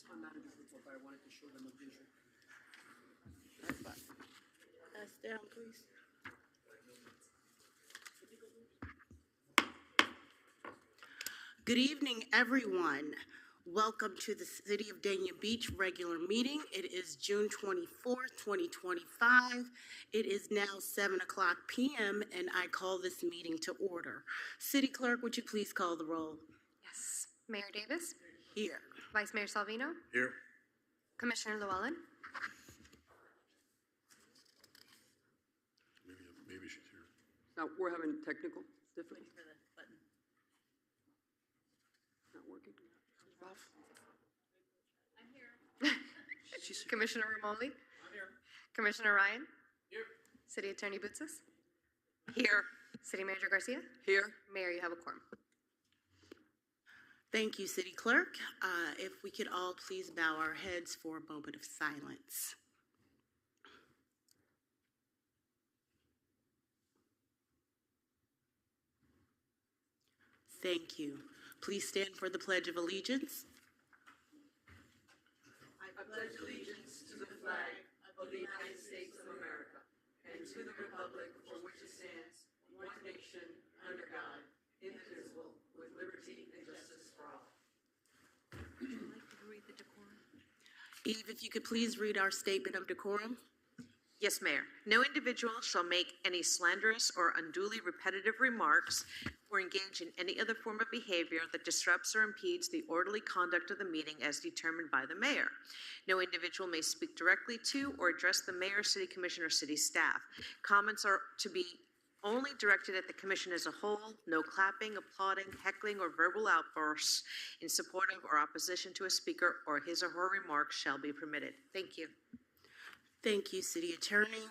town manager's report, but I wanted to show them a visual. That's fine. Pass down, please. Good evening, everyone. Welcome to the City of Dania Beach regular meeting. It is June 24th, 2025. It is now 7:00 p.m. and I call this meeting to order. City Clerk, would you please call the roll? Yes. Mayor Davis? Here. Vice Mayor Salvino? Here. Commissioner Llewellyn? Maybe she's here. Now, we're having technical difficulties. Not working. Ralph? Commissioner Romoli? I'm here. Commissioner Ryan? Here. City Attorney Boutsas? Here. City Manager Garcia? Here. Mayor, you have a quorum. Thank you, City Clerk. If we could all please bow our heads for a moment of silence. Thank you. Please stand for the Pledge of Allegiance. I pledge allegiance to the flag of the United States of America and to the republic for which it stands, one nation, under God, indivisible, with liberty and justice for all. Would you like to read the decorum? Eve, if you could please read our statement of decorum. Yes, Mayor. No individual shall make any slanderous or unduly repetitive remarks or engage in any other form of behavior that disrupts or impedes the orderly conduct of the meeting as determined by the mayor. No individual may speak directly to or address the mayor, city commission, or city staff. Comments are to be only directed at the commission as a whole. No clapping, applauding, heckling, or verbal outbursts in support of or opposition to a speaker or his or her remarks shall be permitted. Thank you. Thank you, City Attorney.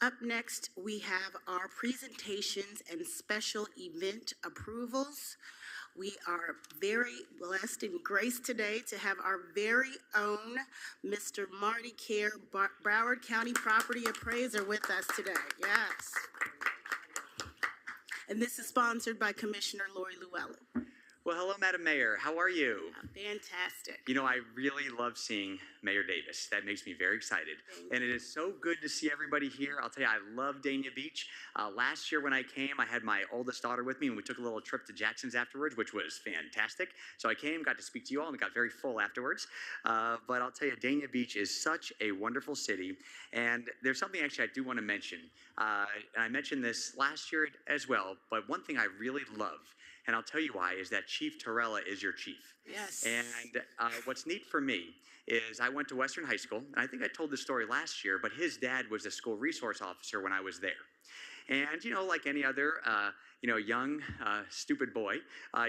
Up next, we have our presentations and special event approvals. We are very blessed and graced today to have our very own Mr. Marty Kerr, Broward County Property Appraiser with us today. Yes. And this is sponsored by Commissioner Lori Llewellyn. Well, hello, Madam Mayor. How are you? Fantastic. You know, I really love seeing Mayor Davis. That makes me very excited. And it is so good to see everybody here. I'll tell you, I love Dania Beach. Last year when I came, I had my oldest daughter with me, and we took a little trip to Jackson's afterwards, which was fantastic. So I came, got to speak to you all, and got very full afterwards. But I'll tell you, Dania Beach is such a wonderful city. And there's something actually I do want to mention. And I mentioned this last year as well, but one thing I really love, and I'll tell you why, is that Chief Torella is your chief. Yes. And what's neat for me is I went to Western High School, and I think I told this story last year, but his dad was a school resource officer when I was there. And, you know, like any other, young, stupid boy,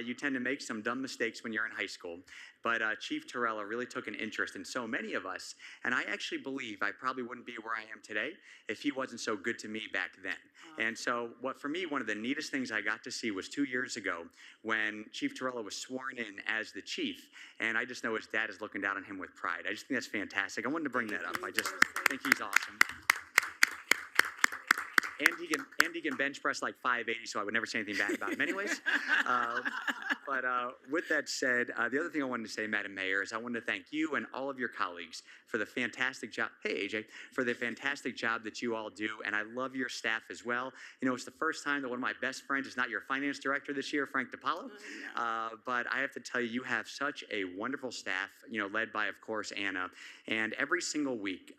you tend to make some dumb mistakes when you're in high school. But Chief Torella really took an interest in so many of us. And I actually believe I probably wouldn't be where I am today if he wasn't so good to me back then. And so for me, one of the neatest things I got to see was 2 years ago when Chief Torella was sworn in as the chief. And I just know his dad is looking down on him with pride. I just think that's fantastic. I wanted to bring that up. I just think he's awesome. And he can bench press like 580, so I would never say anything bad about him anyways. But with that said, the other thing I wanted to say, Madam Mayor, is I wanted to thank you and all of your colleagues for the fantastic job. Hey, AJ, for the fantastic job that you all do. And I love your staff as well. You know, it's the first time that one of my best friends is not your finance director this year, Frank DiPaolo. But I have to tell you, you have such a wonderful staff, you know, led by, of course, Anna. And every single week,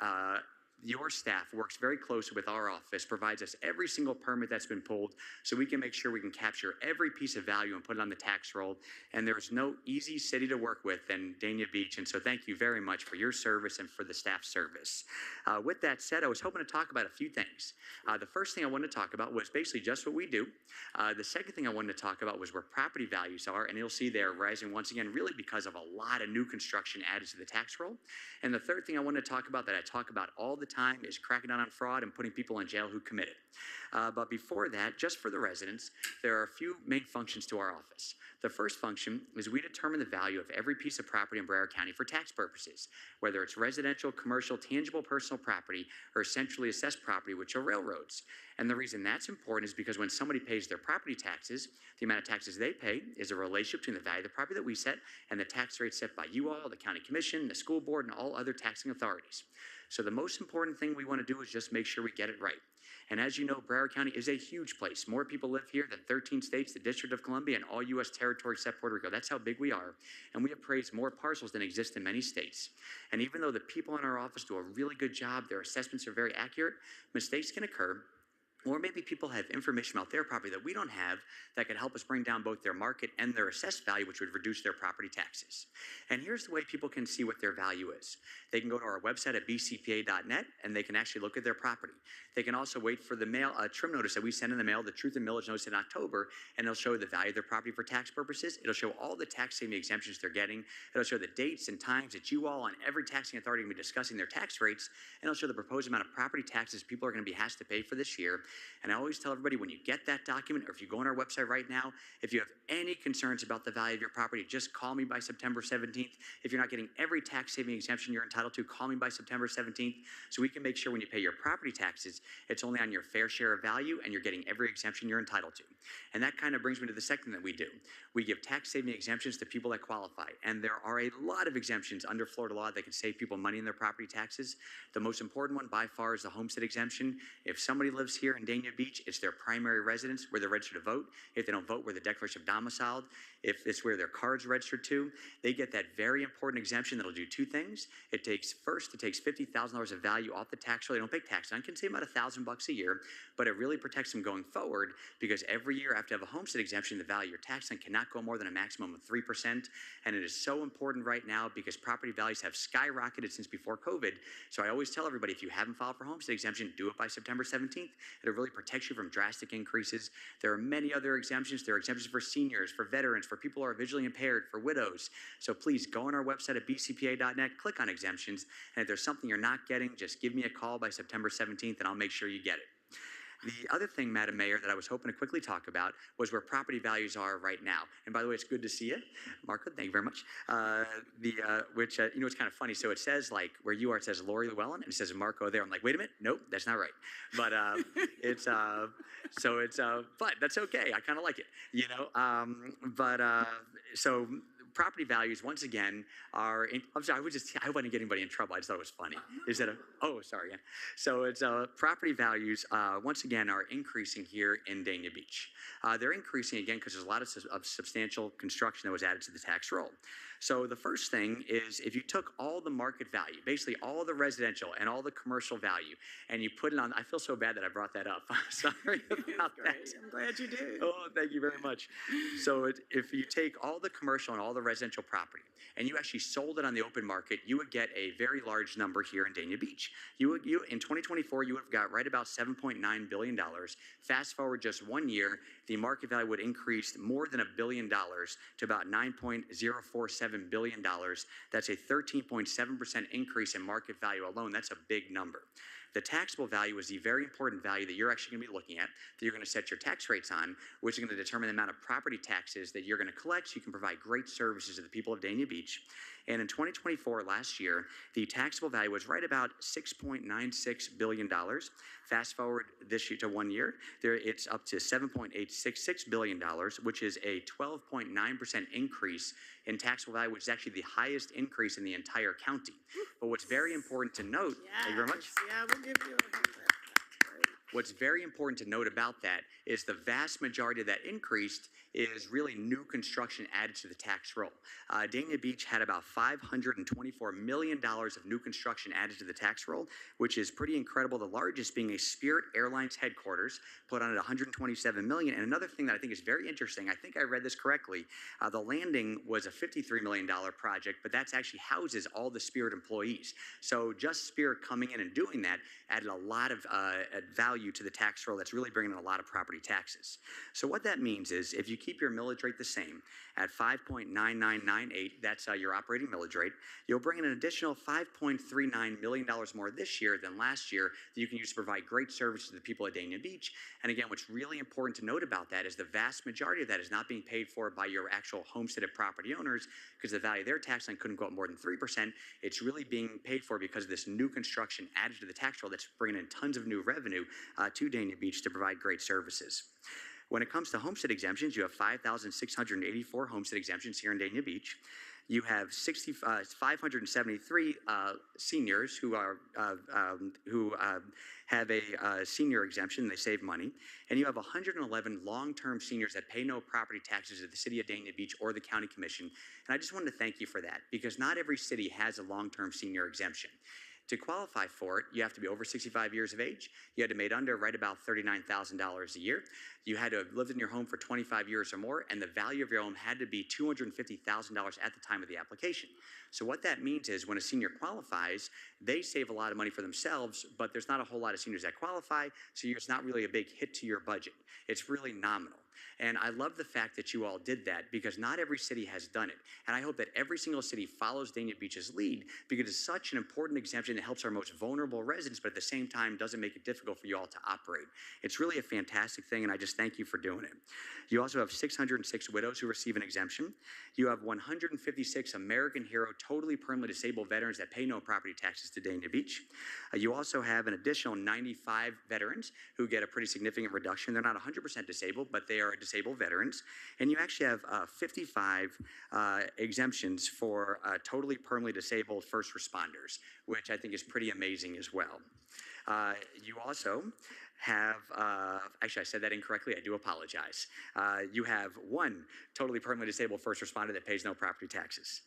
your staff works very closely with our office, provides us every single permit that's been pulled so we can make sure we can capture every piece of value and put it on the tax roll. And there's no easy city to work with than Dania Beach. And so thank you very much for your service and for the staff service. With that said, I was hoping to talk about a few things. The first thing I wanted to talk about was basically just what we do. The second thing I wanted to talk about was where property values are. And you'll see they're rising once again, really because of a lot of new construction added to the tax roll. And the third thing I wanted to talk about that I talk about all the time is cracking down on fraud and putting people in jail who commit it. But before that, just for the residents, there are a few main functions to our office. The first function is we determine the value of every piece of property in Broward County for tax purposes, whether it's residential, commercial, tangible personal property, or centrally assessed property, which are railroads. And the reason that's important is because when somebody pays their property taxes, the amount of taxes they pay is a relationship between the value of the property that we set and the tax rate set by you all, the county commission, the school board, and all other taxing authorities. So the most important thing we want to do is just make sure we get it right. And as you know, Broward County is a huge place. More people live here than 13 states, the District of Columbia, and all U.S. territory except Puerto Rico. That's how big we are. And we appraise more parcels than exist in many states. And even though the people in our office do a really good job, their assessments are very accurate, mistakes can occur. Or maybe people have information about their property that we don't have that could help us bring down both their market and their assessed value, which would reduce their property taxes. And here's the way people can see what their value is. They can go to our website at bcpa.net and they can actually look at their property. They can also wait for the mail, trim notice that we send in the mail, the Truth and Millage Notice in October, and it'll show the value of their property for tax purposes. It'll show all the tax saving exemptions they're getting. It'll show the dates and times that you all and every taxing authority will be discussing their tax rates. And it'll show the proposed amount of property taxes people are going to be asked to pay for this year. And I always tell everybody, when you get that document, or if you go on our website right now, if you have any concerns about the value of your property, just call me by September 17th. If you're not getting every tax saving exemption you're entitled to, call me by September 17th so we can make sure when you pay your property taxes, it's only on your fair share of value and you're getting every exemption you're entitled to. And that kind of brings me to the second thing that we do. We give tax saving exemptions to people that qualify. And there are a lot of exemptions under Florida law that can save people money in their property taxes. The most important one by far is the homestead exemption. If somebody lives here in Dania Beach, it's their primary residence where they're registered to vote. If they don't vote, where the declaration of domiciled. If it's where their card's registered to, they get that very important exemption that'll do two things. It takes $50,000 of value off the tax roll. They don't pay tax on. It can save about $1,000 a year, but it really protects them going forward because every year after you have a homestead exemption, the value of your tax on cannot go more than a maximum of 3%. And it is so important right now because property values have skyrocketed since before COVID. So I always tell everybody, if you haven't filed for homestead exemption, do it by September 17th. It'll really protect you from drastic increases. There are many other exemptions. There are exemptions for seniors, for veterans, for people who are visually impaired, for widows. So please go on our website at bcpa.net, click on exemptions, and if there's something you're not getting, just give me a call by September 17th and I'll make sure you get it. The other thing, Madam Mayor, that I was hoping to quickly talk about was where property values are right now. And by the way, it's good to see you, Marco. Thank you very much. You know, it's kind of funny. So it says, like, where you are, it says Lori Llewellyn, and it says Marco there. I'm like, wait a minute, nope, that's not right. But but that's okay. I kind of like it, you know. So property values, once again, are, I'm sorry, I hope I didn't get anybody in trouble. I just thought it was funny. Is that oh, sorry, yeah. So it's, property values, once again, are increasing here in Dania Beach. They're increasing again because there's a lot of substantial construction that was added to the tax roll. So the first thing is if you took all the market value, basically all the residential and all the commercial value, and you put it on, I feel so bad that I brought that up. Sorry about that. I'm glad you did. Oh, thank you very much. So if you take all the commercial and all the residential property and you actually sold it on the open market, you would get a very large number here in Dania Beach. You in 2024, you would have got right about $7.9 billion. Fast forward just 1 year, the market value would increase more than $1 billion to about $9.047 billion. That's a 13.7% increase in market value alone. That's a big number. The taxable value is the very important value that you're actually going to be looking at, that you're going to set your tax rates on, which is going to determine the amount of property taxes that you're going to collect so you can provide great services to the people of Dania Beach. And in 2024, last year, the taxable value was right about $6.96 billion. Fast forward this year to 1 year, it's up to $7.866 billion, which is a 12.9% increase in taxable value, which is actually the highest increase in the entire county. But what's very important to note, thank you very much. Yeah, we'll give you a hand clap. What's very important to note about that is the vast majority of that increase is really new construction added to the tax roll. Dania Beach had about $524 million of new construction added to the tax roll, which is pretty incredible. The largest being a Spirit Airlines headquarters, put on at $127 million. And another thing that I think is very interesting, I think I read this correctly, the landing was a $53 million project, but that's actually houses all the Spirit employees. So just Spirit coming in and doing that added a lot of value value to the tax roll that's really bringing in a lot of property taxes. So what that means is if you keep your millage rate the same at 5.9998, that's your operating millage rate, you'll bring in an additional $5.39 million more this year than last year that you can use to provide great service to the people at Dania Beach. And again, what's really important to note about that is the vast majority of that is not being paid for by your actual homesteaded property owners because the value of their tax line couldn't go up more than 3%. It's really being paid for because of this new construction added to the tax roll that's bringing in tons of new revenue to Dania Beach to provide great services. When it comes to homestead exemptions, you have 5,684 homestead exemptions here in Dania Beach. You have 573 seniors who have a senior exemption. They save money. And you have 111 long-term seniors that pay no property taxes at the City of Dania Beach or the County Commission. And I just wanted to thank you for that because not every city has a long-term senior exemption. To qualify for it, you have to be over 65 years of age. You had to make under right about $39,000 a year. You had to have lived in your home for 25 years or more, and the value of your home had to be $250,000 at the time of the application. So what that means is when a senior qualifies, they save a lot of money for themselves, but there's not a whole lot of seniors that qualify, so it's not really a big hit to your budget. It's really nominal. And I love the fact that you all did that because not every city has done it. And I hope that every single city follows Dania Beach's lead because it's such an important exemption that helps our most vulnerable residents, but at the same time doesn't make it difficult for you all to operate. It's really a fantastic thing, and I just thank you for doing it. You also have 606 widows who receive an exemption. You have 156 American Hero totally permanently disabled veterans that pay no property taxes to Dania Beach. You also have an additional 95 veterans who get a pretty significant reduction. They're not 100% disabled, but they are disabled veterans. And you actually have 55 exemptions for totally permanently disabled first responders, which I think is pretty amazing as well. You also have, actually I said that incorrectly, I do apologize. You have one totally permanently disabled first responder that pays no property taxes.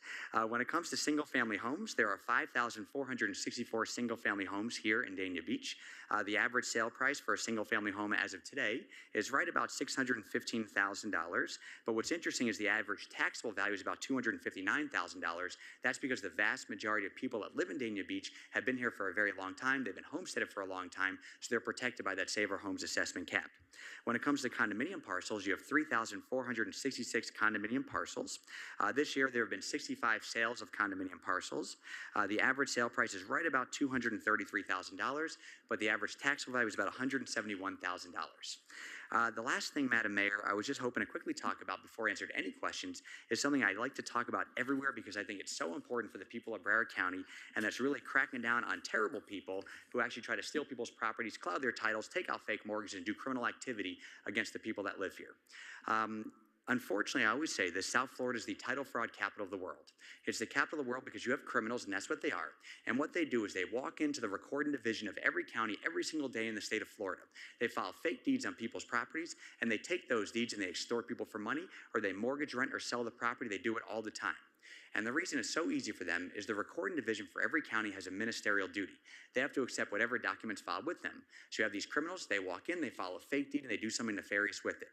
When it comes to single family homes, there are 5,464 single family homes here in Dania Beach. The average sale price for a single family home as of today is right about $615,000. But what's interesting is the average taxable value is about $259,000. That's because the vast majority of people that live in Dania Beach have been here for a very long time. They've been homesteaded for a long time, so they're protected by that Save Our Homes assessment cap. When it comes to condominium parcels, you have 3,466 condominium parcels. This year, there have been 65 sales of condominium parcels. The average sale price is right about $233,000, but the average taxable value is about $171,000. The last thing, Madam Mayor, I was just hoping to quickly talk about before I answered any questions is something I like to talk about everywhere because I think it's so important for the people of Broward County, and that's really cracking down on terrible people who actually try to steal people's properties, cloud their titles, take out fake mortgages, and do criminal activity against the people that live here. Unfortunately, I always say this, South Florida is the title fraud capital of the world. It's the capital of the world because you have criminals, and that's what they are. And what they do is they walk into the recording division of every county every single day in the state of Florida. They file fake deeds on people's properties, and they take those deeds and they extort people for money, or they mortgage, rent, or sell the property. They do it all the time. And the reason it's so easy for them is the recording division for every county has a ministerial duty. They have to accept whatever documents filed with them. So you have these criminals, they walk in, they file a fake deed, and they do something nefarious with it.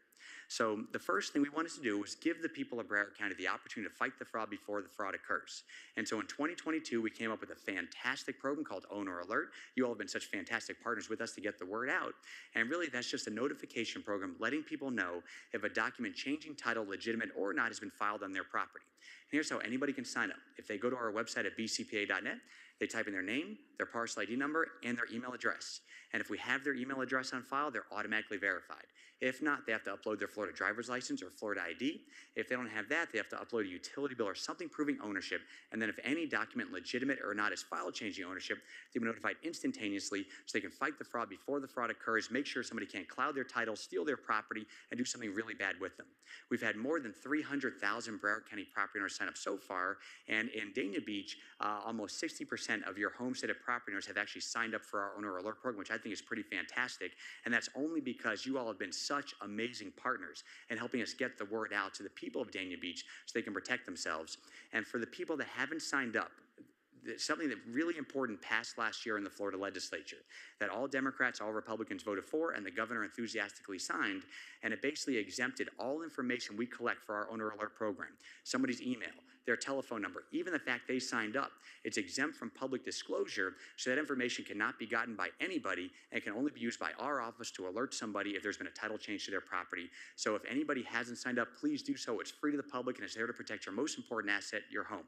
So the first thing we wanted to do was give the people of Broward County the opportunity to fight the fraud before the fraud occurs. And so in 2022, we came up with a fantastic program called Owner Alert. You all have been such fantastic partners with us to get the word out. And really, that's just a notification program letting people know if a document changing title, legitimate or not, has been filed on their property. And here's how anybody can sign up. If they go to our website at bcpa.net, they type in their name, their parcel ID number, and their email address. And if we have their email address on file, they're automatically verified. If not, they have to upload their Florida driver's license or Florida ID. If they don't have that, they have to upload a utility bill or something proving ownership. And then if any document, legitimate or not, is filed changing ownership, they'll be notified instantaneously so they can fight the fraud before the fraud occurs, make sure somebody can't cloud their title, steal their property, and do something really bad with them. We've had more than 300,000 Broward County property owners sign up so far, and in Dania Beach, almost 60% of your homesteaded property owners have actually signed up for our Owner Alert program, which I think is pretty fantastic. And that's only because you all have been such amazing partners in helping us get the word out to the people of Dania Beach so they can protect themselves. And for the people that haven't signed up, something that really important passed last year in the Florida legislature that all Democrats, all Republicans voted for, and the governor enthusiastically signed. And it basically exempted all information we collect for our owner alert program, somebody's email, their telephone number, even the fact they signed up. It's exempt from public disclosure, so that information cannot be gotten by anybody and can only be used by our office to alert somebody if there's been a title change to their property. So if anybody hasn't signed up, please do so. It's free to the public and it's there to protect your most important asset, your home.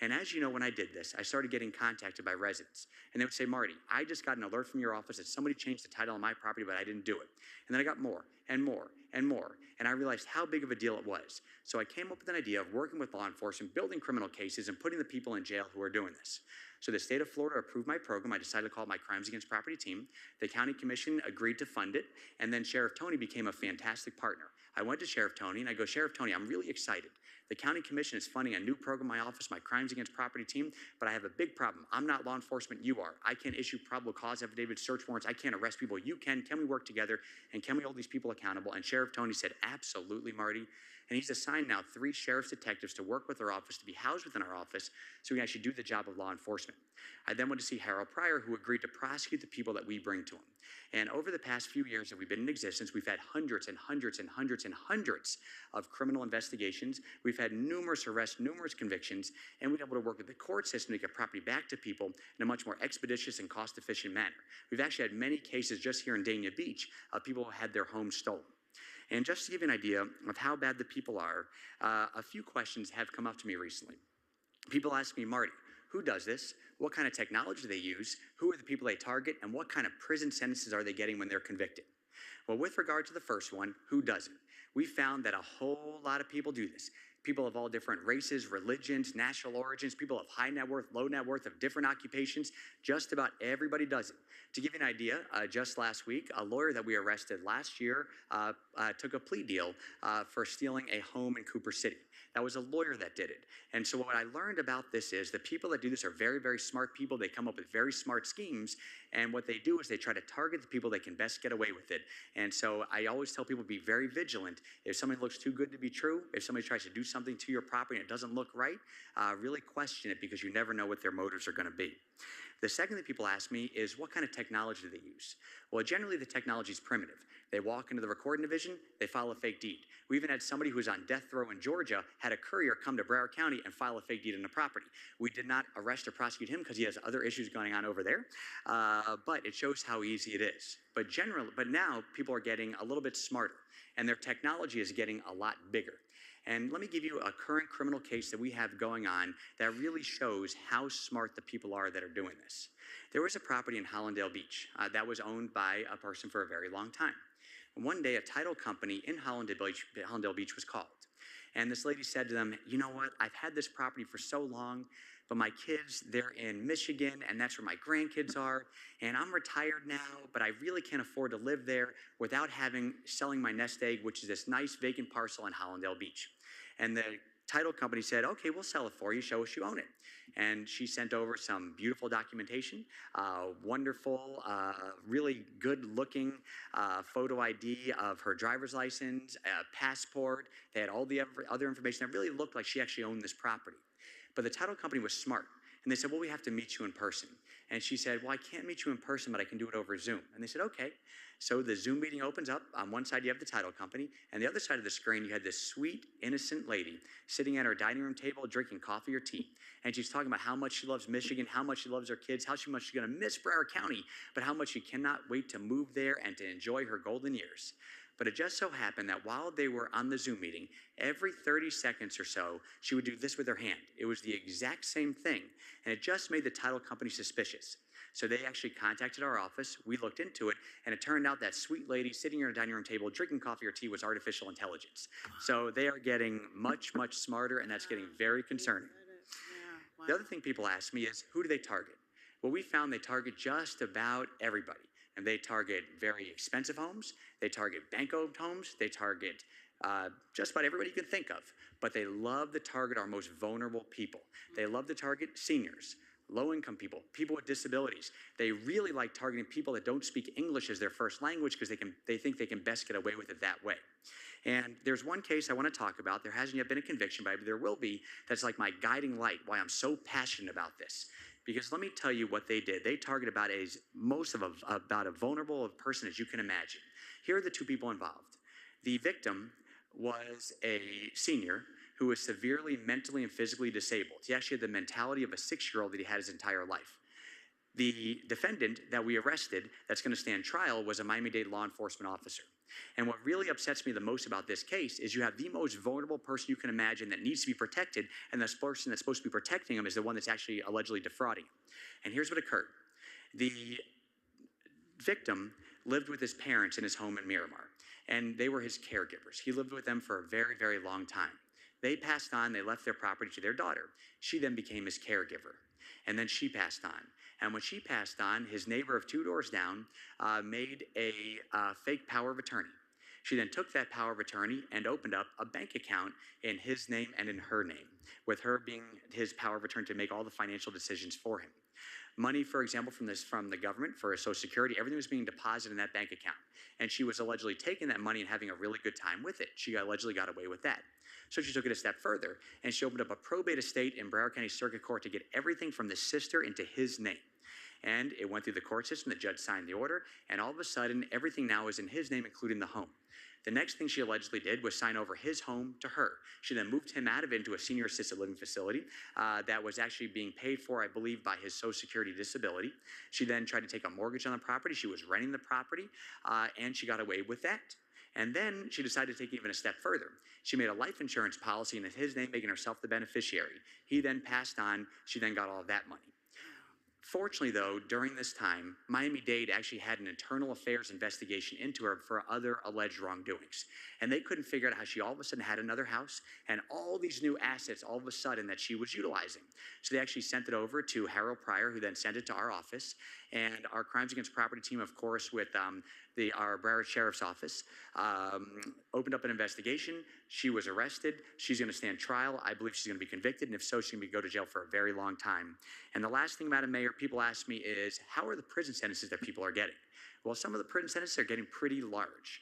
And as you know, when I did this, I started getting contacted by residents. And they would say, Marty, I just got an alert from your office that somebody changed the title on my property, but I didn't do it. And then I got more and more and more. And I realized how big of a deal it was. So I came up with an idea of working with law enforcement, building criminal cases, and putting the people in jail who are doing this. So the state of Florida approved my program. I decided to call it my Crimes Against Property team. The county commission agreed to fund it. And then Sheriff Tony became a fantastic partner. I went to Sheriff Tony and I go, Sheriff Tony, I'm really excited. The county commission is funding a new program in my office, my Crimes Against Property team, but I have a big problem. I'm not law enforcement, you are. I can't issue probable cause affidavits, search warrants. I can't arrest people. You can. Can we work together? And can we hold these people accountable? And Sheriff Tony said, absolutely, Marty. And he's assigned now 3 sheriff's detectives to work with our office, to be housed within our office, so we can actually do the job of law enforcement. I then went to see Harold Pryor, who agreed to prosecute the people that we bring to him. And over the past few years that we've been in existence, we've had hundreds and hundreds and hundreds and hundreds of criminal investigations. We've had numerous arrests, numerous convictions, and we've been able to work with the court system to get property back to people in a much more expeditious and cost-efficient manner. We've actually had many cases just here in Dania Beach of people who had their homes stolen. And just to give you an idea of how bad the people are, a few questions have come up to me recently. People ask me, Marty, who does this? What kind of technology do they use? Who are the people they target? And what kind of prison sentences are they getting when they're convicted? Well, with regard to the first one, who doesn't? We found that a whole lot of people do this. People of all different races, religions, national origins, people of high net worth, low net worth, of different occupations. Just about everybody does it. To give you an idea, just last week, a lawyer that we arrested last year took a plea deal for stealing a home in Cooper City. That was a lawyer that did it. And so what I learned about this is the people that do this are very, very smart people. They come up with very smart schemes. And what they do is they try to target the people that can best get away with it. And so I always tell people be very vigilant. If something looks too good to be true, if somebody tries to do something to your property and it doesn't look right, really question it, because you never know what their motives are going to be. The second thing people ask me is, what kind of technology do they use? Well, generally the technology is primitive. They walk into the recording division, they file a fake deed. We even had somebody who was on death row in Georgia, had a courier come to Broward County and file a fake deed on the property. We did not arrest or prosecute him because he has other issues going on over there, but it shows how easy it is. But now people are getting a little bit smarter, and their technology is getting a lot bigger. And let me give you a current criminal case that we have going on that really shows how smart the people are that are doing this. There was a property in Hallandale Beach that was owned by a person for a very long time. And one day, a title company in Hallandale Beach was called. And this lady said to them, you know what, I've had this property for so long, but my kids, they're in Michigan, and that's where my grandkids are, and I'm retired now, but I really can't afford to live there without selling my nest egg, which is this nice vacant parcel in Hallandale Beach. And the title company said, okay, we'll sell it for you, show us you own it. And she sent over some beautiful documentation, wonderful, really good-looking photo ID of her driver's license, passport. They had all the other information that really looked like she actually owned this property. But the title company was smart. And they said, well, we have to meet you in person. And she said, well, I can't meet you in person, but I can do it over Zoom. And they said, okay. So the Zoom meeting opens up. On one side, you have the title company. And the other side of the screen, you had this sweet, innocent lady sitting at her dining room table drinking coffee or tea. And she's talking about how much she loves Michigan, how much she loves her kids, how much she's going to miss Broward County, but how much she cannot wait to move there and to enjoy her golden years. But it just so happened that while they were on the Zoom meeting, every 30 seconds or so, she would do this with her hand. It was the exact same thing, and it just made the title company suspicious. So they actually contacted our office, we looked into it, and it turned out that sweet lady sitting at her dining room table drinking coffee or tea was artificial intelligence. So they are getting much, much smarter, and that's getting very concerning. The other thing people ask me is, who do they target? Well, we found they target just about everybody. And they target very expensive homes, they target bank-owned homes, they target just about everybody you can think of. But they love to target our most vulnerable people. They love to target seniors, low-income people, people with disabilities. They really like targeting people that don't speak English as their first language because they think they can best get away with it that way. And there's one case I want to talk about. There hasn't yet been a conviction, but there will be. That's like my guiding light, why I'm so passionate about this. Because let me tell you what they did. They targeted about a vulnerable person as you can imagine. Here are the two people involved. The victim was a senior who was severely mentally and physically disabled. He actually had the mentality of a 6-year-old that he had his entire life. The defendant that we arrested that's going to stand trial was a Miami-Dade law enforcement officer. And what really upsets me the most about this case is you have the most vulnerable person you can imagine that needs to be protected, and this person that's supposed to be protecting him is the one that's actually allegedly defrauding him. And here's what occurred. The victim lived with his parents in his home in Miramar, and they were his caregivers. He lived with them for a very, very long time. They passed on, they left their property to their daughter. She then became his caregiver, and then she passed on. And when she passed on, his neighbor of 2 doors down made a fake power of attorney. She then took that power of attorney and opened up a bank account in his name and in her name, with her being his power of attorney to make all the financial decisions for him. Money, for example, from the government for Social Security, everything was being deposited in that bank account. And she was allegedly taking that money and having a really good time with it. She allegedly got away with that. So she took it a step further, and she opened up a probate estate in Broward County Circuit Court to get everything from the sister into his name. And it went through the court system, the judge signed the order, and all of a sudden, everything now is in his name, including the home. The next thing she allegedly did was sign over his home to her. She then moved him out of it into a senior assisted living facility that was actually being paid for, I believe, by his Social Security disability. She then tried to take a mortgage on the property. She was renting the property, and she got away with that. And then she decided to take it even a step further. She made a life insurance policy in his name, making herself the beneficiary. He then passed on. She then got all of that money. Fortunately, though, during this time, Miami-Dade actually had an internal affairs investigation into her for other alleged wrongdoings. And they couldn't figure out how she all of a sudden had another house and all these new assets all of a sudden that she was utilizing. So they actually sent it over to Harold Pryor, who then sent it to our office. And our Crimes Against Property team, of course, with our Broward Sheriff's Office, opened up an investigation. She was arrested. She's going to stand trial. I believe she's going to be convicted, and if so, she's going to go to jail for a very long time. And the last thing, Madam Mayor, people ask me is, how are the prison sentences that people are getting? Well, some of the prison sentences are getting pretty large.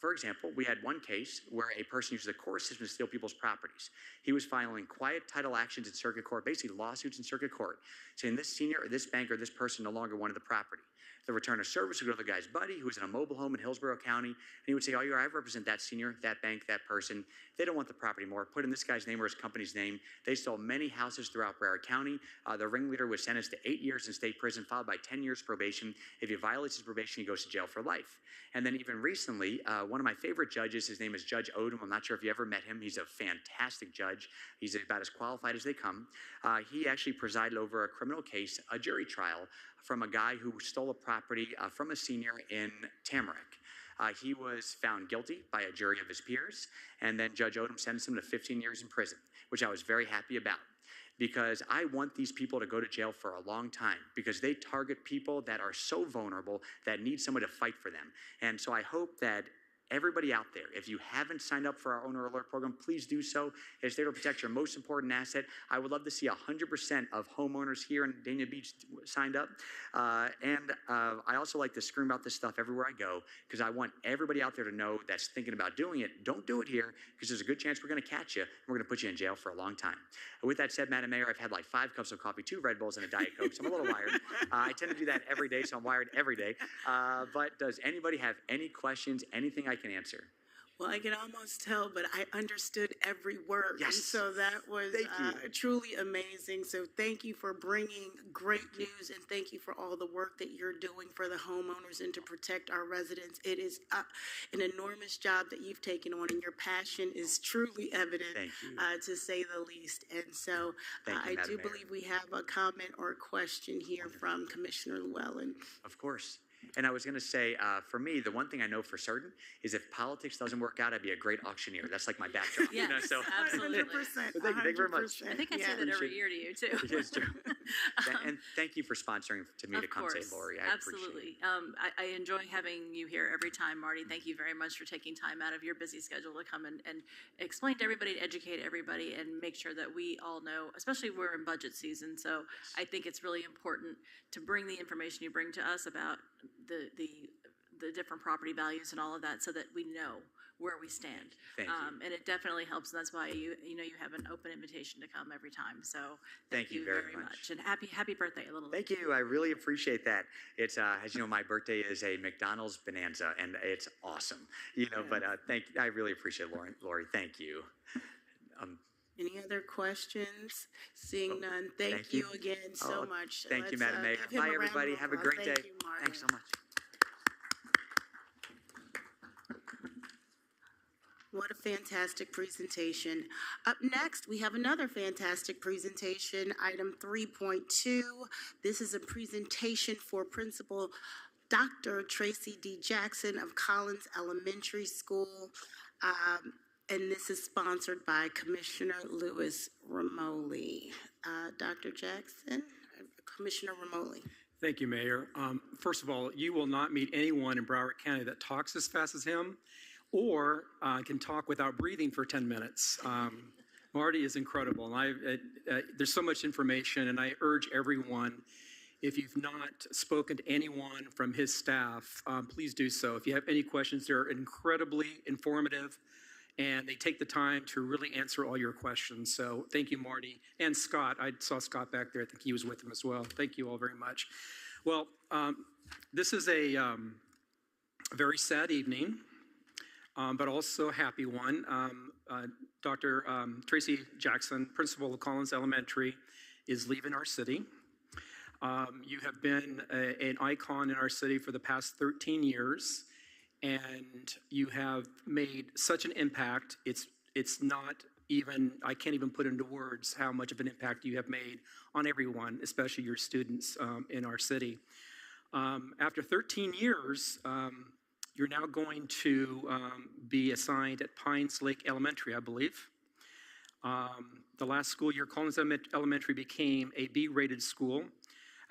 For example, we had one case where a person used the court system to steal people's properties. He was filing quiet title actions in circuit court, basically lawsuits in circuit court, saying this senior or this bank or this person no longer wanted the property. The return of service would go to the guy's buddy who was in a mobile home in Hillsborough County, and he would say, oh, I represent that senior, that bank, that person. They don't want the property more. Put in this guy's name or his company's name. They stole many houses throughout Broward County. The ringleader was sentenced to 8 years in state prison, followed by 10 years probation. If he violates his probation, he goes to jail for life. And then even recently, one of my favorite judges, his name is Judge Odom. I'm not sure if you ever met him. He's a fantastic judge. He's about as qualified as they come. He actually presided over a criminal case, a jury trial, from a guy who stole a property from a senior in Tamarack. He was found guilty by a jury of his peers, and then Judge Odom sentenced him to 15 years in prison, which I was very happy about, because I want these people to go to jail for a long time, because they target people that are so vulnerable that need someone to fight for them. And so I hope that everybody out there, if you haven't signed up for our Owner Alert program, please do so. It's there to protect your most important asset. I would love to see 100% of homeowners here in Dania Beach signed up. I also like to scream about this stuff everywhere I go, because I want everybody out there to know that's thinking about doing it, don't do it here, because there's a good chance we're going to catch you, and we're going to put you in jail for a long time. With that said, Madam Mayor, I've had like 5 cups of coffee, 2 Red Bulls, and a Diet Coke, so I'm a little wired. I tend to do that every day, so I'm wired every day. But does anybody have any questions, anything I can answer? Well, I can almost tell, but I understood every word. Yes. And so that was truly amazing. So thank you for bringing great news, and thank you for all the work that you're doing for the homeowners and to protect our residents. It is an enormous job that you've taken on, and your passion is truly evident, Thank you. To say the least. And so Thank you, I Madam do Mayor. believe we have a comment or a question here from Commissioner Llewellyn. Of course. And I was going to say, for me, the one thing I know for certain is if politics doesn't work out, I'd be a great auctioneer. That's like my backdrop. Yes, So absolutely. 100%. Well, thank you very much. 100%. I think I Yeah. say that every Appreciate- year to you too. It is true. And thank you for sponsoring to me Of to come course, say, Lori. I appreciate absolutely. it. I enjoy having you here every time, Marty. Thank you very much for taking time out of your busy schedule to come and explain to everybody, to educate everybody, and make sure that we all know, especially we're in budget season. So I think it's really important to bring the information you bring to us about the different property values and all of that, so that we know where we stand. Thank you. And it definitely helps, and that's why you have an open invitation to come every time. So Thank you very much. and happy birthday, a little. Thank you. I really appreciate that. It's as you know, my birthday is a McDonald's bonanza, and it's awesome. But I really appreciate it, Lori. Thank you. Any other questions? Seeing none, thank thank you you. again so Oh, much. Thank you, Let's, Madam Mayor. give him Bye, a round of everybody. Have a applause. great day. Thank you, Martin. Thanks so much. What a fantastic presentation. Up next, we have another fantastic presentation, item 3.2. This is a presentation for Principal Dr. Tracy D. Jackson of Collins Elementary School. And this is sponsored by Commissioner Louis Ramoli. Dr. Jackson, Commissioner Ramoli. Thank you, Mayor. First of all, you will not meet anyone in Broward County that talks as fast as him or can talk without breathing for 10 minutes. Marty is incredible. And there's so much information, and I urge everyone, if you've not spoken to anyone from his staff, please do so. If you have any questions, they're incredibly informative, and they take the time to really answer all your questions. So thank you, Marty. And Scott, I saw Scott back there. I think he was with him as well. Thank you all very much. Well, this is a very sad evening, but also a happy one. Dr. Tracy Jackson, principal of Collins Elementary, is leaving our city. You have been an icon in our city for the past 13 years. And you have made such an impact, it's not even, I can't even put into words how much of an impact you have made on everyone, especially your students in our city. After 13 years, you're now going to be assigned at Pines Lake Elementary, I believe. The last school year, Collins Elementary became a B-rated school,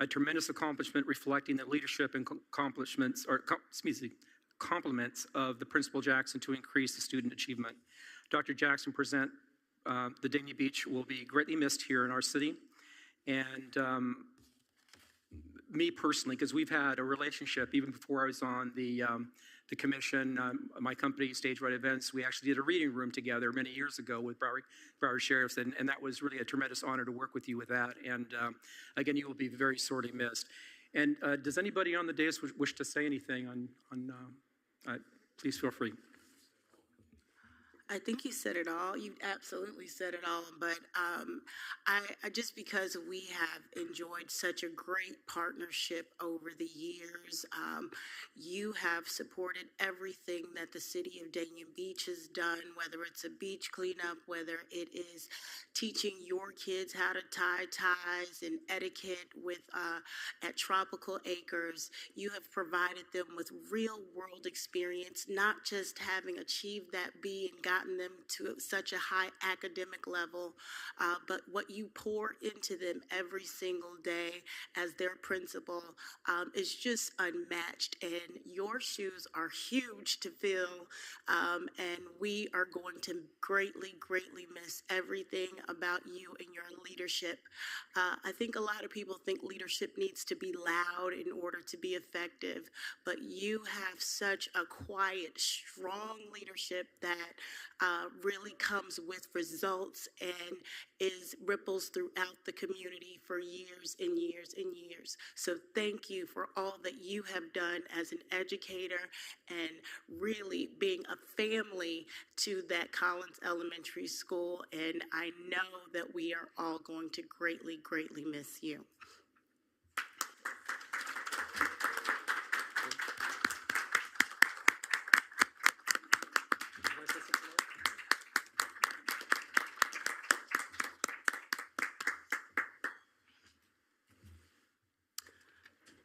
a tremendous accomplishment reflecting the leadership and compliments of the Principal Jackson to increase the student achievement. Dr. Jackson the Dania Beach will be greatly missed here in our city. And me personally, because we've had a relationship even before I was on the commission, my company, Stage Right Events, we actually did a reading room together many years ago with Broward Sheriffs, and that was really a tremendous honor to work with you with that. And again, you will be very sorely missed. And does anybody on the dais wish to say anything on please feel free. I think you said it all. You absolutely said it all. But I just because we have enjoyed such a great partnership over the years, you have supported everything that the city of Dania Beach has done, whether it's a beach cleanup, whether it is teaching your kids how to tie ties and etiquette with at Tropical Acres. You have provided them with real world experience, not just having achieved that B and gotten them to such a high academic level, but what you pour into them every single day as their principal is just unmatched. And your shoes are huge to fill, and we are going to greatly, greatly miss everything about you and your leadership. I think a lot of people think leadership needs to be loud in order to be effective, but you have such a quiet, strong leadership that really comes with results and ripples throughout the community for years and years and years. So thank you for all that you have done as an educator and really being a family to that Collins Elementary School. And I know that we are all going to greatly, greatly miss you.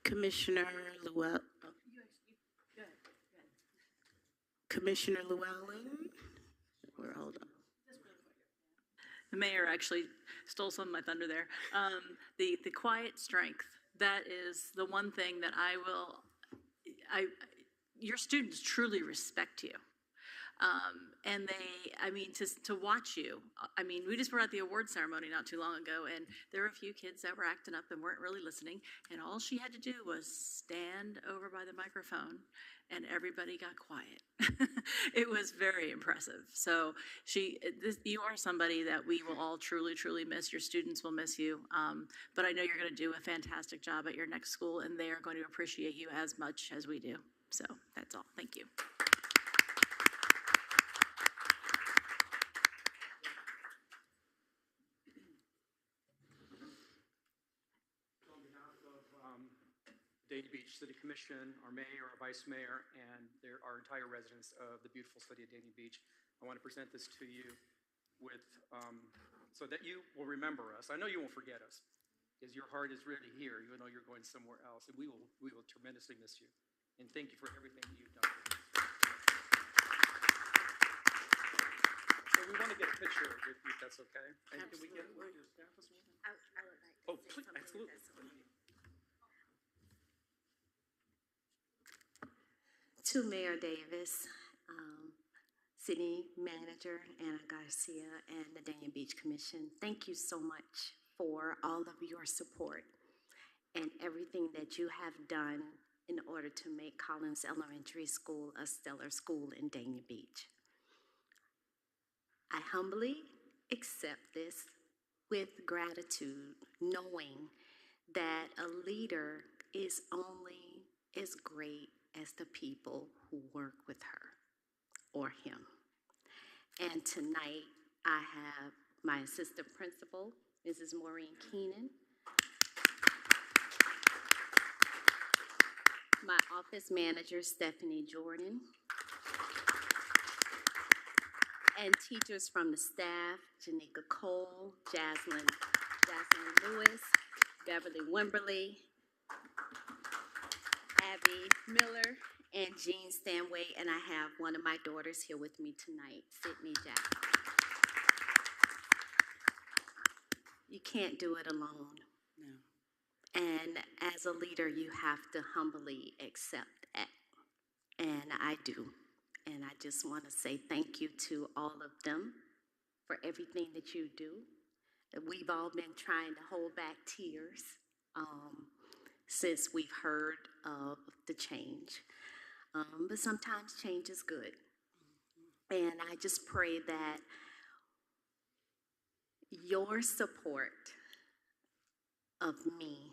Commissioner Llewellyn. Commissioner Llewellyn. Hold on. The mayor actually stole some of my thunder there. The quiet strength, that is the one thing that your students truly respect you. And to watch you, we just were at the award ceremony not too long ago, and there were a few kids that were acting up and weren't really listening, and all she had to do was stand over by the microphone, and everybody got quiet. It was very impressive. So you are somebody that we will all truly, truly miss. Your students will miss you, but I know you're going to do a fantastic job at your next school, and they are going to appreciate you as much as we do. So that's all. Thank you. Dania Beach City Commission, our mayor, our vice mayor, and our entire residents of the beautiful city of Dania Beach. I want to present this to you so that you will remember us. I know you won't forget us, because your heart is really here, even though you're going somewhere else. And we will tremendously miss you. And thank you for everything that you've done. So we want to get a picture with you, if that's okay. And can we get your staff as well? Oh, please, absolutely. To Mayor Davis, City Manager Anna Garcia, and the Dania Beach Commission, thank you so much for all of your support and everything that you have done in order to make Collins Elementary School a stellar school in Dania Beach. I humbly accept this with gratitude, knowing that a leader is only as great as the people who work with her or him. And tonight, I have my assistant principal, Mrs. Maureen Keenan, my office manager, Stephanie Jordan, and teachers from the staff, Janika Cole, Jasmine Lewis, Beverly Wimberly, Abby Miller, and Jean Stanway, and I have one of my daughters here with me tonight, Sydney Jack. You can't do it alone. No. And as a leader, you have to humbly accept that. And I do. And I just want to say thank you to all of them for everything that you do. We've all been trying to hold back tears since we've heard of the change. But sometimes change is good. And I just pray that your support of me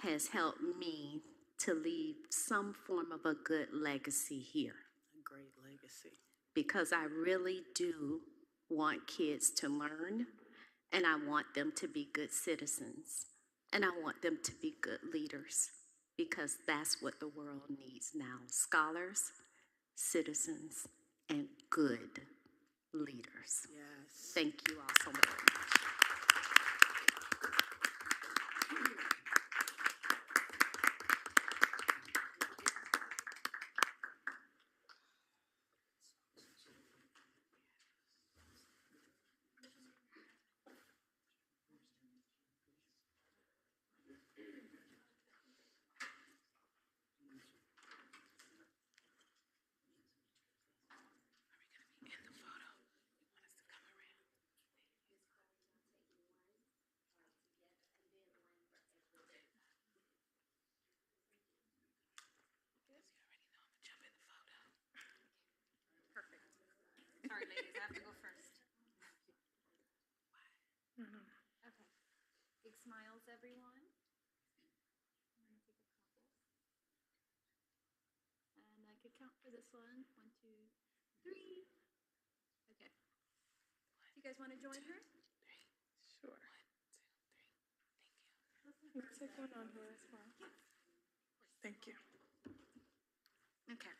has helped me to leave some form of a good legacy here. A great legacy. Because I really do want kids to learn, and I want them to be good citizens, and I want them to be good leaders, because that's what the world needs now. Scholars, citizens, and good leaders. Yes. Thank you all so very much. Sorry, ladies, I have to go first. Okay. Big smiles, everyone. I'm gonna take a couple. And I could count for this one. 1, 2, 3. Okay. Do you guys want to join her? Sure. 1, 2, 3. Thank you. Let's take one on here as well. Thank you. Okay.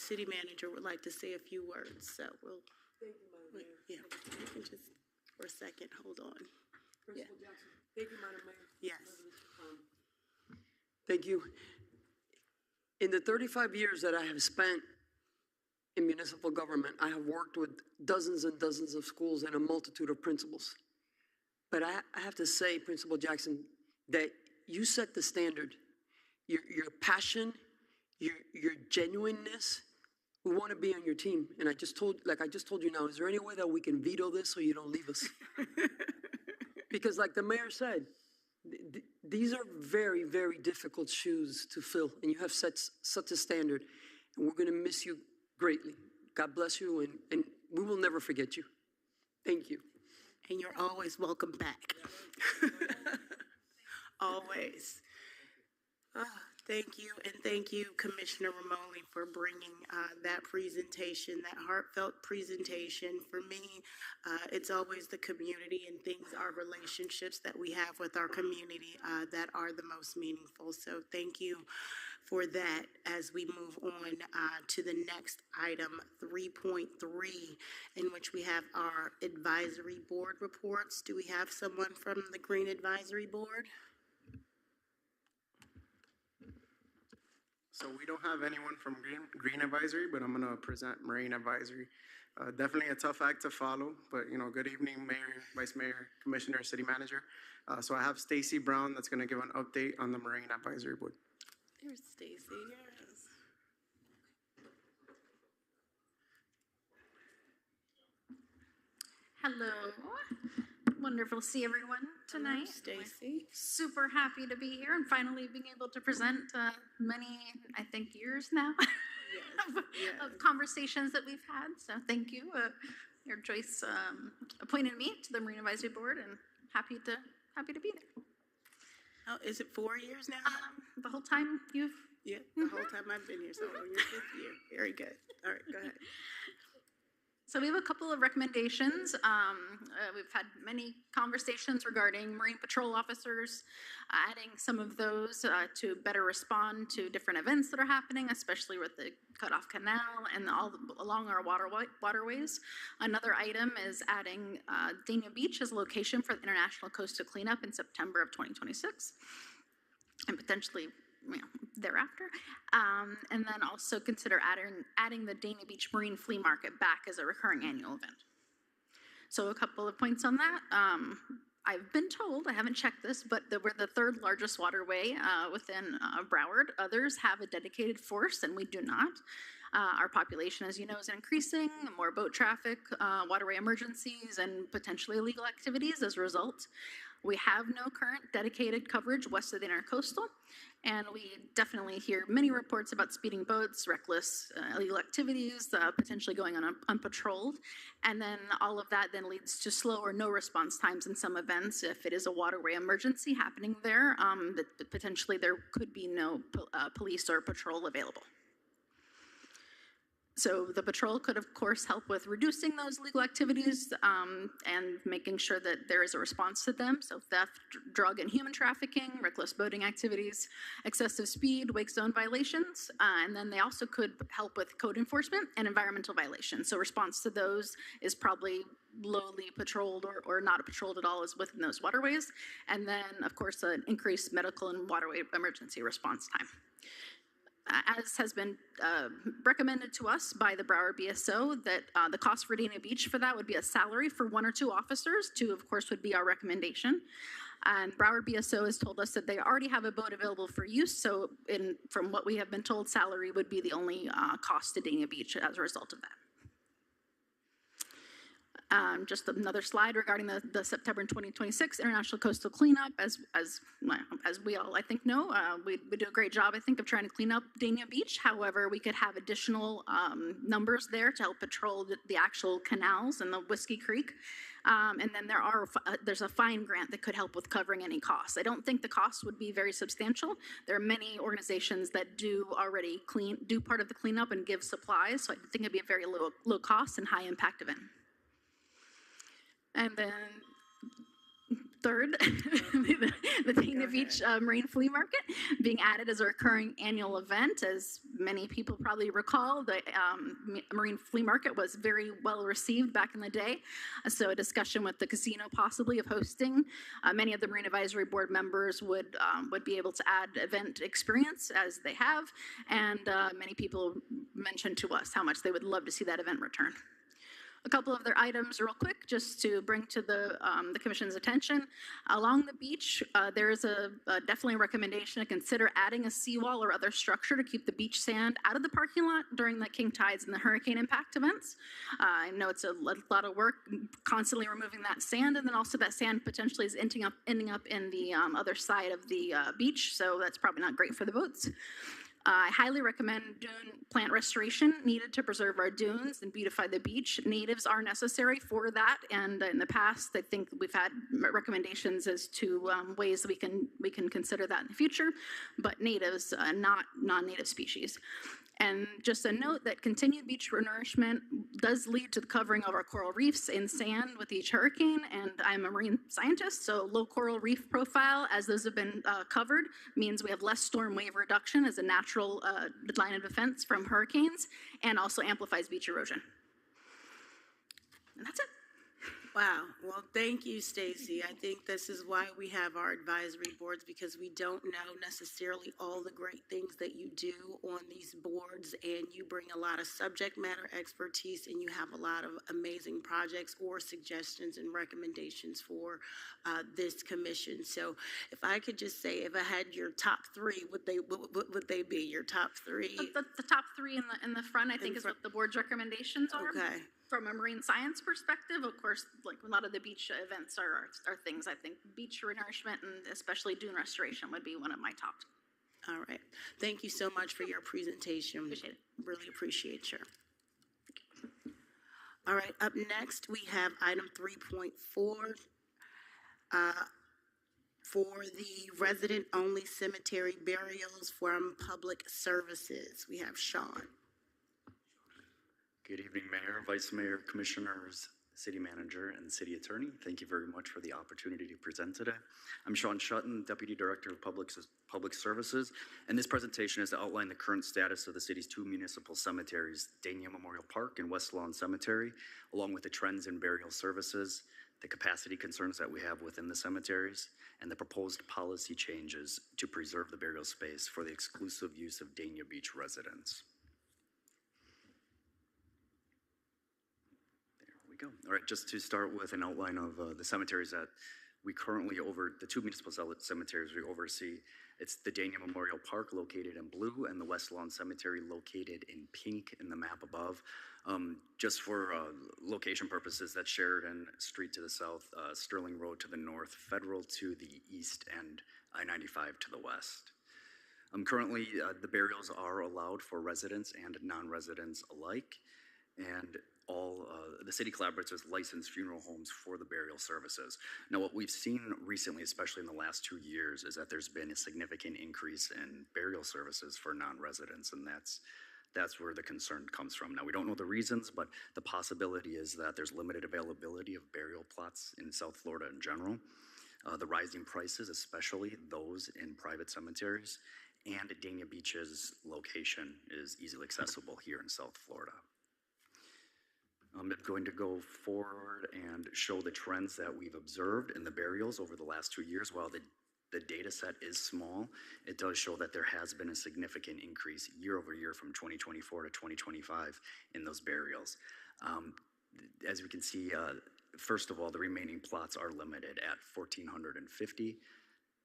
city manager would like to say a few words, so we'll, Thank you, Madam Mayor. yeah, you can just, for a second, hold on. Principal Jackson. Thank you, Madam Mayor. Yes. Thank you. In the 35 years that I have spent in municipal government, I have worked with dozens and dozens of schools and a multitude of principals. But I have to say, Principal Jackson, that you set the standard. Your passion, your genuineness, we want to be on your team. And I just told you now, is there any way that we can veto this so you don't leave us? Because like the mayor said, these are very, very difficult shoes to fill, and you have set such a standard, and we're going to miss you greatly. God bless you, and we will never forget you. Thank you. And you're always welcome back. Always. Thank you, and thank you, Commissioner Ramoli, for bringing that presentation, that heartfelt presentation. For me, it's always the community and things, our relationships that we have with our community that are the most meaningful. So thank you for that as we move on to the next item, 3.3, in which we have our advisory board reports. Do we have someone from the Green Advisory Board? So we don't have anyone from Green Advisory, but I'm going to present Marine Advisory. Definitely a tough act to follow, but good evening, Mayor, Vice Mayor, Commissioner, City Manager. So I have Stacy Brown that's going to give an update on the Marine Advisory Board. There's Stacy, yes. Hello. Wonderful to see everyone tonight. Stacy. Super happy to be here and finally being able to present many, I think, years now of conversations that we've had. So thank you. Mayor Joyce appointed me to the Marine Advisory Board, and happy to be there. Oh, is it 4 years now? The whole time you've... Yeah, the whole time I've been here, so your 5th year. Very good. All right, go ahead. So we have a couple of recommendations. We've had many conversations regarding Marine Patrol officers, adding some of those to better respond to different events that are happening, especially with the Cutoff Canal and all along our waterways. Another item is adding Dania Beach as a location for the International Coastal Cleanup in September of 2026, and potentially thereafter. And then also consider adding the Dania Beach Marine Flea Market back as a recurring annual event. So a couple of points on that. I've been told, I haven't checked this, but we're the 3rd largest waterway within Broward. Others have a dedicated force, and we do not. Our population, as you know, is increasing, more boat traffic, waterway emergencies, and potentially illegal activities as a result. We have no current dedicated coverage west of the Intercoastal, and we definitely hear many reports about speeding boats, reckless illegal activities, potentially going on unpatrolled, and then all of that then leads to slow or no response times in some events. If it is a waterway emergency happening there, that potentially there could be no police or patrol available. So the patrol could, of course, help with reducing those legal activities and making sure that there is a response to them. So theft, drug and human trafficking, reckless boating activities, excessive speed, wake zone violations. And then they also could help with code enforcement and environmental violations. So response to those is probably lowly patrolled or not patrolled at all is within those waterways. And then, of course, an increased medical and waterway emergency response time. As has been recommended to us by the Broward BSO, that the cost for Dania Beach for that would be a salary for 1 or 2 officers. 2, of course, would be our recommendation. And Broward BSO has told us that they already have a boat available for use. So from what we have been told, salary would be the only cost to Dania Beach as a result of that. Just another slide regarding the September 2026 International Coastal Cleanup. As we all, I think, know, we do a great job, I think, of trying to clean up Dania Beach. However, we could have additional numbers there to help patrol the actual canals and the Whiskey Creek. And then there's a fine grant that could help with covering any costs. I don't think the cost would be very substantial. There are many organizations that do already do part of the cleanup and give supplies, so I think it'd be a very low cost and high impact event. And then 3rd, the Dana Beach Marine Flea Market being added as a recurring annual event. As many people probably recall, the Marine Flea Market was very well received back in the day. So a discussion with the casino possibly of hosting. Many of the Marine Advisory Board members would be able to add event experience as they have. And many people mentioned to us how much they would love to see that event return. A couple of other items real quick, just to bring to the Commission's attention. Along the beach, there is definitely a recommendation to consider adding a seawall or other structure to keep the beach sand out of the parking lot during the king tides and the hurricane impact events. I know it's a lot of work constantly removing that sand, and then also that sand potentially is ending up in the other side of the beach, so that's probably not great for the boats. I highly recommend dune plant restoration needed to preserve our dunes and beautify the beach. Natives are necessary for that, and in the past, I think we've had recommendations as to ways we can consider that in the future, but natives, not non-native species. And just a note that continued beach renourishment does lead to the covering of our coral reefs in sand with each hurricane, and I'm a marine scientist, so low coral reef profile, as those have been covered, means we have less storm wave reduction as a natural line of defense from hurricanes, and also amplifies beach erosion. And that's it. Wow. Well, thank you, Stacy. I think this is why we have our advisory boards, because we don't know necessarily all the great things that you do on these boards, and you bring a lot of subject matter expertise, and you have a lot of amazing projects or suggestions and recommendations for this commission. So if I could just say, if I had your top 3, what would they be? Your top 3? The top 3 in the front, I think, is what the board's recommendations are. Okay. From a marine science perspective, of course, like a lot of the beach events are things I think beach renourishment and especially dune restoration would be one of my top. All right. Thank you so much for your presentation. Appreciate it. Really appreciate you. All right. Up next, we have item 3.4 for the resident-only cemetery burials from Public Services. We have Sean. Good evening, Mayor, Vice Mayor, Commissioners, City Manager, and City Attorney. Thank you very much for the opportunity to present today. I'm Sean Shutton, Deputy Director of Public Services, and this presentation is to outline the current status of the city's 2 municipal cemeteries, Dania Memorial Park and West Lawn Cemetery, along with the trends in burial services, the capacity concerns that we have within the cemeteries, and the proposed policy changes to preserve the burial space for the exclusive use of Dania Beach residents. Go. All right, just to start with an outline of the cemeteries that we currently the 2 municipal cemeteries we oversee. It's the Dania Memorial Park located in blue and the West Lawn Cemetery located in pink in the map above. Just for location purposes, that's Sheridan Street to the south, Sterling Road to the north, Federal to the east, and I-95 to the west. Currently, the burials are allowed for residents and non-residents alike, and all the city collaborates with licensed funeral homes for the burial services. Now, what we've seen recently, especially in the last 2 years, is that there's been a significant increase in burial services for non-residents, and that's where the concern comes from. Now, we don't know the reasons, but the possibility is that there's limited availability of burial plots in South Florida in general, the rising prices, especially those in private cemeteries, and Dania Beach's location is easily accessible here in South Florida. I'm going to go forward and show the trends that we've observed in the burials over the last 2 years. While the data set is small, it does show that there has been a significant increase year over year from 2024 to 2025 in those burials. As we can see, first of all, the remaining plots are limited at 1,450.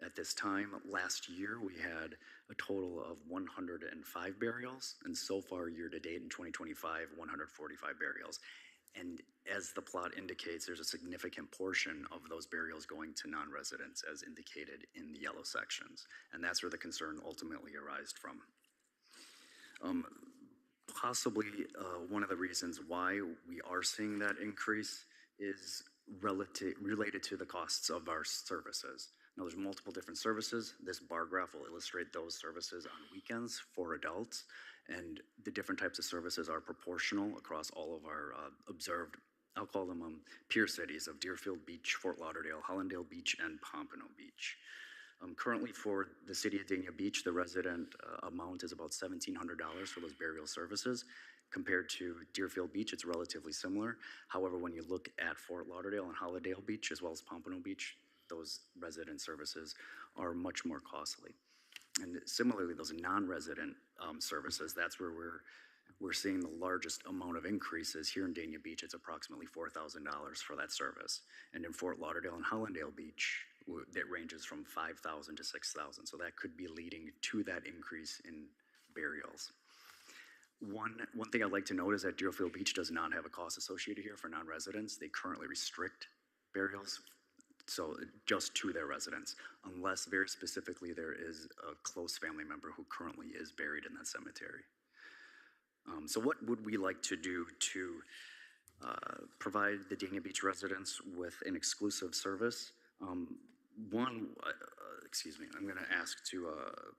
At this time, last year, we had a total of 105 burials, and so far, year to date in 2025, 145 burials. And as the plot indicates, there's a significant portion of those burials going to non-residents, as indicated in the yellow sections. And that's where the concern ultimately arises from. Possibly one of the reasons why we are seeing that increase is related to the costs of our services. Now, there's multiple different services. This bar graph will illustrate those services on weekends for adults, and the different types of services are proportional across all of our observed I'll call them peer cities of Deerfield Beach, Fort Lauderdale, Hollandale Beach, and Pompano Beach. Currently for the city of Dania Beach, the resident amount is about $1,700 for those burial services. Compared to Deerfield Beach, it's relatively similar. However, when you look at Fort Lauderdale and Hollandale Beach, as well as Pompano Beach, those resident services are much more costly. And similarly, those non-resident services, that's where we're seeing the largest amount of increases. Here in Dania Beach, it's approximately $4,000 for that service. And in Fort Lauderdale and Hollandale Beach, it ranges from $5,000 to $6,000. So that could be leading to that increase in burials. One thing I'd like to note is that Deerfield Beach does not have a cost associated here for non-residents. They currently restrict burials, so just to their residents, unless very specifically there is a close family member who currently is buried in that cemetery. So what would we like to do to provide the Dania Beach residents with an exclusive service? I'm going to ask to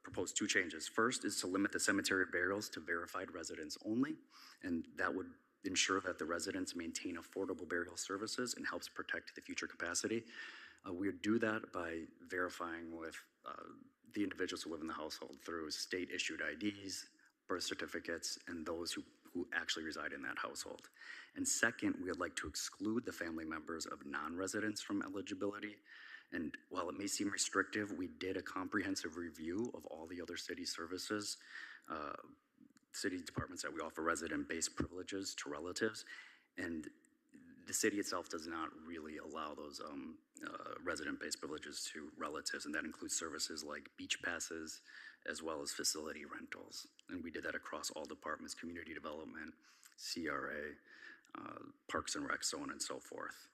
propose two changes. First is to limit the cemetery burials to verified residents only, and that would ensure that the residents maintain affordable burial services and helps protect the future capacity. We would do that by verifying with the individuals who live in the household through state-issued IDs, birth certificates, and those who actually reside in that household. And second, we would like to exclude the family members of non-residents from eligibility. And while it may seem restrictive, we did a comprehensive review of all the other city services, city departments that we offer resident-based privileges to relatives. And the city itself does not really allow those resident-based privileges to relatives, and that includes services like beach passes, as well as facility rentals. And we did that across all departments: community development, CRA, Parks and Rec, so on and so forth.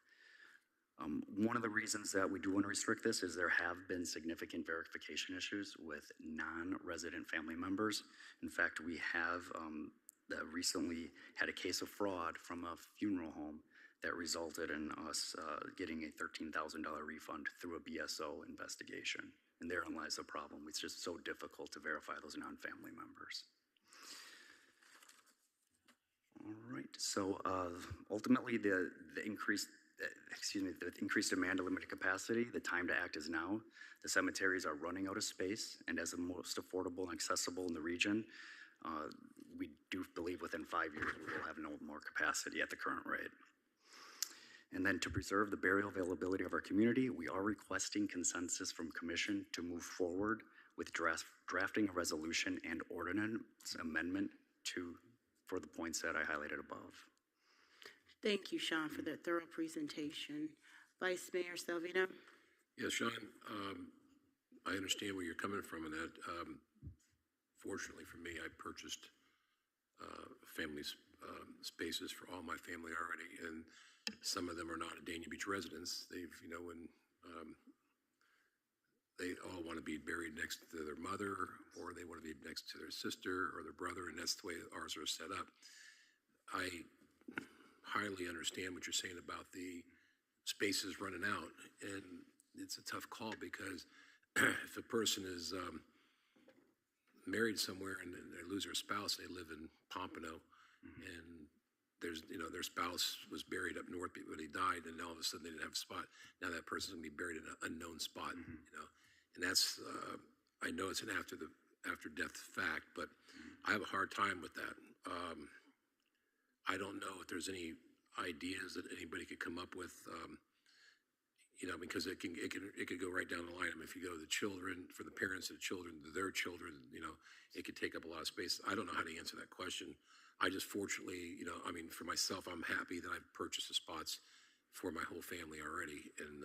One of the reasons that we do want to restrict this is there have been significant verification issues with non-resident family members. In fact, we have recently had a case of fraud from a funeral home that resulted in us getting a $13,000 refund through a BSO investigation. And therein lies the problem. It's just so difficult to verify those non-family members. All right, so ultimately the increased demand to limited capacity, the time to act is now. The cemeteries are running out of space, and as the most affordable and accessible in the region, we do believe within 5 years we will have no more capacity at the current rate. And then to preserve the burial availability of our community, we are requesting consensus from Commission to move forward with drafting a resolution and ordinance amendment for the points that I highlighted above. Thank you, Sean, for that thorough presentation. Vice Mayor Salvino? Yes, Sean, I understand where you're coming from in that. Fortunately for me, I purchased family spaces for all my family already, and some of them are not Dania Beach residents. They've, when they all want to be buried next to their mother, or they want to be next to their sister or their brother, and that's the way ours are set up. I highly understand what you're saying about the spaces running out, and it's a tough call because if a person is married somewhere and they lose their spouse, they live in Pompano, and there's their spouse was buried up north, but he died, and all of a sudden they didn't have a spot. Now that person's gonna be buried in an unknown spot, and that's I know it's an after death fact, but I have a hard time with that. I don't know if there's any ideas that anybody could come up with, because it could go right down the line. I mean, if you go to the children, for the parents of the children, to their children, it could take up a lot of space. I don't know how to answer that question. I just fortunately, for myself, I'm happy that I've purchased the spots for my whole family already, and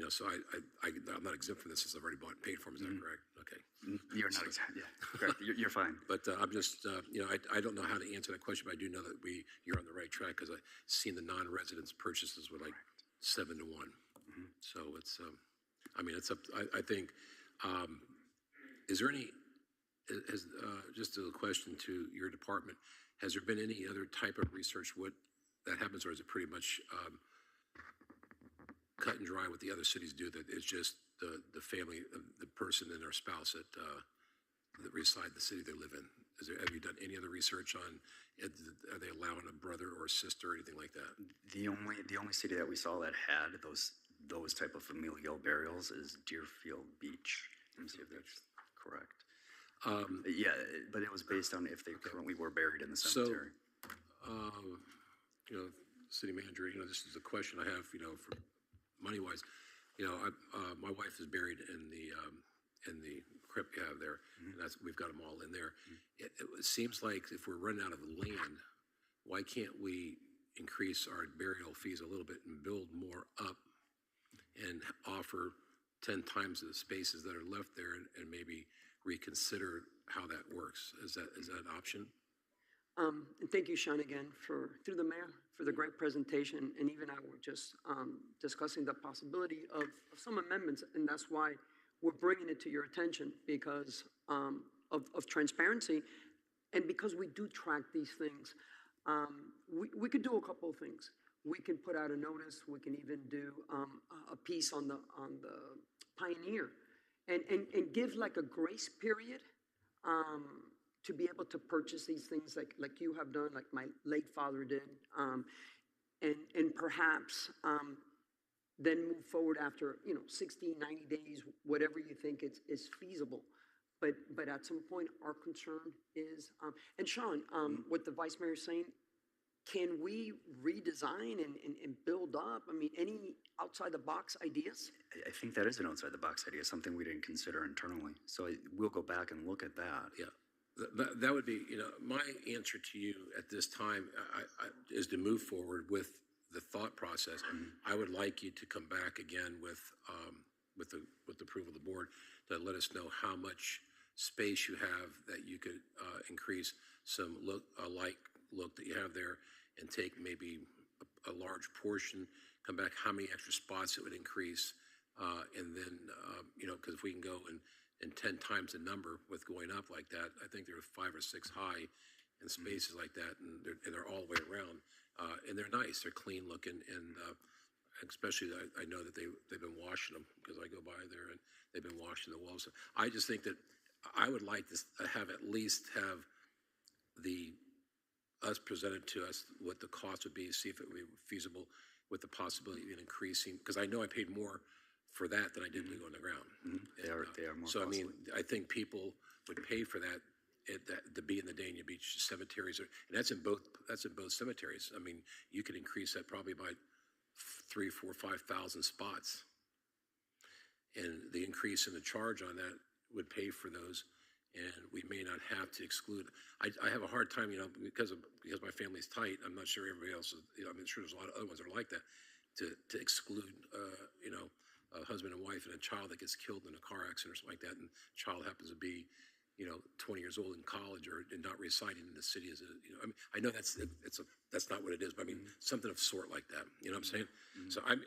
so I'm not exempt from this since I've already bought and paid for them. Is that correct? Okay. You're not exempt. Yeah, correct. You're fine. But I'm just, I don't know how to answer that question, but I do know that you're on the right track because I've seen the non-residents purchases were like 7 to 1. So it's, it's up. I think. Is there any? Just a question to your department. Has there been any other type of research that happens, or is it pretty much cut and dry what the other cities do? That it's just the family, the person and their spouse that reside in the city they live in. have you done any other research on, are they allowing a brother or sister or anything like that? The only city that we saw that had those type of familial burials is Deerfield Beach. Let me see if that's correct. Yeah, but it was based on if they currently were buried in the cemetery. You know, city manager, you know, this is a question I have, you know, for money-wise. You know, my wife is buried in the crypt you have there, and we've got them all in there. It seems like if we're running out of land, why can't we increase our burial fees a little bit and build more up and offer 10 times the spaces that are left there, and maybe reconsider how that works? Is that an option? And thank you, Sean, again, through the mayor, for the great presentation. And even I were just discussing the possibility of some amendments, and that's why we're bringing it to your attention, because of transparency, and because we do track these things. We could do a couple of things. We can put out a notice. We can even do a piece on the Pioneer, and give like a grace period to be able to purchase these things like you have done, like my late father did, and perhaps then move forward after 60, 90 days, whatever you think is feasible. But at some point, our concern is, and Sean, what the vice mayor is saying, can we redesign and build up? I mean, any outside the box ideas? I think that is an outside the box idea, something we didn't consider internally. So we'll go back and look at that. Yeah. That would be, my answer to you at this time is to move forward with the thought process. I would like you to come back again with the approval of the board to let us know how much space you have that you could increase some look that you have there, and take maybe a large portion, come back, how many extra spots it would increase, and then, because if we can go and 10 times the number with going up like that, I think they're 5 or 6 high in spaces like that, and they're all the way around, and they're nice, they're clean looking, and especially I know that they've been washing them, because I go by there and they've been washing the walls. So I just think that I would like to have us presented to us what the cost would be, see if it would be feasible with the possibility of increasing, because I know I paid more for that than I did to go on the ground. They are more so costly. I mean, I think people would pay for that to be in the Dania Beach cemeteries, and that's in both cemeteries. I mean, you could increase that probably by 3, 4, 5,000 spots, and the increase in the charge on that would pay for those, and we may not have to exclude. I have a hard time, because my family's tight. I'm not sure everybody else is. I'm sure there's a lot of other ones that are like that. To exclude, a husband and wife and a child that gets killed in a car accident or something like that, and the child happens to be, 20 years old in college and not residing in the city as I mean, I know that's not what it is, but I mean, something of sort like that. You know what I'm saying? So I'm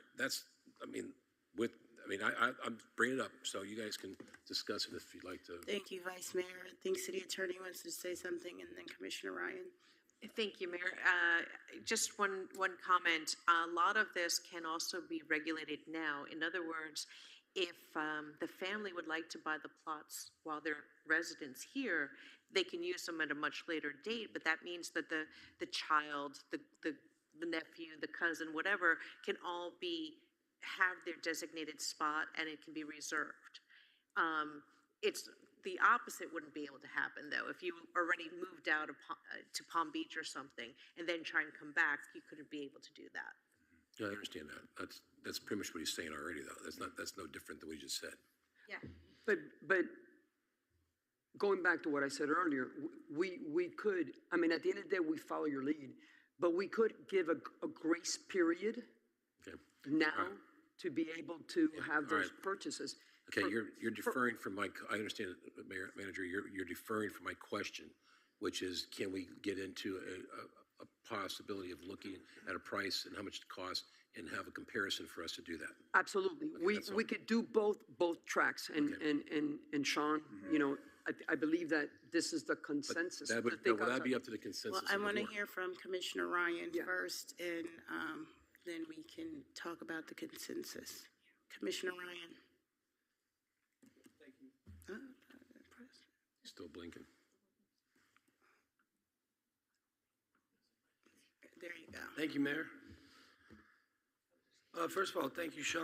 bringing it up so you guys can discuss it if you'd like to. Thank you, Vice Mayor. I think City Attorney wants to say something, and then Commissioner Ryan. Thank you, Mayor. Just one comment. A lot of this can also be regulated now. In other words, if the family would like to buy the plots while they're residents here, they can use them at a much later date. But that means that the child, the nephew, the cousin, whatever, can all have their designated spot, and it can be reserved. It's the opposite wouldn't be able to happen, though. If you already moved out to Palm Beach or something and then try and come back, you couldn't be able to do that. Yeah, I understand that. That's pretty much what he's saying already, though. That's no different than what he just said. Yeah. But going back to what I said earlier, we could, I mean, at the end of the day, we follow your lead, but we could give a grace period now to be able to have those purchases. Okay, you're deferring from my. I understand, Mayor, Manager. You're deferring from my question, which is, can we get into a possibility of looking at a price and how much it costs, and have a comparison for us to do that? Absolutely, Okay, we could do both tracks, and Sean, I believe that this is the consensus. But would that be up to the consensus? Well, I want to hear from Commissioner Ryan first, and then we can talk about the consensus. Commissioner Ryan. Still blinking. go. Thank you, Mayor. First of all, thank you, Sean,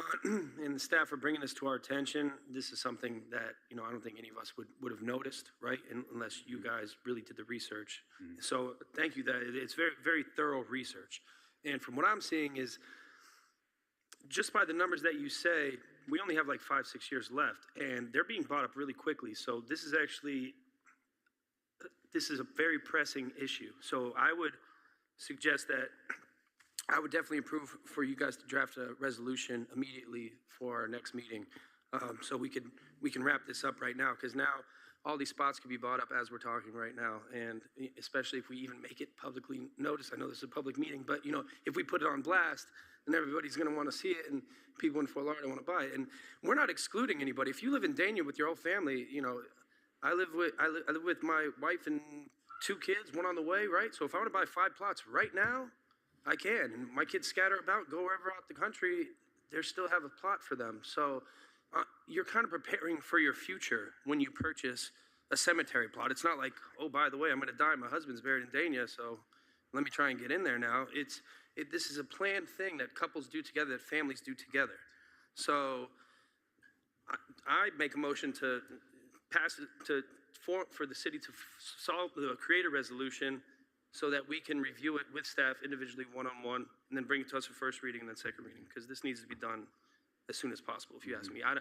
and the staff for bringing this to our attention. This is something that, I don't think any of us would have noticed, right? Unless you guys really did the research. So thank you. That it's very, very thorough research. And from what I'm seeing is, just by the numbers that you say, we only have like 5-6 years left, and they're being bought up really quickly. So this is a very pressing issue. So I would suggest that I would definitely approve for you guys to draft a resolution immediately for our next meeting. So we can wrap this up right now, because now all these spots can be bought up as we're talking right now. And especially if we even make it publicly noticed. I know this is a public meeting, but if we put it on blast, then everybody's gonna wanna see it, and people in Fort Lauderdale wanna buy it. And we're not excluding anybody. If you live in Dania with your whole family, I live with my wife and 2 kids, one on the way, right? So if I wanna buy 5 plots right now, I can. And my kids scatter about, go wherever out the country, they still have a plot for them. So you're kind of preparing for your future when you purchase a cemetery plot. It's not like, oh, by the way, I'm going to die. My husband's buried in Dania, so let me try and get in there now. This is a planned thing that couples do together, that families do together. So I make a motion to pass it for the city to create a resolution so that we can review it with staff individually, one-on-one, and then bring it to us for first reading and then second reading, because this needs to be done as soon as possible, if you ask me. I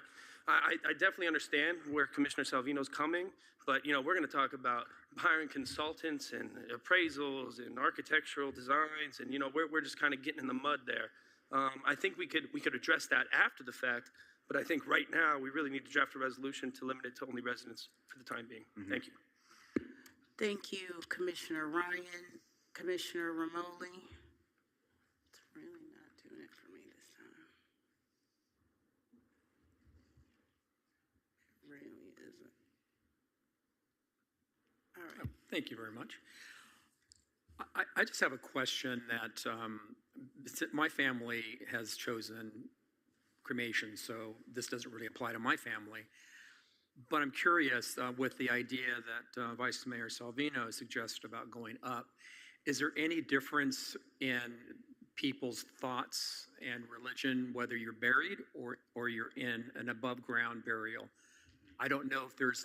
definitely understand where Commissioner Salvino's coming, but we're going to talk about hiring consultants and appraisals and architectural designs, and we're just kind of getting in the mud there. I think we could address that after the fact, but I think right now we really need to draft a resolution to limit it to only residents for the time being. Thank you. Thank you, Commissioner Ryan. Commissioner Romoli. It's really not doing it for me this time. It really isn't. All right. Thank you very much. I just have a question that my family has chosen cremation, so this doesn't really apply to my family. But I'm curious with the idea that Vice Mayor Salvino suggested about going up, is there any difference in people's thoughts and religion, whether you're buried or you're in an above ground burial? I don't know if there's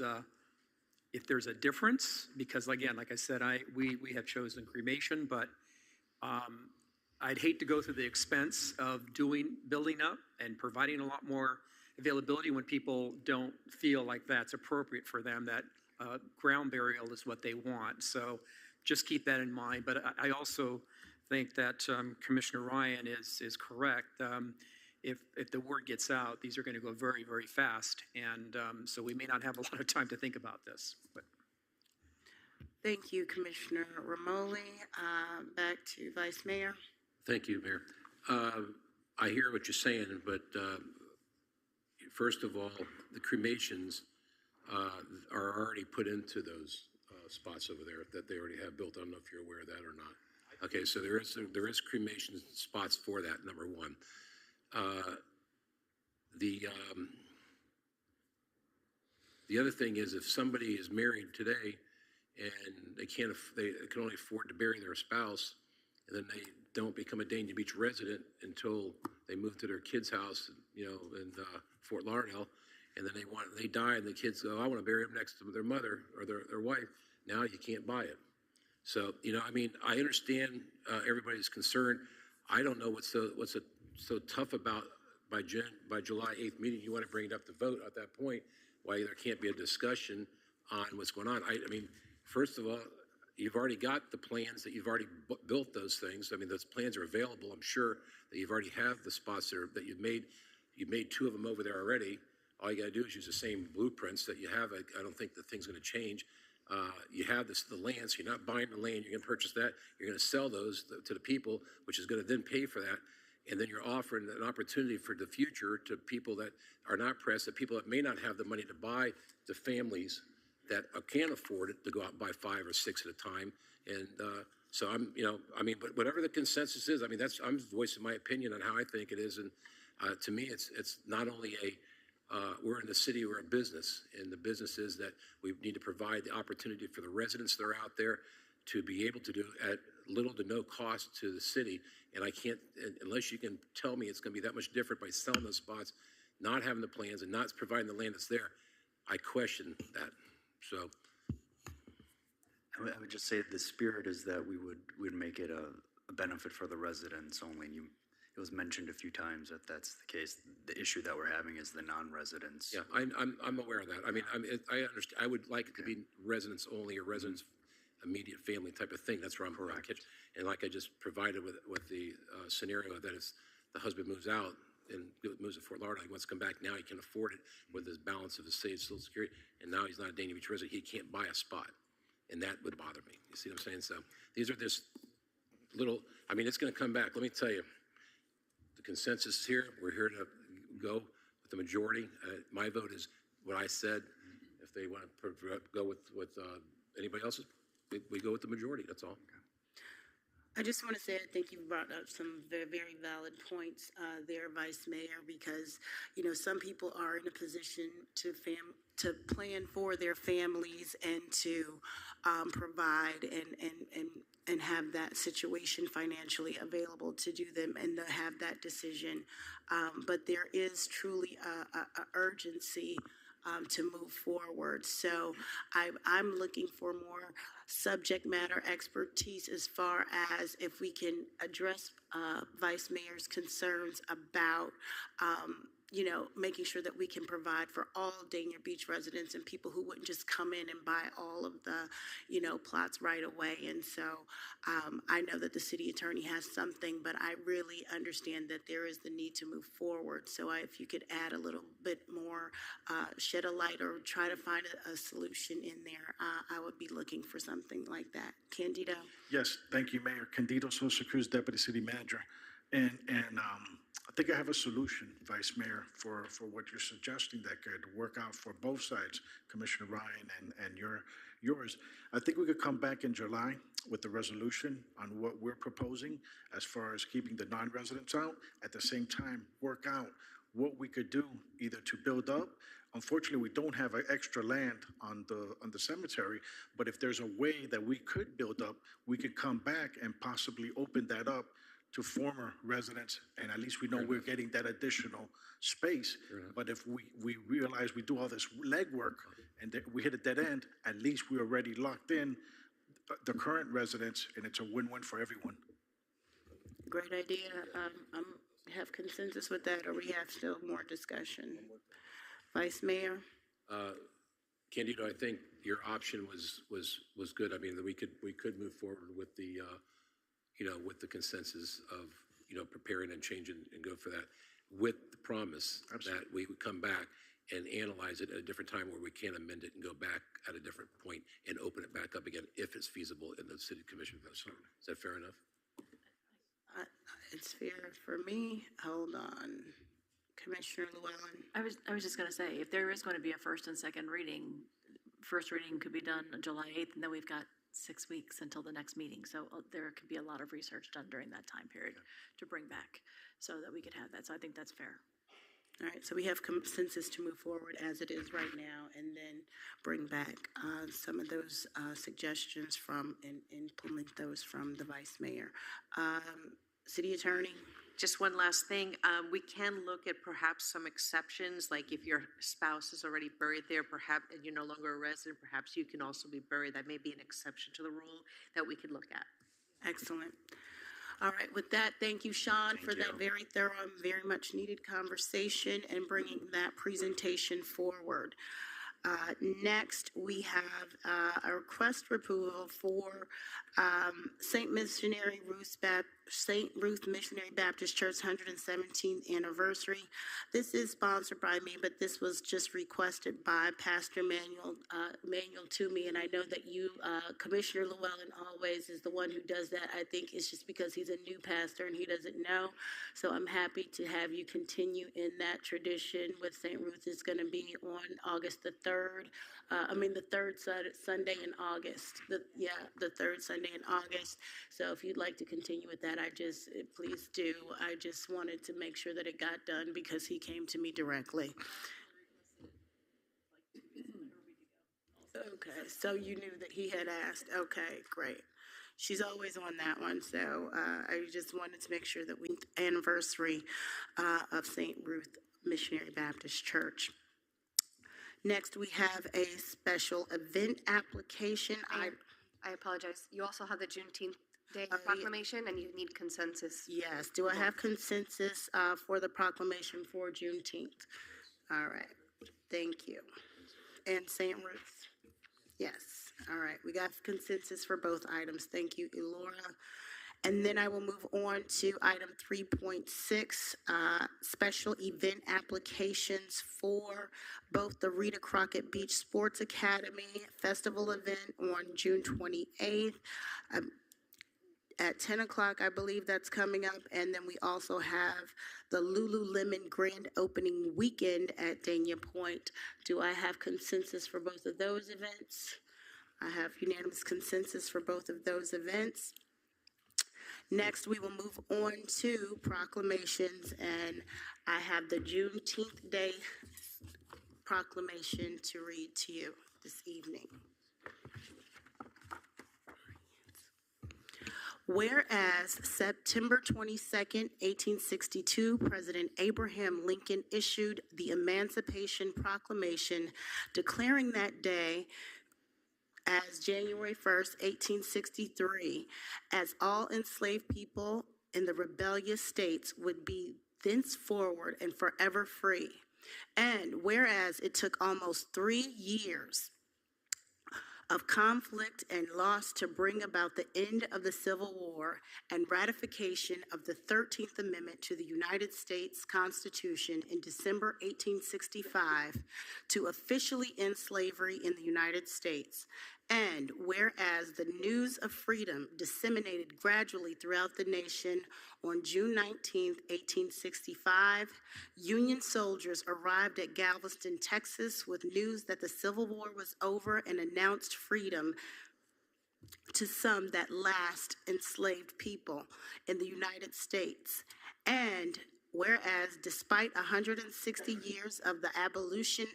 a difference, because again, like I said, we have chosen cremation, but I'd hate to go through the expense of building up and providing a lot more availability when people don't feel like that's appropriate for them, that ground burial is what they want. So just keep that in mind. But I also think that Commissioner Ryan is correct. If the word gets out, these are going to go very, very fast. And so we may not have a lot of time to think about this. But. Thank you, Commissioner Romoli. Back to Vice Mayor. Thank you, Mayor. I hear what you're saying, but first of all, the cremations are already put into those spots over there that they already have built. I don't know if you're aware of that or not. Okay, so there is cremation spots for that, number one. The other thing is, if somebody is married today and they can only afford to bury their spouse, and then they don't become a Dania Beach resident until they move to their kid's house, in Fort Lauderdale, and then they die, and the kids go, I want to bury them next to their mother or their wife. Now you can't buy it. So I understand everybody's concern. I don't know what's so tough about by July 8th meeting. You want to bring it up to vote at that point. Why there can't be a discussion on what's going on? First of all, you've already got the plans that you've already built those things. Those plans are available. I'm sure that you've already have the spots that you've made. You've made 2 of them over there already. All you got to do is use the same blueprints that you have. I don't think the thing's going to change. You have the land, so you're not buying the land. You're going to purchase that. You're going to sell those to the people, which is going to then pay for that. And then you're offering an opportunity for the future to people that are not pressed, that people that may not have the money to buy, to families that can't afford it to go out and buy 5 or 6 at a time. And so but whatever the consensus is, I'm voicing my opinion on how I think it is. And to me, it's not only we're in the city, we're a business, and the business is that we need to provide the opportunity for the residents that are out there to be able to do at little to no cost to the city. And I can't, unless you can tell me it's going to be that much different by selling those spots, not having the plans and not providing the land that's there, I question that. So I would just say the spirit is that we'd make it a benefit for the residents only. And it was mentioned a few times that that's the case. The issue that we're having is the non-residents. yeah, I'm aware of that. I mean, I understand. I would like it to be residents only or residents immediate family type of thing. That's where I'm catching. And like I just provided with the scenario that is the husband moves out and moves to Fort Lauderdale. He wants to come back now. He can afford it with his balance of his saved Social Security. And now he's not a Dania Beach resident. He can't buy a spot. And that would bother me. You see what I'm saying? So these are just little, I mean, it's going to come back. Let me tell you, the consensus is here. We're here to go with the majority. My vote is what I said. If they want to go with anybody else's, we go with the majority. That's all. I just want to say I think you brought up some very, very valid points there, Vice Mayor, because, you know, some people are in a position to plan for their families and to provide and have that situation financially available to do them and to have that decision. But there is truly a urgency to move forward. So I'm looking for more subject matter expertise as far as if we can address Vice Mayor's concerns about you know, making sure that we can provide for all Dania Beach residents and people who wouldn't just come in and buy all of the, you know, plots right away. And so I know that the city attorney has something, but I really understand that there is the need to move forward. So if you could add a little bit more, shed a light or try to find a solution in there, I would be looking for something like that. Candido? Yes, thank you, Mayor. Candido Sosa Cruz, Deputy City Manager. And I think I have a solution, Vice Mayor, for what you're suggesting that could work out for both sides, Commissioner Ryan and yours. I think we could come back in July with the resolution on what we're proposing as far as keeping the non-residents out. At the same time, work out what we could do either to build up. Unfortunately, we don't have extra land on the cemetery, but if there's a way that we could build up, we could come back and possibly open that up to former residents, and at least we know we're getting that additional space. But if we realize we do all this legwork and that we hit a dead end, at least we already locked in the current residents, and it's a win-win for everyone. Great idea. Have consensus with that, or we have still more discussion? Vice Mayor? Candido, I think your option was good. I mean, that we could move forward with the with the consensus of, preparing and changing and go for that, with the promise that we would come back and analyze it at a different time where we can amend it and go back at a different point and open it back up again if it's feasible in the city commission vote. Is that fair enough? It's fair for me. Hold on. Commissioner Llewellyn. I was just going to say, if there is going to be a first and second reading, first reading could be done on July 8th, and then we've got 6 weeks until the next meeting. So there could be a lot of research done during that time period to bring back so that we could have that. So I think that's fair. All right, so we have consensus to move forward as it is right now and then bring back some of those suggestions from and implement those from the Vice Mayor. City Attorney? Just one last thing, we can look at perhaps some exceptions, like if your spouse is already buried there, perhaps, and you're no longer a resident, perhaps you can also be buried. That may be an exception to the rule that we could look at. Excellent. All right, with that, thank you, Sean, for that very thorough and very much needed conversation and bringing that presentation forward. Next, we have a request for approval for St. Ruth Missionary Baptist Church 117th anniversary. This is sponsored by me, but this was just requested by Pastor Manuel to me, and I know that you, Commissioner Llewellyn, always is the one who does that. I think it's just because he's a new pastor and he doesn't know. So I'm happy to have you continue in that tradition with St. Ruth. It's going to be on August the 3rd. The third Sunday in August. The third Sunday in August. So if you'd like to continue with that, please do. I just wanted to make sure that it got done because he came to me directly. Okay, so you knew that he had asked. Okay, great. She's always on that one, so I just wanted to make sure that we anniversary of St. Ruth Missionary Baptist Church. Next, we have a special event application. I apologize. You also have the Juneteenth Day yeah. proclamation, and you need consensus. Yes, do I have consensus for the proclamation for Juneteenth? All right, thank you. And St. Ruth? Yes, all right, we got consensus for both items. Thank you, Elora. And then I will move on to item 3.6, special event applications for both the Rita Crockett Beach Sports Academy Festival event on June 28th. At 10 o'clock, I believe that's coming up. And then we also have the Lululemon grand opening weekend at Dania Point. Do I have consensus for both of those events? I have unanimous consensus for both of those events. Next, we will move on to proclamations, and I have the Juneteenth Day proclamation to read to you this evening. Whereas September 22nd, 1862, President Abraham Lincoln issued the Emancipation Proclamation declaring that day as January 1st, 1863, as all enslaved people in the rebellious states would be thenceforward and forever free. And whereas it took almost 3 years of conflict and loss to bring about the end of the Civil War and ratification of the 13th Amendment to the United States Constitution in December 1865 to officially end slavery in the United States. And whereas the news of freedom disseminated gradually throughout the nation on June 19, 1865, Union soldiers arrived at Galveston, Texas with news that the Civil War was over and announced freedom to some that last enslaved people in the United States. And whereas despite 160 years of the abolition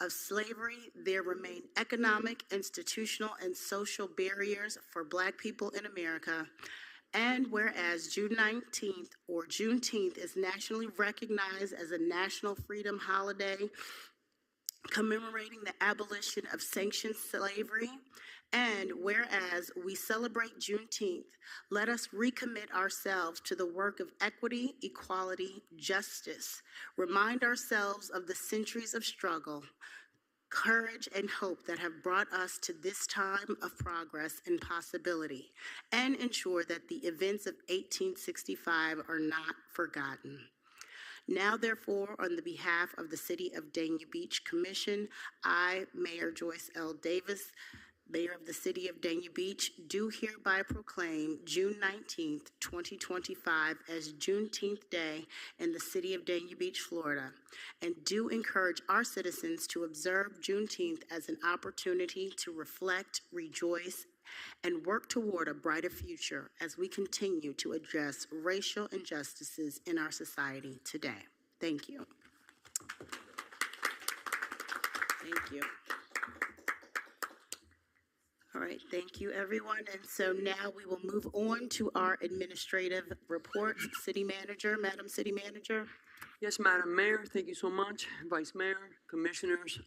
of slavery, there remain economic, institutional, and social barriers for Black people in America. And whereas June 19th or Juneteenth is nationally recognized as a national freedom holiday commemorating the abolition of sanctioned slavery, and whereas we celebrate Juneteenth, let us recommit ourselves to the work of equity, equality, justice. Remind ourselves of the centuries of struggle, courage, and hope that have brought us to this time of progress and possibility, and ensure that the events of 1865 are not forgotten. Now, therefore, on the behalf of the City of Dania Beach Commission, I, Mayor Joyce L. Davis, Mayor of the City of Dania Beach, do hereby proclaim June 19th, 2025 as Juneteenth Day in the City of Dania Beach, Florida, and do encourage our citizens to observe Juneteenth as an opportunity to reflect, rejoice, and work toward a brighter future as we continue to address racial injustices in our society today. Thank you. Thank you. All right, thank you, everyone. And so now we will move on to our administrative reports. City Manager, Madam City Manager. Yes, Madam Mayor, thank you so much. Vice Mayor, Commissioners,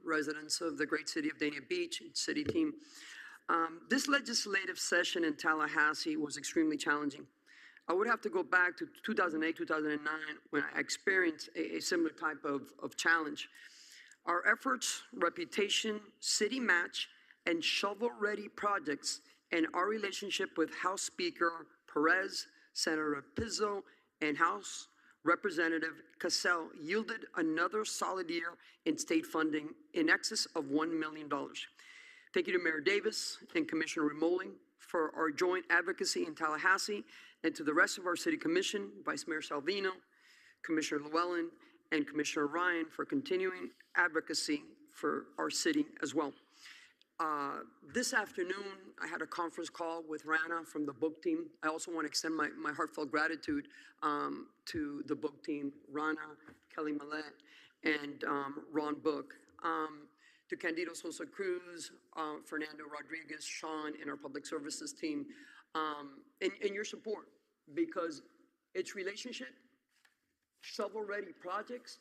residents of the great city of Dania Beach, city team. This legislative session in Tallahassee was extremely challenging. I would have to go back to 2008, 2009, when I experienced a similar type of challenge. Our efforts, reputation, city match, and shovel-ready projects, and our relationship with House Speaker Perez, Senator Pizzo, and House Representative Cassell yielded another solid year in state funding in excess of $1 million. Thank you to Mayor Davis and Commissioner Remoling for our joint advocacy in Tallahassee, and to the rest of our City Commission, Vice Mayor Salvino, Commissioner Llewellyn, and Commissioner Ryan for continuing advocacy for our city as well. This afternoon, I had a conference call with Rana from the book team. I also want to extend my heartfelt gratitude to the book team, Rana, Kelly Millett, and Ron Book, to Candido Sosa Cruz, Fernando Rodriguez, Sean, and our public services team. and your support, because it's relationship, shovel-ready projects,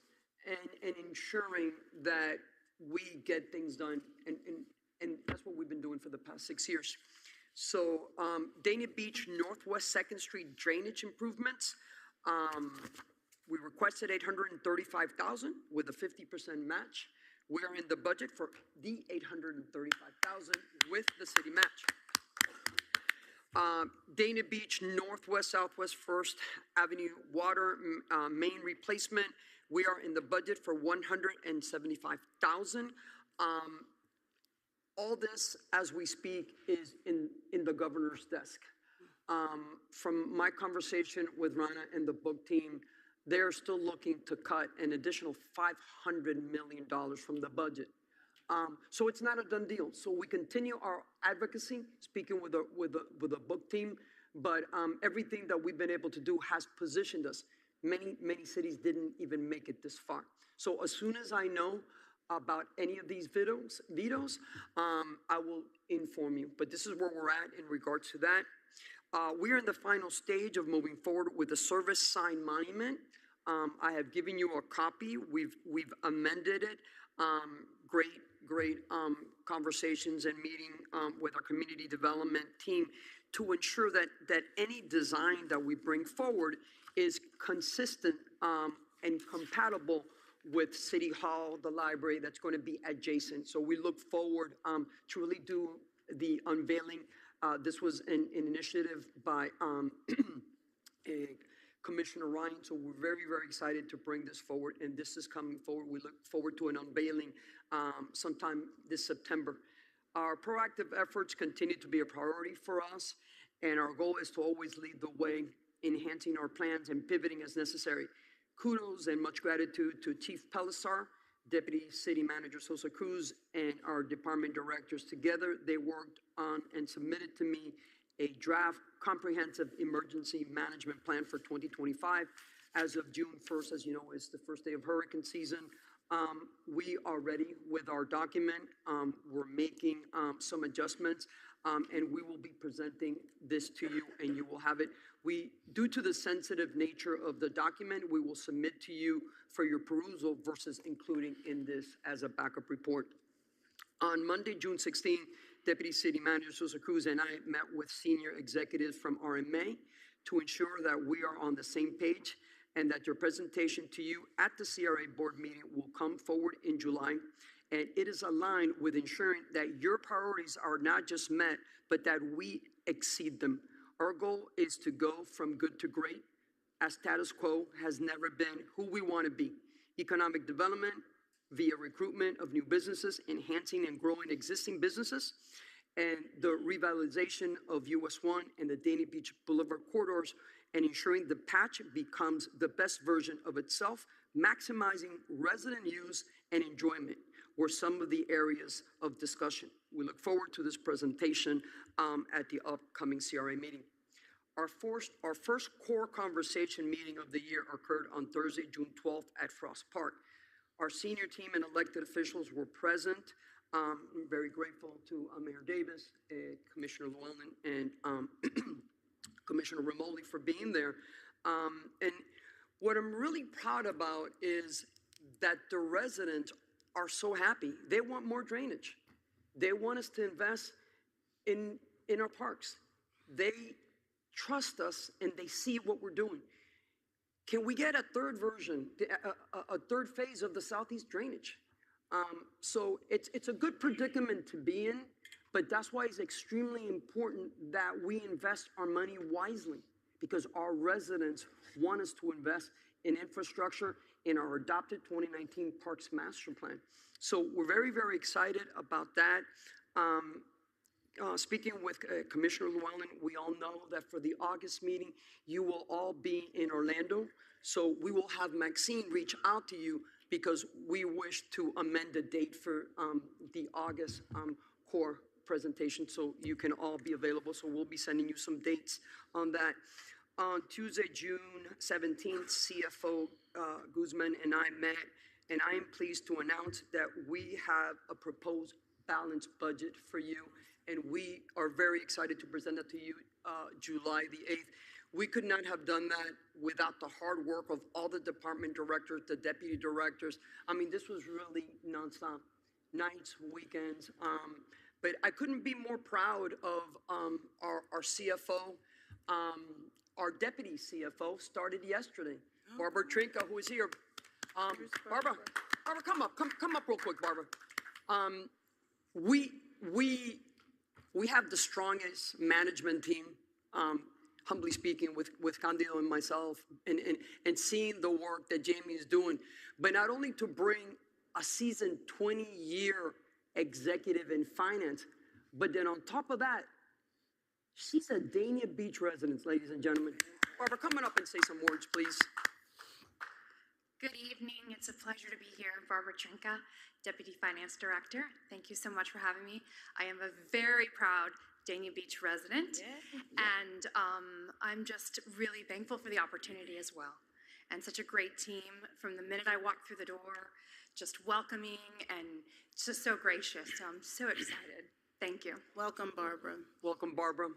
and ensuring that we get things done. And that's what we've been doing for the past 6 years. So Dana Beach Northwest 2nd Street drainage improvements, we requested $835,000 with a 50% match. We are in the budget for the $835,000 with the city match. Dana Beach Northwest Southwest 1st Avenue water main replacement. We are in the budget for $175,000. All this, as we speak, is in the governor's desk. From my conversation with Rana and the book team, they're still looking to cut an additional $500 million from the budget. So it's not a done deal. So we continue our advocacy, speaking with the book team, but everything that we've been able to do has positioned us. Many cities didn't even make it this far. So as soon as I know about any of these vetoes, I will inform you. But this is where we're at in regards to that. We're in the final stage of moving forward with the service sign monument. I have given you a copy. We've amended it. Great conversations and meeting with our community development team to ensure that any design that we bring forward is consistent and compatible with City Hall, the library that's going to be adjacent. So we look forward to really do the unveiling. This was an initiative by Commissioner Ryan, so we're very, very excited to bring this forward, and this is coming forward. We look forward to an unveiling sometime this September. Our proactive efforts continue to be a priority for us, and our goal is to always lead the way, enhancing our plans and pivoting as necessary. Kudos and much gratitude to Chief Pelissar, Deputy City Manager Sosa Cruz, and our department directors. Together, they worked on and submitted to me a draft comprehensive emergency management plan for 2025. As of June 1st, as you know, is the first day of hurricane season. We are ready with our document. We're making some adjustments, and we will be presenting this to you, and you will have it. Due to the sensitive nature of the document, we will submit to you for your perusal versus including in this as a backup report. On Monday, June 16, Deputy City Manager Sosa Cruz and I met with senior executives from RMA to ensure that we are on the same page and that your presentation to you at the CRA board meeting will come forward in July. And it is aligned with ensuring that your priorities are not just met, but that we exceed them. Our goal is to go from good to great, as status quo has never been who we want to be. Economic development via recruitment of new businesses, enhancing and growing existing businesses, and the revitalization of US 1 and the Dana Beach Boulevard corridors, and ensuring the patch becomes the best version of itself, maximizing resident use and enjoyment were some of the areas of discussion. We look forward to this presentation at the upcoming CRA meeting. Our first core conversation meeting of the year occurred on Thursday, June 12th at Frost Park. Our senior team and elected officials were present. I'm very grateful to Mayor Davis, Commissioner Llewellyn, and Commissioner Romoli for being there. And what I'm really proud about is that the residents are so happy. They want more drainage. They want us to invest in our parks. They trust us and they see what we're doing. Can we get a third version, a third phase of the Southeast drainage? So it's a good predicament to be in, but that's why it's extremely important that we invest our money wisely, because our residents want us to invest in infrastructure in our adopted 2019 Parks Master Plan. So we're very, very excited about that. Speaking with Commissioner Llewellyn, we all know that for the August meeting, you will all be in Orlando. So we will have Maxine reach out to you because we wish to amend the date for the August core presentation so you can all be available. So we'll be sending you some dates on that. On Tuesday, June 17th, CFO Guzman and I met, and I am pleased to announce that we have a proposed balanced budget for you and we are very excited to present that to you July the 8th. We could not have done that without the hard work of all the department directors, the deputy directors. I mean, this was really nonstop, nights, weekends. But I couldn't be more proud of our CFO. Our deputy CFO started yesterday. Barbara Trinka, who is here. Barbara, come up real quick, Barbara. We have the strongest management team, humbly speaking, with Candido and myself, and seeing the work that Jamie is doing, but not only to bring a seasoned 20-year executive in finance, but then on top of that, she's a Dania Beach resident, ladies and gentlemen. Barbara, come on up and say some words, please. Good evening. It's a pleasure to be here. Barbara Trinka, Deputy Finance Director. Thank you so much for having me. I am a very proud Dania Beach resident, and I'm just really thankful for the opportunity as well. And such a great team from the minute I walked through the door, just welcoming and just so gracious. So I'm so excited. Thank you. Welcome, Barbara. Welcome, Barbara.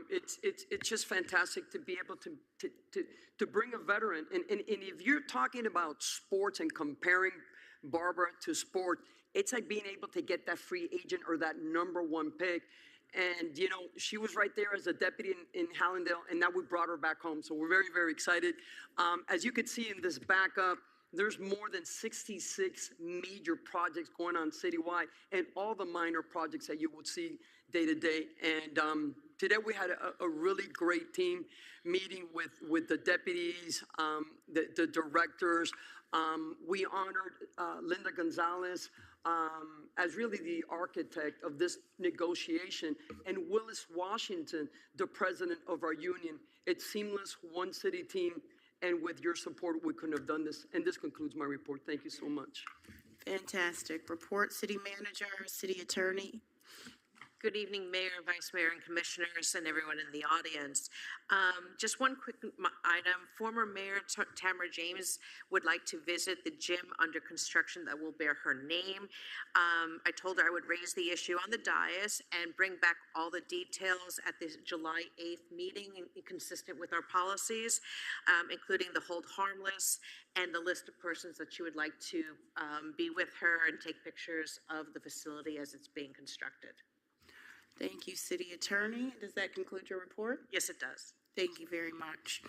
It's just fantastic to be able to bring a veteran. And if you're talking about sports and comparing Barbara to sport, it's like being able to get that free agent or that #1 pick. And, you know, she was right there as a deputy in Hallandale, and now we brought her back home. So we're very, very excited. As you can see in this backup, there's more than 66 major projects going on citywide, and all the minor projects that you would see day to day. And today we had a really great team meeting with the deputies, the directors. We honored Linda Gonzalez as really the architect of this negotiation, and Willis Washington, the president of our union. It's seamless, one city team, and with your support, we couldn't have done this. And this concludes my report. Thank you so much. Fantastic. Report, City Manager, City Attorney. Good evening, Mayor, Vice Mayor, and Commissioners, and everyone in the audience. Just one quick item. Former Mayor Tamara James would like to visit the gym under construction that will bear her name. I told her I would raise the issue on the dais and bring back all the details at the July 8th meeting, consistent with our policies, including the hold harmless and the list of persons that she would like to be with her and take pictures of the facility as it's being constructed. Thank you, City Attorney. Does that conclude your report? Yes, it does. Thank you very much.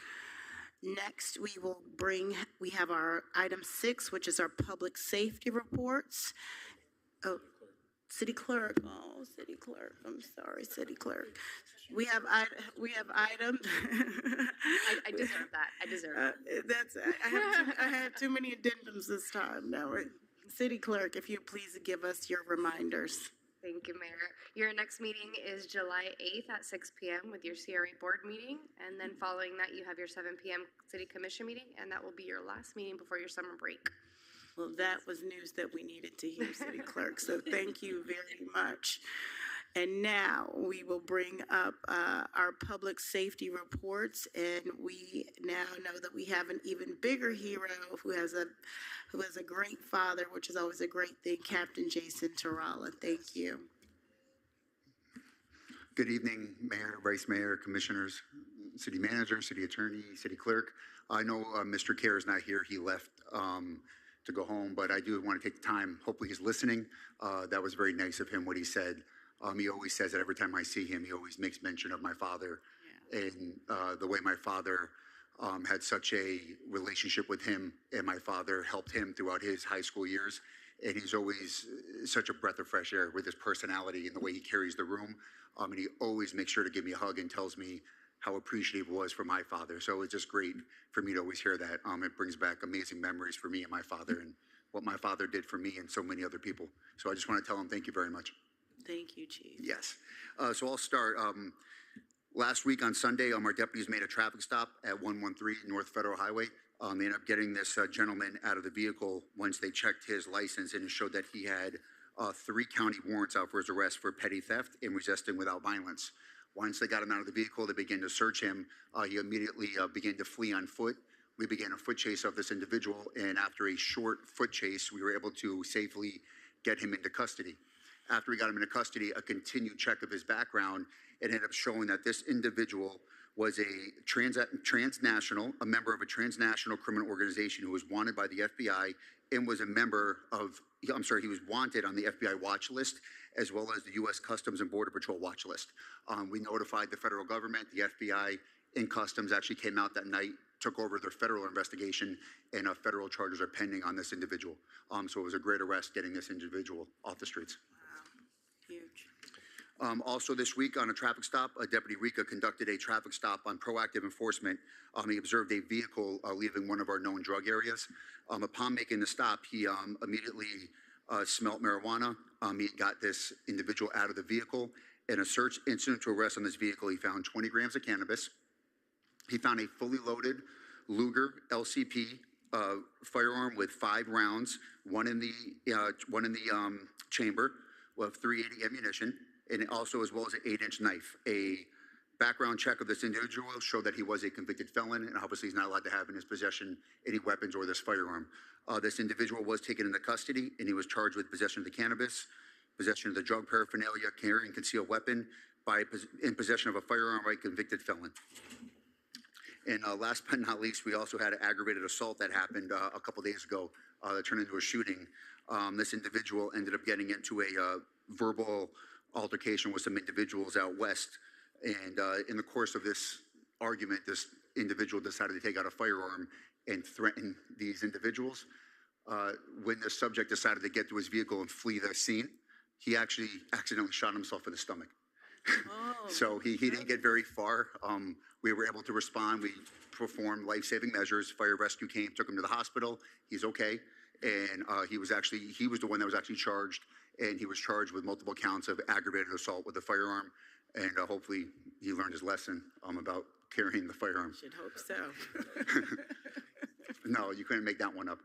Next, we have our item 6, which is our public safety reports. Oh, City Clerk. Oh, City Clerk. I'm sorry, City Clerk. We have items. I deserve that. I deserve it. I have too many addendums this time. Now, City Clerk, if you please give us your reminders. Thank you, Mayor. Your next meeting is July 8th at 6 p.m. with your CRE board meeting. And then following that, you have your 7 p.m. City Commission meeting, and that will be your last meeting before your summer break. Well, that was news that we needed to hear, City Clerk. So thank you very much. And now we will bring up our public safety reports, and we now know that we have an even bigger hero who has a great father, which is always a great thing, Captain Jason Tarala. Thank you. Good evening, Mayor, Vice Mayor, Commissioners, City Manager, City Attorney, City Clerk. I know Mr. Kerr is not here. He left to go home, but I do want to take the time. Hopefully he's listening. That was very nice of him, what he said. He always says that every time I see him, he always makes mention of my father, and the way my father had such a relationship with him, and my father helped him throughout his high school years. And he's always such a breath of fresh air with his personality and the way he carries the room. And he always makes sure to give me a hug and tells me how appreciative he was for my father. So it's just great for me to always hear that. It brings back amazing memories for me and my father and what my father did for me and so many other people. So I just want to tell him thank you very much. Thank you, Chief. Yes. So I'll start. Last week on Sunday, our deputies made a traffic stop at 113 North Federal Highway. They ended up getting this gentleman out of the vehicle once they checked his license, and it showed that he had 3 county warrants out for his arrest for petty theft and resisting without violence. Once they got him out of the vehicle, they began to search him. He immediately began to flee on foot. We began a foot chase of this individual, and after a short foot chase, we were able to safely get him into custody. after we got him into custody, a continued check of his background, and ended up showing that this individual was a transnational, a member of a transnational criminal organization who was wanted by the FBI and was a member of, he was wanted on the FBI watch list as well as the U.S. Customs and Border Patrol watch list. We notified the federal government, the FBI and Customs actually came out that night, took over their federal investigation, and federal charges are pending on this individual. So it was a great arrest getting this individual off the streets. Huge. Also this week on a traffic stop, Deputy Rika conducted a traffic stop on proactive enforcement. He observed a vehicle leaving one of our known drug areas. Upon making the stop, he immediately smelt marijuana. He got this individual out of the vehicle. In a search incident to arrest on this vehicle, he found 20 grams of cannabis. He found a fully loaded Luger LCP firearm with 5 rounds, one in the chamber with .380 ammunition, and also as well as an 8-inch knife. A background check of this individual showed that he was a convicted felon, and obviously he's not allowed to have in his possession any weapons or this firearm. This individual was taken into custody, and he was charged with possession of the cannabis, possession of the drug paraphernalia, carrying concealed weapon, in possession of a firearm by a convicted felon. And last but not least, we also had an aggravated assault that happened a couple days ago that turned into a shooting. This individual ended up getting into a verbal altercation with some individuals out west. And in the course of this argument, this individual decided to take out a firearm and threaten these individuals. When the subject decided to get to his vehicle and flee the scene, he actually accidentally shot himself in the stomach. So he didn't get very far. We were able to respond. We performed life-saving measures. Fire rescue came, took him to the hospital. He's okay. And he was the one that was actually charged, and he was charged with multiple counts of aggravated assault with a firearm. And hopefully he learned his lesson about carrying the firearm. Should hope so. No, you couldn't make that one up.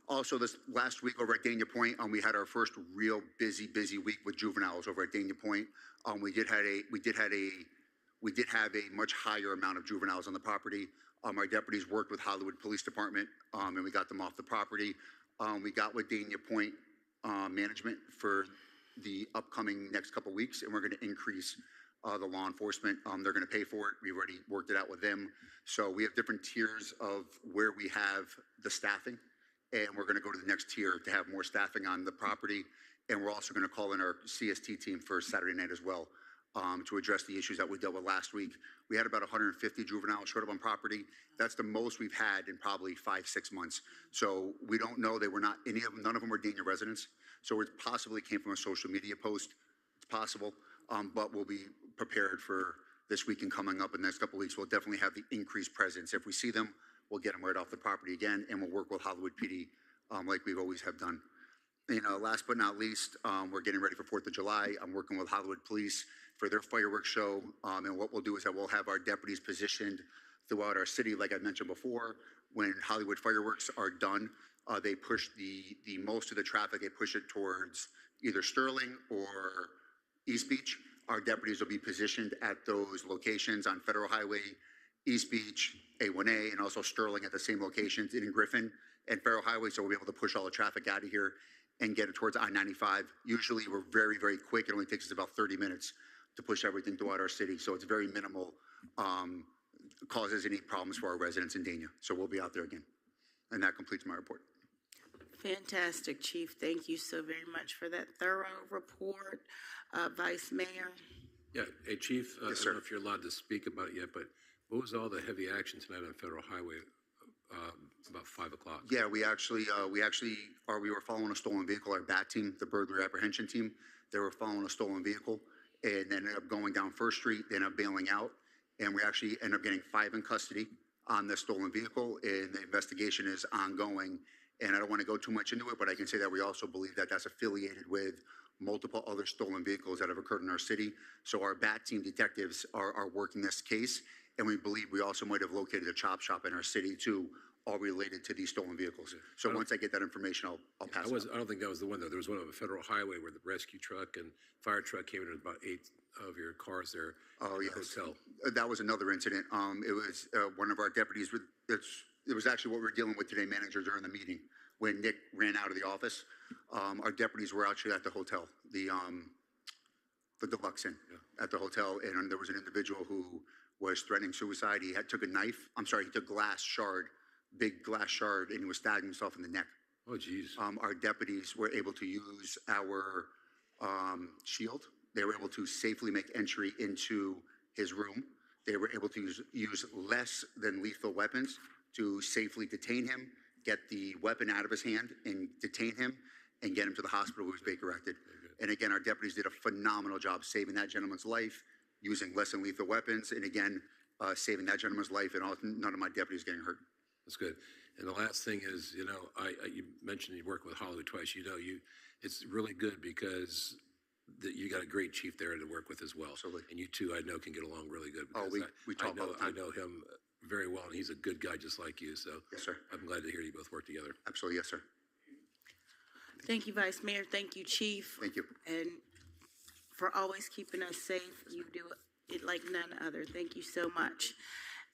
Also, this last week over at Dania Point, we had our first real busy week with juveniles over at Dania Point. We did have a much higher amount of juveniles on the property. Our deputies worked with Hollywood Police Department, and we got them off the property. We got with Dania Point management for the upcoming next couple weeks, and we're going to increase the law enforcement. They're going to pay for it. We've already worked it out with them. So we have different tiers of where we have the staffing, and we're going to go to the next tier to have more staffing on the property. And we're also going to call in our CST team for Saturday night as well to address the issues that we dealt with last week. We had about 150 juveniles showed up on property. That's the most we've had in probably 5-6 months. So we don't know. They were not, none of them were Dania residents. So it possibly came from a social media post. It's possible, but we'll be prepared for this week and coming up in the next couple of weeks. We'll definitely have the increased presence. If we see them, we'll get them right off the property again, and we'll work with Hollywood PD like we've always have done. And last but not least, we're getting ready for 4th of July. I'm working with Hollywood Police for their fireworks show. And what we'll do is that we'll have our deputies positioned throughout our city, like I mentioned before. When Hollywood fireworks are done, they push the most of the traffic, they push it towards either Sterling or East Beach. Our deputies will be positioned at those locations on Federal Highway, East Beach, A1A, and also Sterling at the same locations in Griffin and Federal Highway. So we'll be able to push all the traffic out of here and get it towards I-95. Usually we're very, very quick. It only takes us about 30 minutes to push everything throughout our city. So it's very minimal, causes any problems for our residents in Dania. So we'll be out there again. And that completes my report. Fantastic, Chief. Thank you so very much for that thorough report. Vice Mayor. Yeah, hey, Chief, Yes, I sir. don't know if you're allowed to speak about it yet, but what was all the heavy action tonight on Federal Highway about 5 o'clock? Yeah, we were following a stolen vehicle. Our BAT team, the burglary apprehension team, they were following a stolen vehicle and ended up going down First Street. They ended up bailing out, and we actually ended up getting 5 in custody on the stolen vehicle, and the investigation is ongoing. And I don't want to go too much into it, but I can say that we also believe that that's affiliated with multiple other stolen vehicles that have occurred in our city. So our BAT team detectives are working this case, and we believe we also might have located a chop shop in our city too, all related to these stolen vehicles. So once I get that information, I'll pass it on. I don't think that was the one, though. There was one on a Federal Highway where the rescue truck and fire truck came in with about 8 of your cars there Oh, at yes. the hotel. That was another incident. It was one of our deputies. It's it was actually what we were dealing with today, manager, during the meeting. When Nick ran out of the office, our deputies were actually at the hotel, the Deluxe Inn at the hotel, and there was an individual who was threatening suicide. He took a knife, he took big glass shard, and he was stabbing himself in the neck. Oh, geez. Our deputies were able to use our shield. They were able to safely make entry into his room. They were able to use less than lethal weapons to safely detain him, get the weapon out of his hand and detain him and get him to the hospital where he was Baker acted. And again, our deputies did a phenomenal job saving that gentleman's life, using less than lethal weapons, and again, saving that gentleman's life, and none of my deputies getting hurt. That's good. And the last thing is, you mentioned you work with Hollywood twice. It's really good because you got a great chief there to work with as well. Absolutely. And you two, I know, can get along really good. We talk all the time. I know him very well, and he's a good guy just like you. So yes, sir. I'm glad to hear you both work together. Absolutely, yes, sir. Thank you, Vice Mayor. Thank you, Chief. Thank you. And for always keeping us safe. You do it like none other. Thank you so much.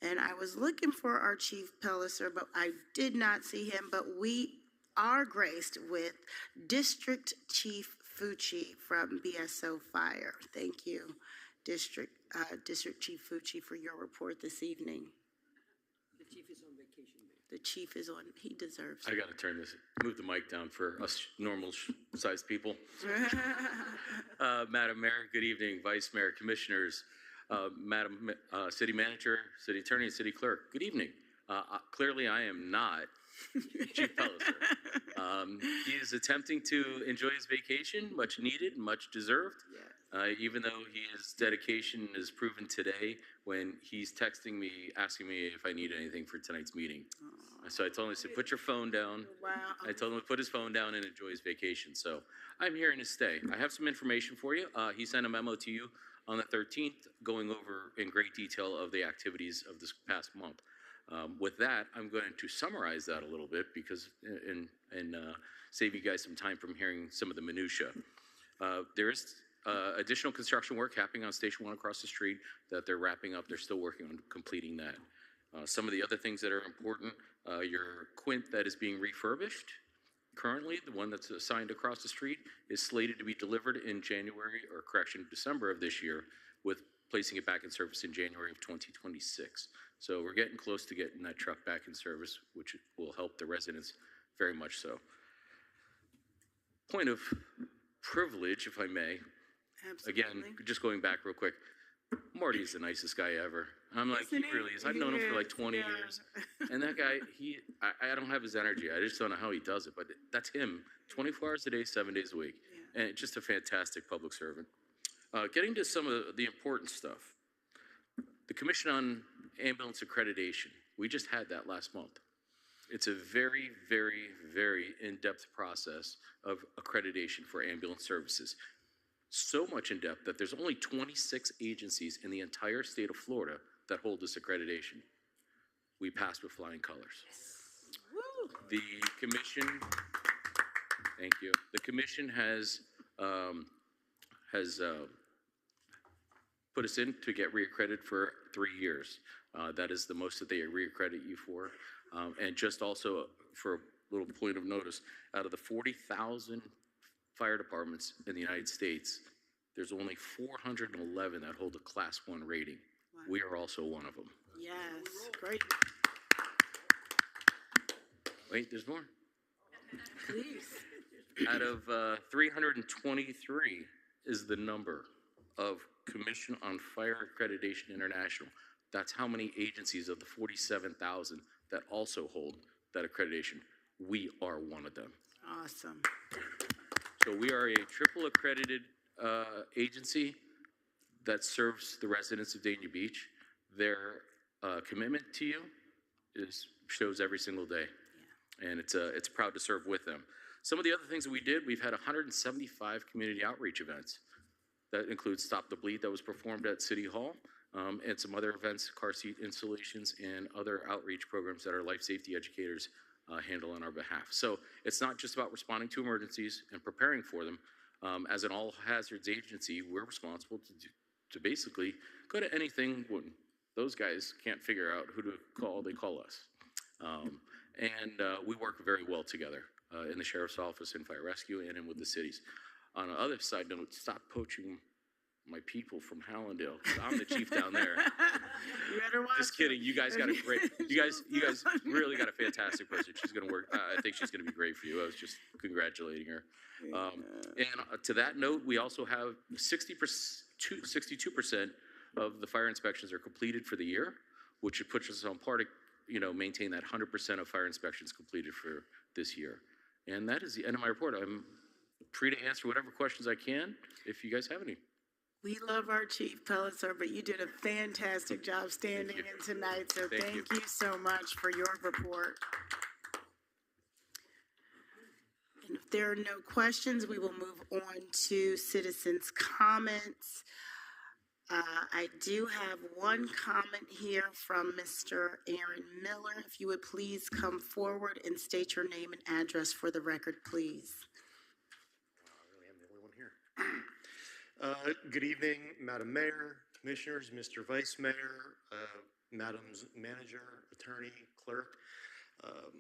And I was looking for our Chief Pelliser, but I did not see him. But we are graced with District Chief Fucci from BSO Fire. Thank you, District Chief Fucci, for your report this evening. The chief is on vacation. The chief is on, he deserves I it. got to move the mic down for us normal sized people. Madam Mayor, good evening, Vice Mayor, Commissioners, Madam City Manager, City Attorney, and City Clerk. Good evening. Clearly, I am not Chief Pelliser. He is attempting to enjoy his vacation, much needed, much deserved. Even though his dedication is proven today when he's texting me, asking me if I need anything for tonight's meeting. So I told him, I said, put your phone down. Wow. I told him to put his phone down and enjoy his vacation. So I'm here to stay. I have some information for you. He sent a memo to you on the 13th going over in great detail of the activities of this past month. With that, I'm going to summarize that a little bit because and save you guys some time from hearing some of the minutia. There is additional construction work happening on Station 1 across the street that they're wrapping up. They're still working on completing that. Some of the other things that are important, your quint that is being refurbished currently, the one that's assigned across the street, is slated to be delivered in December of this year, with placing it back in service in January of 2026. So we're getting close to getting that truck back in service, which will help the residents very much so. Point of privilege, if I may. Absolutely. Again, just going back real quick, Marty's the nicest guy ever. I'm like, Isn't he really is. I've known him for like 20 years. And that guy, I don't have his energy. I just don't know how he does it, but that's him, 24 hours a day, 7 days a week. And just a fantastic public servant. Getting to some of the important stuff. The Commission on Ambulance Accreditation, we just had that last month. It's a very, very, very in-depth process of accreditation for ambulance services. So much in depth that there's only 26 agencies in the entire state of Florida that hold this accreditation. We passed with flying colors. The commission, thank you. The commission has put us in to get reaccredited for 3 years. That is the most that they reaccredit you for. And just also for a little point of notice, out of the 40,000 fire departments in the United States, there's only 411 that hold a Class 1 rating. Wow. We are also one of them. Yes, great. Wait, there's more. Please. Out of 323 is the number of Commission on Fire Accreditation International. That's how many agencies of the 47,000 that also hold that accreditation. We are one of them. Awesome. So we are a triple accredited agency that serves the residents of Dania Beach. Their commitment to you shows every single day. Yeah. And it's proud to serve with them. Some of the other things that we did, we've had 175 community outreach events. That includes Stop the Bleed that was performed at City Hall, and some other events, car seat installations, and other outreach programs that our life safety educators handle on our behalf. So it's not just about responding to emergencies and preparing for them. As an all hazards agency, we're responsible to basically go to anything when those guys can't figure out who to call, they call us. We work very well together in the sheriff's office, in fire rescue, and in with the cities. On the other side note, stop poaching my people from Hallandale, 'cause I'm the chief down there. You better watch. Just kidding. You guys got a great. You guys really got a fantastic person. She's gonna work. I think she's gonna be great for you. I was just congratulating her. To that note, we also have 62% of the fire inspections are completed for the year, which puts us on par to, maintain that 100% of fire inspections completed for this year. And that is the end of my report. I'm free to answer whatever questions I can if you guys have any. We love our Chief Pelliser, but you did a fantastic job standing in tonight, so thank you so much for your report. And if there are no questions, we will move on to citizens' comments. I do have one comment here from Mr. Aaron Miller. If you would please come forward and state your name and address for the record, please. Good evening, Madam Mayor, Commissioners, Mr. Vice Mayor, Madam's Manager, Attorney, Clerk.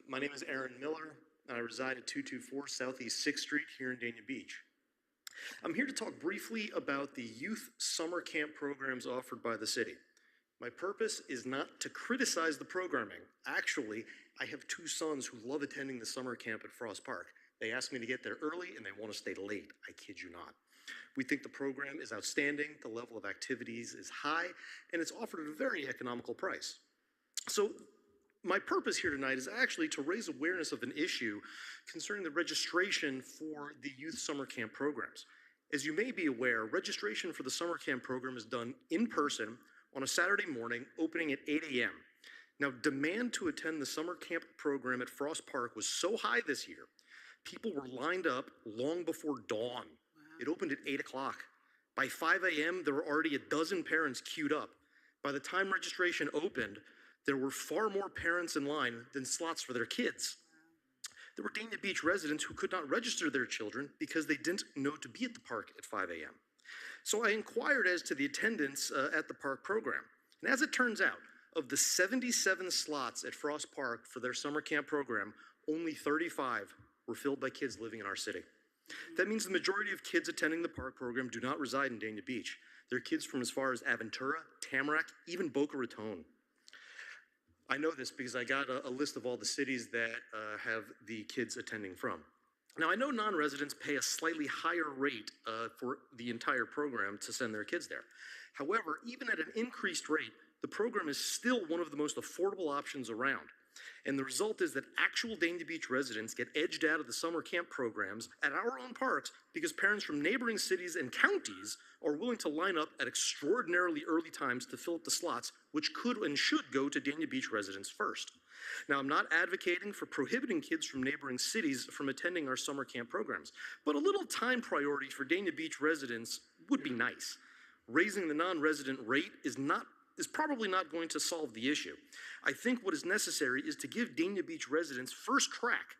My name is Aaron Miller, and I reside at 224 Southeast 6th Street here in Dania Beach. I'm here to talk briefly about the youth summer camp programs offered by the city. My purpose is not to criticize the programming. Actually, I have two sons who love attending the summer camp at Frost Park. They ask me to get there early, and they want to stay late. I kid you not. We think the program is outstanding, the level of activities is high, and it's offered at a very economical price. So my purpose here tonight is actually to raise awareness of an issue concerning the registration for the youth summer camp programs. As you may be aware, registration for the summer camp program is done in person on a Saturday morning, opening at 8 a.m. Now, demand to attend the summer camp program at Frost Park was so high this year, people were lined up long before dawn. It opened at 8 o'clock. By 5 a.m., there were already a dozen parents queued up. By the time registration opened, there were far more parents in line than slots for their kids. There were Dania Beach residents who could not register their children because they didn't know to be at the park at 5 a.m. So I inquired as to the attendance at the park program. And as it turns out, of the 77 slots at Frost Park for their summer camp program, only 35 were filled by kids living in our city. That means the majority of kids attending the park program do not reside in Dania Beach. They're kids from as far as Aventura, Tamarack, even Boca Raton. I know this because I got a list of all the cities that have the kids attending from. Now, I know non-residents pay a slightly higher rate for the entire program to send their kids there. However, even at an increased rate, the program is still one of the most affordable options around. And the result is that actual Dania Beach residents get edged out of the summer camp programs at our own parks because parents from neighboring cities and counties are willing to line up at extraordinarily early times to fill up the slots, which could and should go to Dania Beach residents first. Now, I'm not advocating for prohibiting kids from neighboring cities from attending our summer camp programs, but a little time priority for Dania Beach residents would be nice. Raising the non-resident rate is probably not going to solve the issue. I think what is necessary is to give Dania Beach residents first crack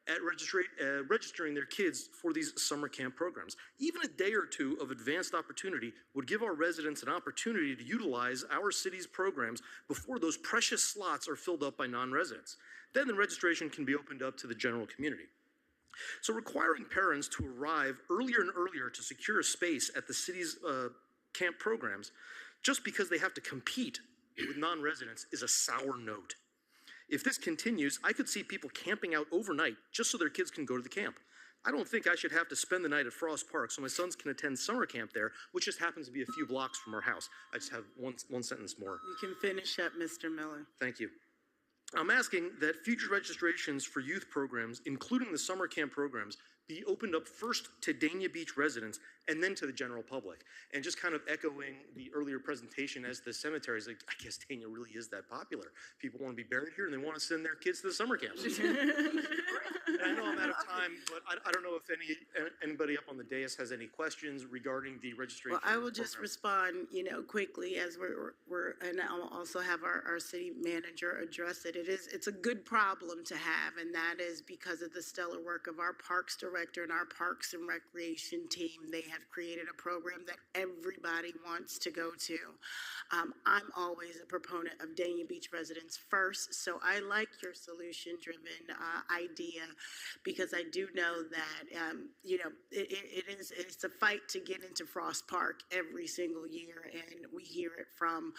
at registering their kids for these summer camp programs. Even a day or two of advanced opportunity would give our residents an opportunity to utilize our city's programs before those precious slots are filled up by non-residents. Then the registration can be opened up to the general community. So requiring parents to arrive earlier and earlier to secure a space at the city's camp programs just because they have to compete with non-residents is a sour note. If this continues, I could see people camping out overnight just so their kids can go to the camp. I don't think I should have to spend the night at Frost Park so my sons can attend summer camp there, which just happens to be a few blocks from our house. I just have one sentence more. You can finish up, Mr. Miller. Thank you. I'm asking that future registrations for youth programs, including the summer camp programs, be opened up first to Dania Beach residents and then to the general public. And just kind of echoing the earlier presentation as the cemeteries, like, I guess Dania really is that popular. People want to be buried here and they want to send their kids to the summer camps. I know I'm out of time. time, but I don't know if anybody up on the dais has any questions regarding the registration. Well, I will just program. respond, quickly as and I'll also have our city manager address it. It's a good problem to have, and that is because of the stellar work of our parks director and our parks and recreation team. They have created a program that everybody wants to go to. I'm always a proponent of Dania Beach residents first, so I like your solution-driven idea because I do know that it's a fight to get into Frost Park every single year, and we hear it from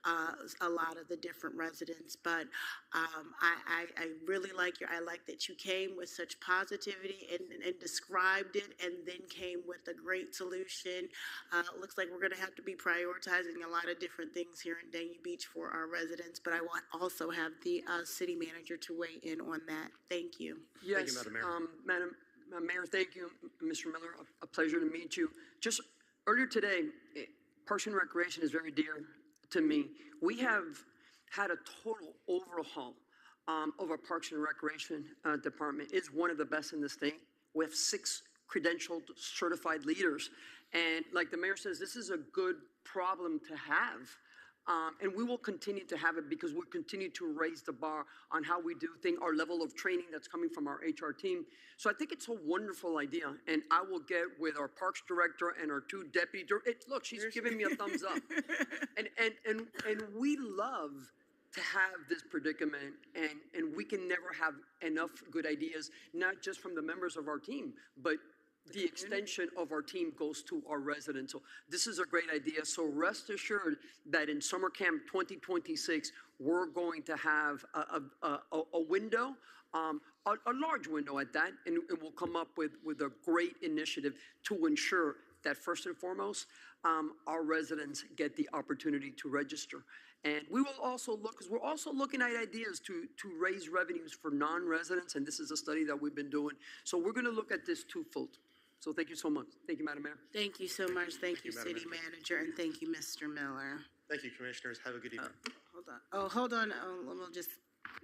a lot of the different residents. But I really like I like that you came with such positivity and described it, and then came with a great solution. Looks like we're going to have to be prioritizing a lot of different things here in Dania Beach for our residents, but I want also have the city manager to weigh in on that. Thank you. Yes, Thank you, Madam Mayor. Madam Mayor, thank you. Mr. Miller, a pleasure to meet you. Just earlier today, Parks and Recreation is very dear to me. We have had a total overhaul of our Parks and Recreation department. It's one of the best in the state. We have 6 credentialed certified leaders. And like the mayor says, this is a good problem to have. And we will continue to have it because we continue to raise the bar on how we do things, our level of training that's coming from our HR team. So I think it's a wonderful idea. And I will get with our parks director and our 2 deputy. Look, she's giving me a thumbs up. And we love to have this predicament, and we can never have enough good ideas, not just from the members of our team, but the extension of our team goes to our residents. So this is a great idea. So rest assured that in summer camp 2026, we're going to have a window, a large window at that, and we'll come up with a great initiative to ensure that first and foremost, our residents get the opportunity to register. And we will also look, because we're also looking at ideas to raise revenues for non-residents, and this is a study that we've been doing. So we're going to look at this twofold. So thank you so much. Thank you, Madam Mayor. Thank you so much. Thank you, Madam City Manager, and thank you, Mr. Miller. Thank you, Commissioners. Have a good evening. Hold on.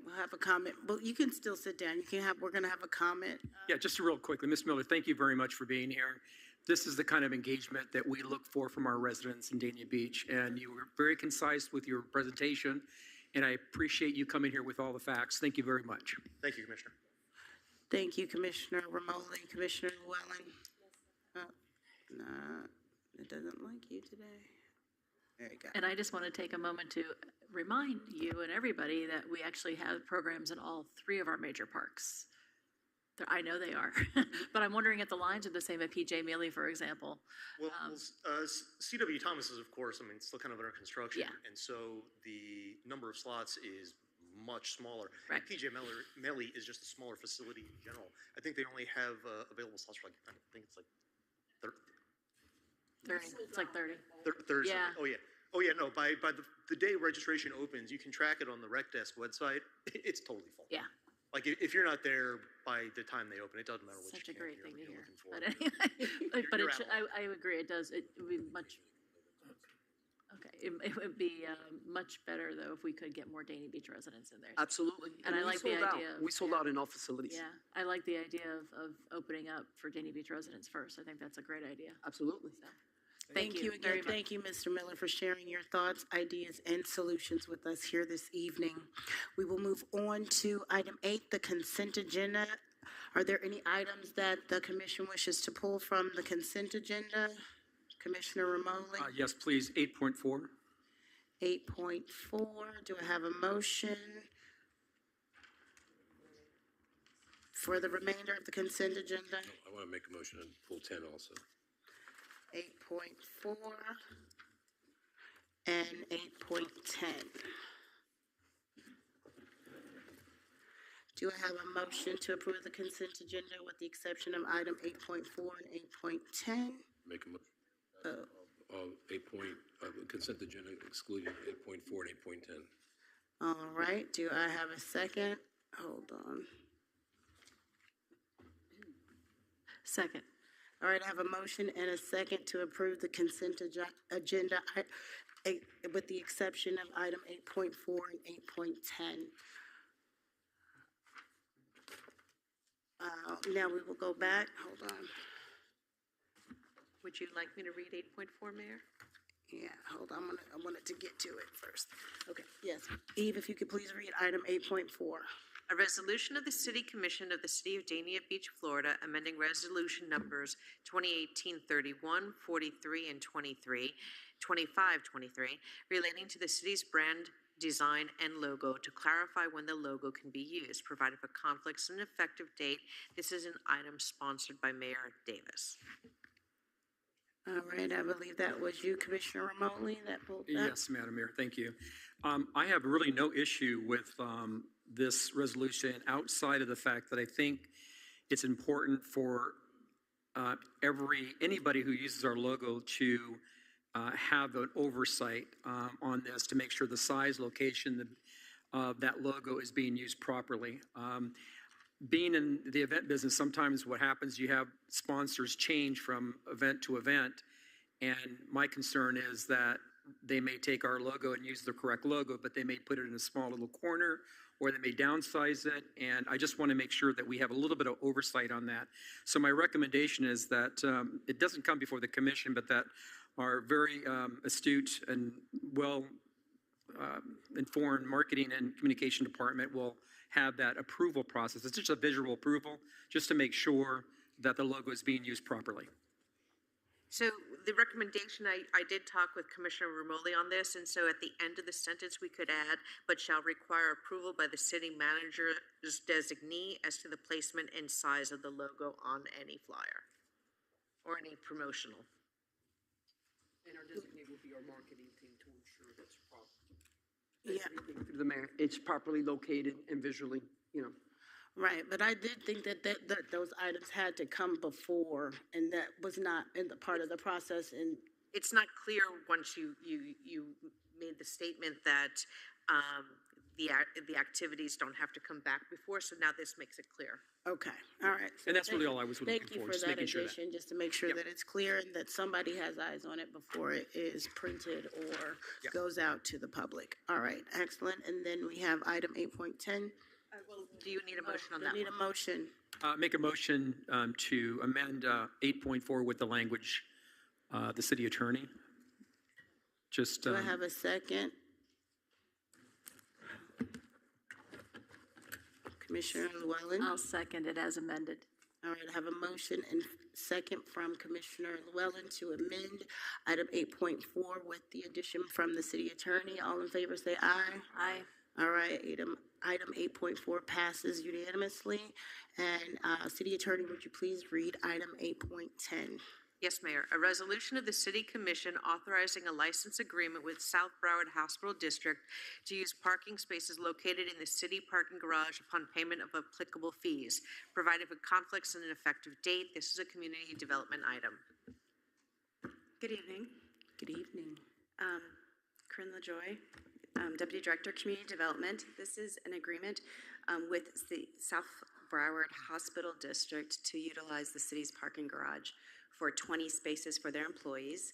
We'll have a comment. Well, you can still sit down. We're going to have a comment. Yeah, just real quickly, Ms. Miller, thank you very much for being here. This is the kind of engagement that we look for from our residents in Dania Beach, and you were very concise with your presentation, and I appreciate you coming here with all the facts. Thank you very much. Thank you, Commissioner. Thank you, Commissioner Romoli. Commissioner Llewellyn? No, it doesn't like you today. There you go. And I just want to take a moment to remind you and everybody that we actually have programs in all 3 of our major parks. I know they are, but I'm wondering if the lines are the same at PJ Mealy, for example. Well, CW Thomas is, of course, still kind of under construction. Yeah. And so the number of slots is much smaller. Right. PJ Mealy is just a smaller facility in general. I think they only have available slots for I think it's like 30. It's like 30. 30. Yeah. Oh yeah, no, by the day registration opens, you can track it on the Rec Desk website. It's totally full. Yeah. Like if you're not there by the time they open, it doesn't matter what Such a camp great you're thing to hear. looking for. But anyway, but You're I agree, it does. It would be much, okay, it would be much better, though, if we could get more Dania Beach residents in there. Absolutely. And I we like the sold out. idea. We sold out in all facilities. Yeah, I like the idea of opening up for Dania Beach residents first. I think that's a great idea. Absolutely. So, Thank you very again. much. Thank you, Mr. Miller, for sharing your thoughts, ideas, and solutions with us here this evening. We will move on to item 8, the consent agenda. Are there any items that the commission wishes to pull from the consent agenda? Commissioner Romoli? Yes, please, 8.4. 8.4, do I have a motion for the remainder of the consent agenda? I want to make a motion on pull 10 also. 8.4 and 8.10. Do I have a motion to approve the consent agenda with the exception of item 8.4 and 8.10? Make a motion. All 8 consent agenda excluding 8.4 and 8.10. All right, do I have a second? Hold on. Second. All right, I have a motion and a second to approve the consent agenda with the exception of item 8.4 and 8.10. now we will go back, hold on. Would you like me to read 8.4, Mayor? Yeah, hold on, I wanted to get to it first. Okay, yes. Eve, if you could please read item 8.4. A resolution of the City Commission of the City of Dania Beach, Florida, amending resolution numbers 2018-31, 43, and 23, 25-23, relating to the city's brand design and logo to clarify when the logo can be used, providing for conflicts and effective date. This is an item sponsored by Mayor Davis. All right, I believe that was you, Commissioner Remotely, that pulled that. Yes, Madam Mayor, thank you. I have really no issue with this resolution outside of the fact that I think it's important for anybody who uses our logo to have an oversight on this to make sure the size, location of that logo is being used properly. Being in the event business, sometimes what happens, you have sponsors change from event to event, and my concern is that they may take our logo and use the correct logo, but they may put it in a small little corner, or they may downsize it, and I just want to make sure that we have a little bit of oversight on that. So my recommendation is that it doesn't come before the commission, but that our very astute and well informed marketing and communication department will have that approval process. It's just a visual approval, just to make sure that the logo is being used properly. So the recommendation, I did talk with Commissioner Remoli on this, and so at the end of the sentence we could add, but shall require approval by the city manager's designee as to the placement and size of the logo on any flyer or any promotional. And our designee will be our marketing team to ensure that's proper. Everything through the mayor, it's properly located and visually, Right, but I did think that those items had to come before, and that was not in the part of the process. And it's not clear once you made the statement that the activities don't have to come back before, so now this makes it clear. Okay, all right. And that's really all I was looking Thank you for, for just that making sure that. addition, just to make sure that it's clear and that somebody has eyes on it before it is printed or goes out to the public. All right, excellent. And then we have item 8.10. Well, do you need a motion on that We need a motion. Make a motion to amend 8.4 with the language, the city attorney. Just. Do I have a second? Commissioner Llewellyn? I'll second it as amended. All right, I have a motion and second from Commissioner Llewellyn to amend item 8.4 with the addition from the city attorney. All in favor say aye. Aye. All right, item 8.4 passes unanimously. And City Attorney, would you please read item 8.10? Yes, Mayor. A resolution of the City Commission authorizing a license agreement with South Broward Hospital District to use parking spaces located in the city parking garage upon payment of applicable fees, provided for conflicts and an effective date. This is a community development item. Good evening. Good evening. Corinne LaJoy, Deputy Director, Community Development. This is an agreement with the South Broward Hospital District to utilize the city's parking garage for 20 spaces for their employees.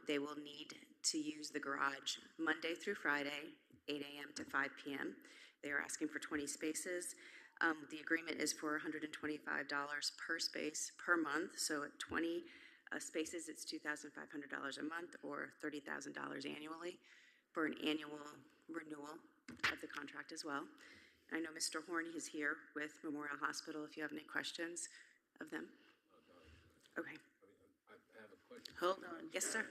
They will need to use the garage Monday through Friday, 8 a.m. to 5 p.m. They are asking for 20 spaces. The agreement is for $125 per space per month. So at 20 spaces, it's $2,500 a month or $30,000 annually for an annual renewal of the contract as well. I know Mr. Horn is here with Memorial Hospital if you have any questions of them. Okay. I have a question. Hold on. Yes, sir.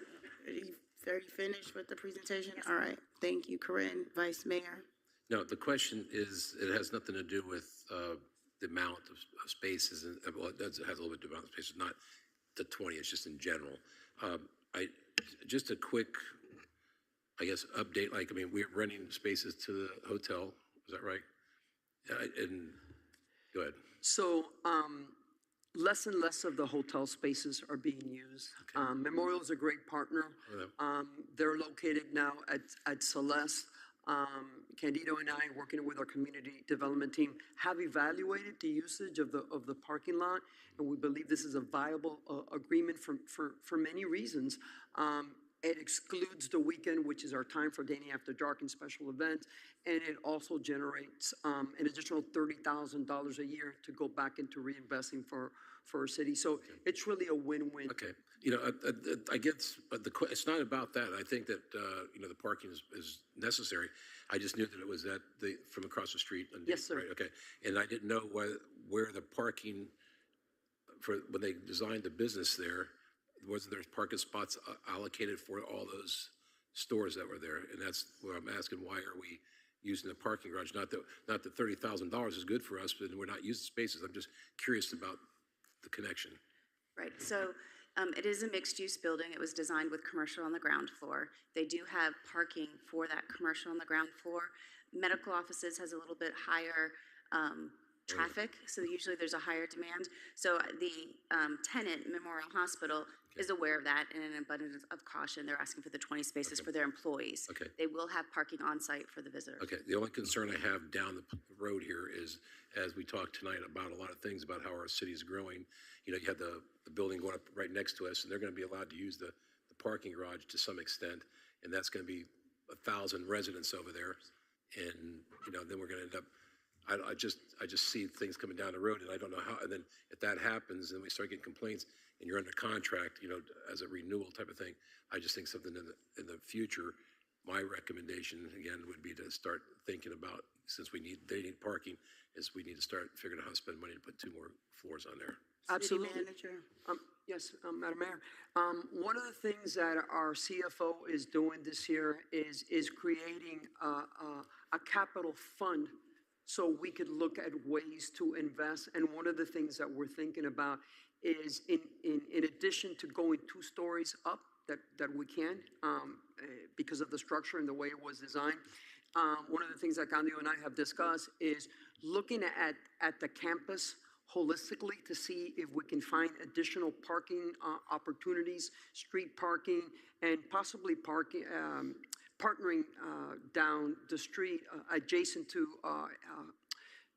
Are you finished with the presentation? Yes, all right. Thank you, Corinne. Vice Mayor. No, the question is, it has nothing to do with the amount of spaces, and well, it has a little bit to do with spaces, not the 20, it's just in general. Just a quick, I guess, update, we're renting spaces to the hotel, is that right? And go ahead. So, less and less of the hotel spaces are being used. Memorial is a great partner. They're located now at Celeste. Candido and I, working with our community development team, have evaluated the usage of the parking lot, and we believe this is a viable agreement for many reasons. It excludes the weekend, which is our time for Danny After Dark and special events. And it also generates an additional $30,000 a year to go back into reinvesting for our city. So it's really a win-win. Okay. I guess, but it's not about that. I think that, the parking is necessary. I just knew that it was from across the street. Yes, sir. Right, okay. And I didn't know where the parking, when they designed the business there, wasn't there parking spots allocated for all those stores that were there? And that's where I'm asking, why are we using the parking garage? Not that $30,000 is good for us, but we're not using spaces. I'm just curious about the connection. Right, so it is a mixed-use building. It was designed with commercial on the ground floor. They do have parking for that commercial on the ground floor. Medical offices has a little bit higher traffic, so usually there's a higher demand. So the tenant, Memorial Hospital, is aware of that, and in an abundance of caution, they're asking for the 20 spaces for their employees. Okay. They will have parking on site for the visitors. Okay, the only concern I have down the road here is, as we talked tonight about a lot of things about how our city is growing, you have the building going up right next to us, and they're going to be allowed to use the parking garage to some extent, and that's going to be 1,000 residents over there, and then we're going to end up. I just see things coming down the road, and I don't know how. And then if that happens, and we start getting complaints, and you're under contract, as a renewal type of thing, I just think something in the future. My recommendation again would be to start thinking about, since they need parking, is we need to start figuring out how to spend money to put 2 more floors on there. Absolutely. City Manager. Yes, Madam Mayor. One of the things that our CFO is doing this year is creating a capital fund so we could look at ways to invest. And one of the things that we're thinking about is in addition to going 2 stories up that we can because of the structure and the way it was designed. One of the things that Candido and I have discussed is looking at the campus holistically to see if we can find additional parking opportunities, street parking, and possibly partnering down the street adjacent to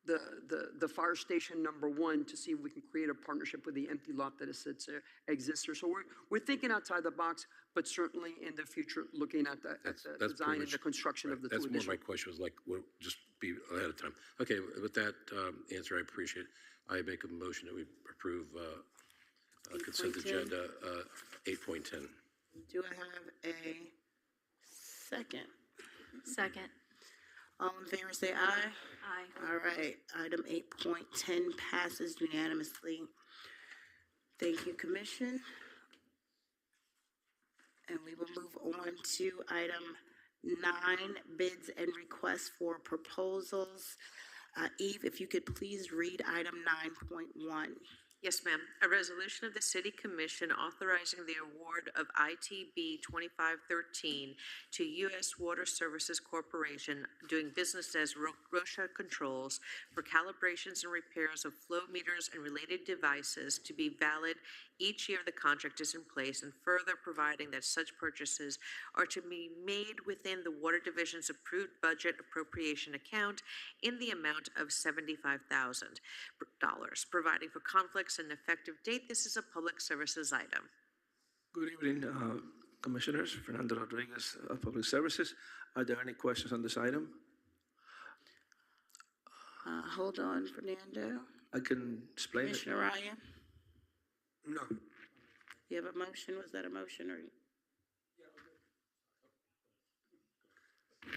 the fire station _1 to see if we can create a partnership with the empty lot that exists there. So we're thinking outside the box, but certainly in the future looking at the design and the construction of the 2 That's more additional. my question was we'll just be ahead of time. Okay, with that answer, I appreciate it. I make a motion that we approve consent 8.10. agenda 8.10. Do I have a second? Second. All in favor say aye. Aye. All right, item 8.10 passes unanimously. Thank you, Commission. And we will move on to item 9, bids and requests for proposals. Eve, if you could please read item 9.1. Yes, ma'am. A resolution of the City Commission authorizing the award of ITB 2513 to U.S. Water Services Corporation, doing business as Rocha Controls, for calibrations and repairs of flow meters and related devices to be valid each year the contract is in place, and further providing that such purchases are to be made within the Water Division's approved budget appropriation account in the amount of $75,000, providing for conflicts and effective date. This is a public services item. Good evening, Commissioners. Fernando Rodriguez, Public Services. Are there any questions on this item? Hold on, Fernando. I can explain it. Commissioner Ryan, No. you have a motion? Was that a motion or?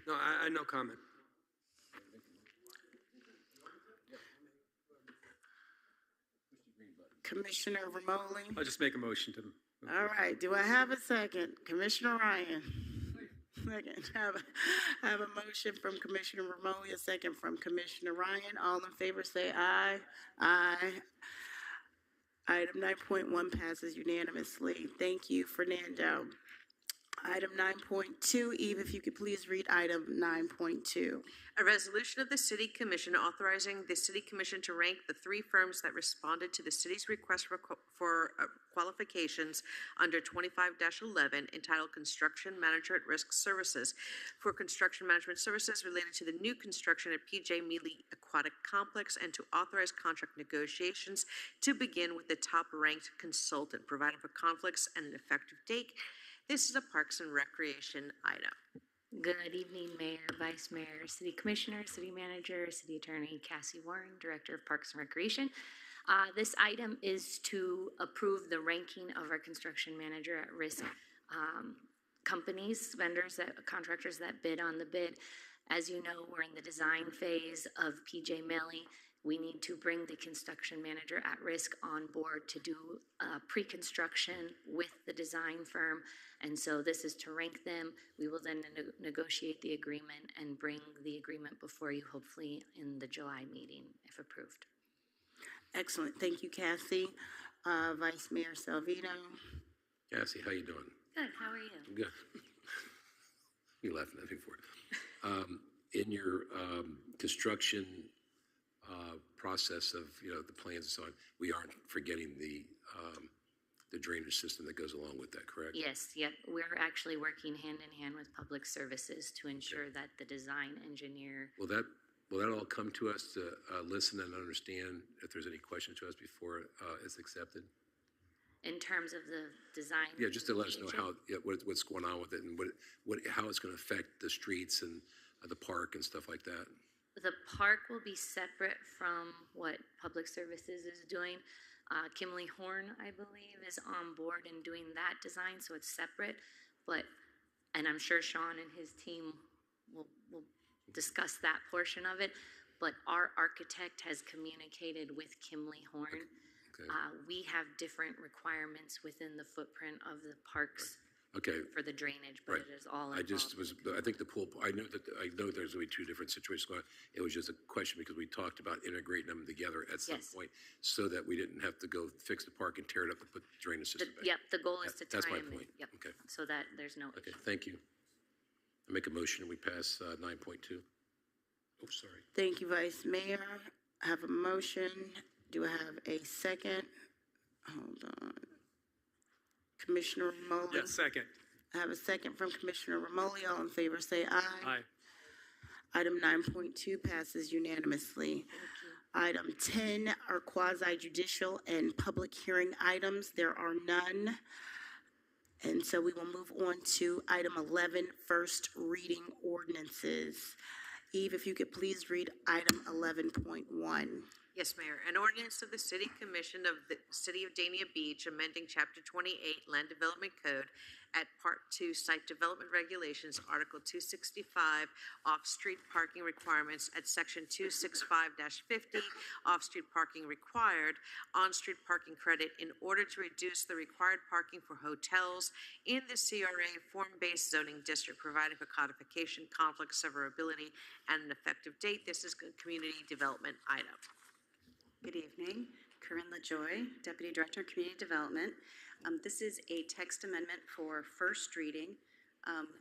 No, I no comment. Commissioner Romoli? I'll just make a motion to. All right, do I have a second? Commissioner Ryan? Second. I have a motion from Commissioner Romoli, a second from Commissioner Ryan. All in favor say aye. Aye. Item 9.1 passes unanimously. Thank you, Fernando. Item 9.2, Eve, if you could please read item 9.2. A resolution of the City Commission authorizing the City Commission to rank the 3 firms that responded to the city's request for qualifications under 25-11 entitled Construction Manager at Risk Services for construction management services related to the new construction at PJ Mealy Aquatic Complex, and to authorize contract negotiations to begin with the top-ranked consultant, providing for conflicts and an effective date. This is a Parks and Recreation item. Good evening, Mayor, Vice Mayor, City Commissioner, City Manager, City Attorney Cassie Warren, Director of Parks and Recreation. This item is to approve the ranking of our construction manager at risk companies, vendors, contractors that bid on the bid. As you know, we're in the design phase of PJ Melly. We need to bring the construction manager at risk on board to do pre-construction with the design firm. And so this is to rank them. We will then negotiate the agreement and bring the agreement before you, hopefully in the July meeting, if approved. Excellent. Thank you, Cassie. Vice Mayor Salvino. Cassie, how you doing? Good. How are you? Good. You laughing at me for it. In your construction process of the plans and so on, we aren't forgetting the drainage system that goes along with that, correct? Yes, yep. We're actually working hand in hand with Public Services to ensure that the design engineer. Will that all come to us to listen and understand if there's any questions to us before it's accepted? In terms of the design? Yeah, just to let us know how what's going on with it and how it's going to affect the streets and the park and stuff like that. The park will be separate from what Public Services is doing. Kimley Horn, I believe, is on board in doing that design, so it's separate. And I'm sure Sean and his team will discuss that portion of it. But our architect has communicated with Kimley Horn. Okay. We have different requirements within the footprint of the parks. Okay. For the drainage, but it is all involved. I think the pool, I know there's going to be two different situations going on. It was just a question because we talked about integrating them together at some point so that we didn't have to go fix the park and tear it up and put the drainage system back. Yep, the goal is to tie That's my them in. point. Yep. Okay. So that there's no Okay, thank you. I make a motion and we pass 9.2. Oh, sorry. Thank you, Vice Mayor. I have a motion. Do I have a second? Hold on. Commissioner Romoli? Yes, second. I have a second from Commissioner Romoli. All in favor say aye. Aye. Item 9.2 passes unanimously. Item 10 are quasi-judicial and public hearing items. There are none. And so we will move on to item 11, first reading ordinances. Eve, if you could please read item 11.1. Yes, Mayor. An ordinance of the City Commission of the City of Dania Beach amending Chapter 28 Land Development Code at Part 2 Site Development Regulations, Article 265, Off-Street Parking Requirements at Section 265-50, Off-Street Parking Required, On-Street Parking Credit in order to reduce the required parking for hotels in the CRA Form-Based Zoning District, providing for codification, conflict, severability, and an effective date. This is a community development item. Good evening. Corinne LaJoy, Deputy Director of Community Development. This is a text amendment for first reading,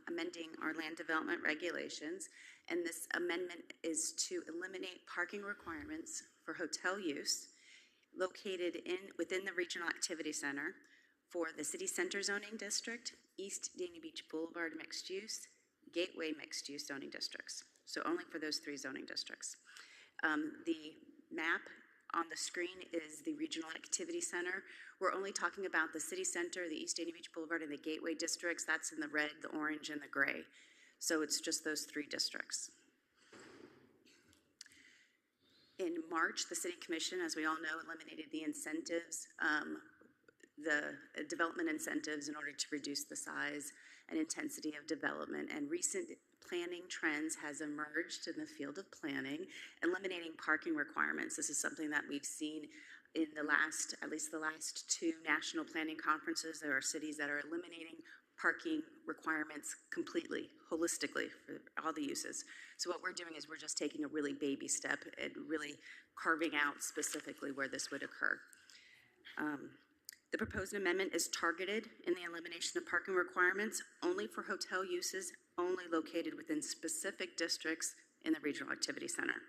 amending our land development regulations. And this amendment is to eliminate parking requirements for hotel use located within the Regional Activity Center for the City Center Zoning District, East Dania Beach Boulevard Mixed Use, Gateway Mixed Use Zoning Districts. So only for those three zoning districts. The map on the screen is the Regional Activity Center. We're only talking about the City Center, the East Dania Beach Boulevard, and the Gateway districts. That's in the red, the orange, and the gray. So it's just those three districts. In March, the City Commission, as we all know, eliminated the incentives, the development incentives in order to reduce the size and intensity of development. And recent planning trends has emerged in the field of planning, eliminating parking requirements. This is something that we've seen in at least the last two national planning conferences. There are cities that are eliminating parking requirements completely, holistically, for all the uses. So what we're doing is we're just taking a really baby step and really carving out specifically where this would occur. The proposed amendment is targeted in the elimination of parking requirements only for hotel uses only located within specific districts in the Regional Activity Center.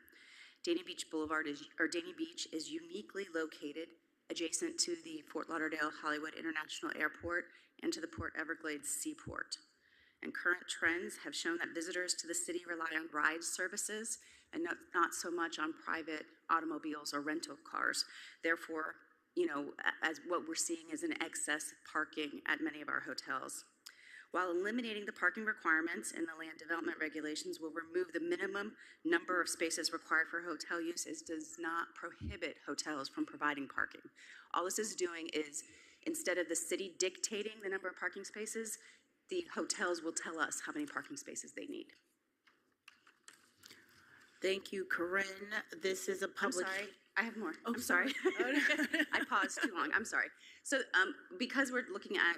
Dania Beach is uniquely located adjacent to the Fort Lauderdale Hollywood International Airport and to the Port Everglades Seaport. And current trends have shown that visitors to the city rely on ride services and not so much on private automobiles or rental cars. Therefore, as what we're seeing is an excess parking at many of our hotels. While eliminating the parking requirements in the land development regulations will remove the minimum number of spaces required for hotel use, it does not prohibit hotels from providing parking. All this is doing is, instead of the city dictating the number of parking spaces, the hotels will tell us how many parking spaces they need. Thank you, Corinne. This is a public. I'm sorry, I have more. Oh, I'm sorry. I paused too long. I'm sorry. So because we're looking at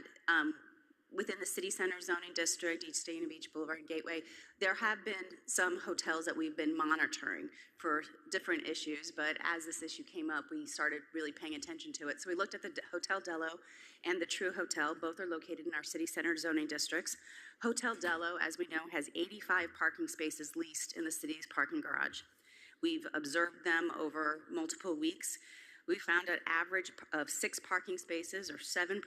within the city center zoning district, East Dana Beach Boulevard and Gateway, there have been some hotels that we've been monitoring for different issues, but as this issue came up, we started really paying attention to it. So we looked at the Hotel Dello and the True Hotel. Both are located in our city center zoning districts. Hotel Dello, as we know, has 85 parking spaces leased in the city's parking garage. We've observed them over multiple weeks. We found an average of 6 parking spaces, or 7%,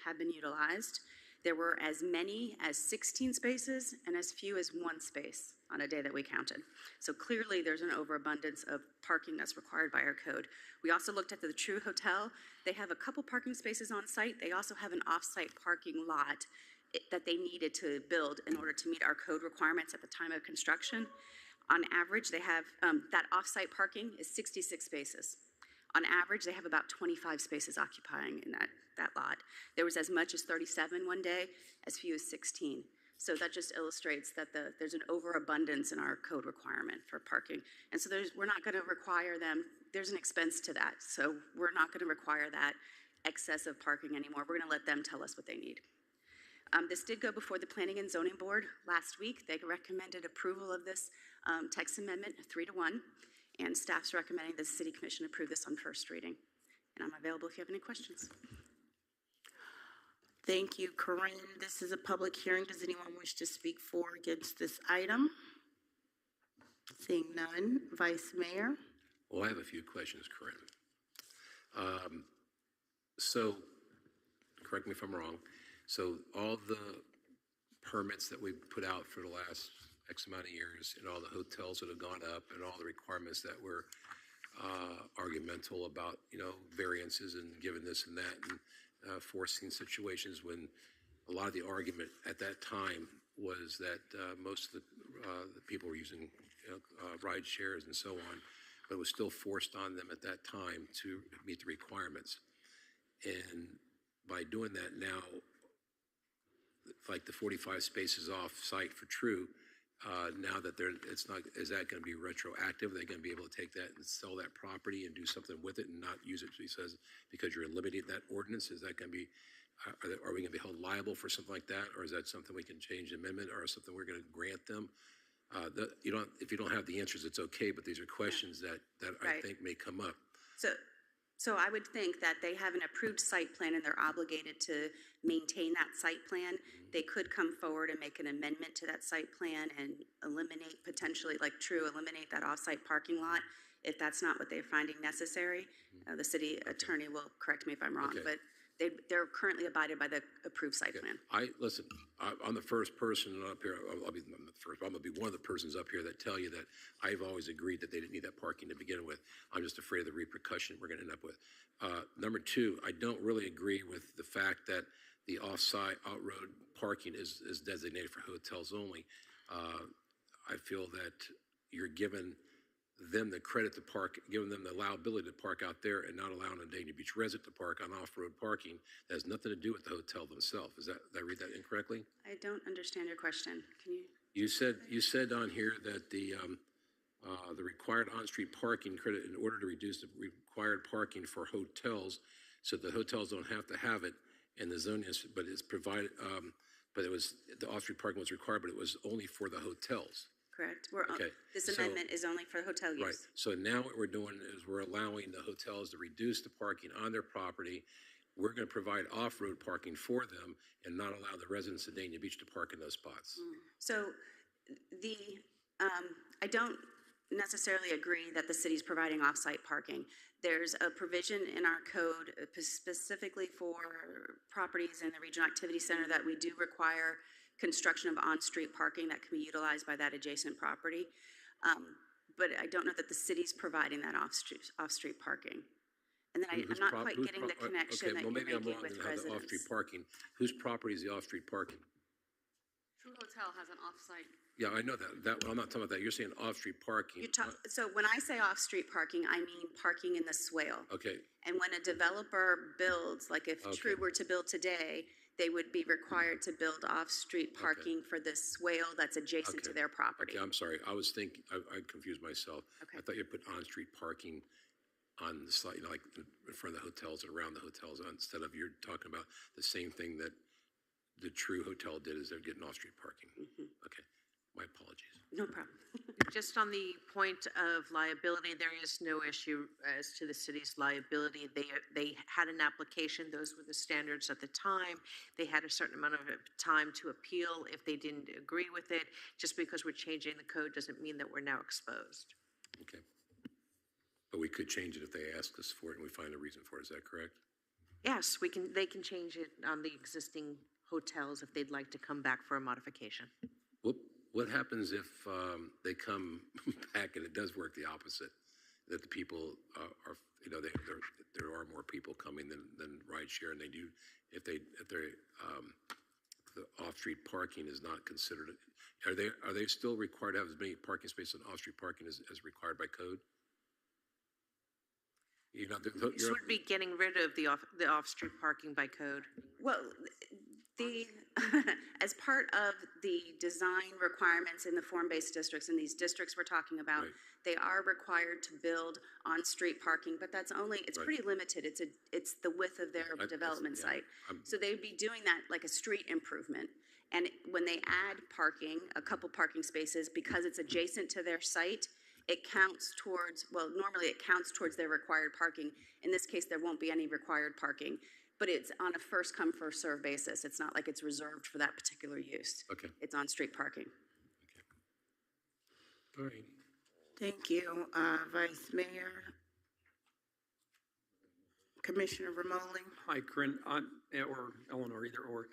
have been utilized. There were as many as 16 spaces and as few as 1 space on a day that we counted. So clearly there's an overabundance of parking that's required by our code. We also looked at the True Hotel. They have a couple parking spaces on site. They also have an off-site parking lot that they needed to build in order to meet our code requirements at the time of construction. On average, they have, that off-site parking is 66 spaces. On average, they have about 25 spaces occupying in that lot. There was as much as 37 one day, as few as 16. So that just illustrates that there's an overabundance in our code requirement for parking. And so we're not gonna require them, there's an expense to that. So we're not gonna require that excessive parking anymore. We're gonna let them tell us what they need. This did go before the Planning and Zoning Board last week. They recommended approval of this text amendment 3-1. And staff's recommending the City Commission approve this on first reading. And I'm available if you have any questions. Thank you, Corinne. This is a public hearing. Does anyone wish to speak for or against this item? Seeing none. Vice Mayor? Well, I have a few questions, Corinne. So, correct me if I'm wrong. So all the permits that we put out for the last X amount of years and all the hotels that have gone up and all the requirements that were argumental about, variances and giving this and that and forcing situations when a lot of the argument at that time was that most of the people were using ride shares and so on, but it was still forced on them at that time to meet the requirements. And by doing that now, like the 45 spaces off site for True, now that it's not, is that going to be retroactive? Are they going to be able to take that and sell that property and do something with it and not use it, because you're eliminating that ordinance? Is that going to be, are we going to be held liable for something like that? Or is that something we can change the amendment, or something we're going to grant them? If you don't have the answers, it's okay, but these are questions that Right. I think may come up. So I would think that they have an approved site plan and they're obligated to maintain that site plan. They could come forward and make an amendment to that site plan and eliminate, potentially, like True, eliminate that off-site parking lot if that's not what they're finding necessary. The city attorney will correct me if I'm wrong, Okay. but they're currently abided by the approved site plan. I'm the first person up here. I'll be the first. I'm gonna be one of the persons up here that tell you that I've always agreed that they didn't need that parking to begin with. I'm just afraid of the repercussion we're gonna end up with. Number two, I don't really agree with the fact that the off-site, out-road parking is designated for hotels only. I feel that you're giving them the credit to park, giving them the allowability to park out there and not allowing a Dania Beach resident to park on off-road parking. That has nothing to do with the hotel themselves. Did I read that incorrectly? I don't understand your question. Can you? You said on here that the required on-street parking credit, in order to reduce the required parking for hotels, so the hotels don't have to have it, and the zone is, but it's provided, but it was, the off-street parking was required, but it was only for the hotels. Correct. Okay, This so- amendment is only for hotel use. Right. So now what we're doing is we're allowing the hotels to reduce the parking on their property. We're going to provide off-road parking for them and not allow the residents of Dania Beach to park in those spots. So I don't necessarily agree that the city's providing off-site parking. There's a provision in our code specifically for properties in the Regional Activity Center that we do require construction of on-street parking that can be utilized by that adjacent property. But I don't know that the city's providing that off-street parking. And then I'm not quite getting the connection that you're making with Maybe I'm wrong in how the residents. off-street parking. Whose property is the off-street parking? True Hotel has an off-site. Yeah, I know that, I'm not talking about that. You're saying off-street parking. So when I say off-street parking, I mean parking in the swale. Okay, And when a developer builds, like if True were to build today, they would be required to build off-street parking for the swale that's adjacent to their property. okay, I'm sorry. I was thinking, I confused myself. Okay. I thought you put on-street parking on the side, like in front of the hotels and around the hotels, instead of you're talking about the same thing that the True Hotel did, is they're getting off-street parking. Okay, my apologies. No problem. Just on the point of liability, there is no issue as to the city's liability. They had an application, those were the standards at the time. They had a certain amount of time to appeal if they didn't agree with it. Just because we're changing the code doesn't mean that we're now exposed. Okay. But we could change it if they ask us for it and we find a reason for it, is that correct? Yes, they can change it on the existing hotels if they'd like to come back for a modification. What happens if they come back and it does work the opposite? That the people are, there are more people coming than rideshare, and they do, if the off-street parking is not considered, are they still required to have as many parking spaces on off-street parking as required by code? You should be getting rid of the off-street parking by code. Well, as part of the design requirements in the form-based districts, and these districts we're talking about, they are required to build on-street parking, but it's pretty limited. It's the width of their development site. So they'd be doing that like a street improvement. And when they add parking, a couple parking spaces, because it's adjacent to their site, it counts towards, normally it counts towards their required parking. In this case, there won't be any required parking. But it's on a first come, first serve basis. It's not like it's reserved for that particular use. Okay. It's on street parking. All right. Thank you, Vice Mayor. Commissioner Romoli. Hi, Corinne, or Eleanor, either or.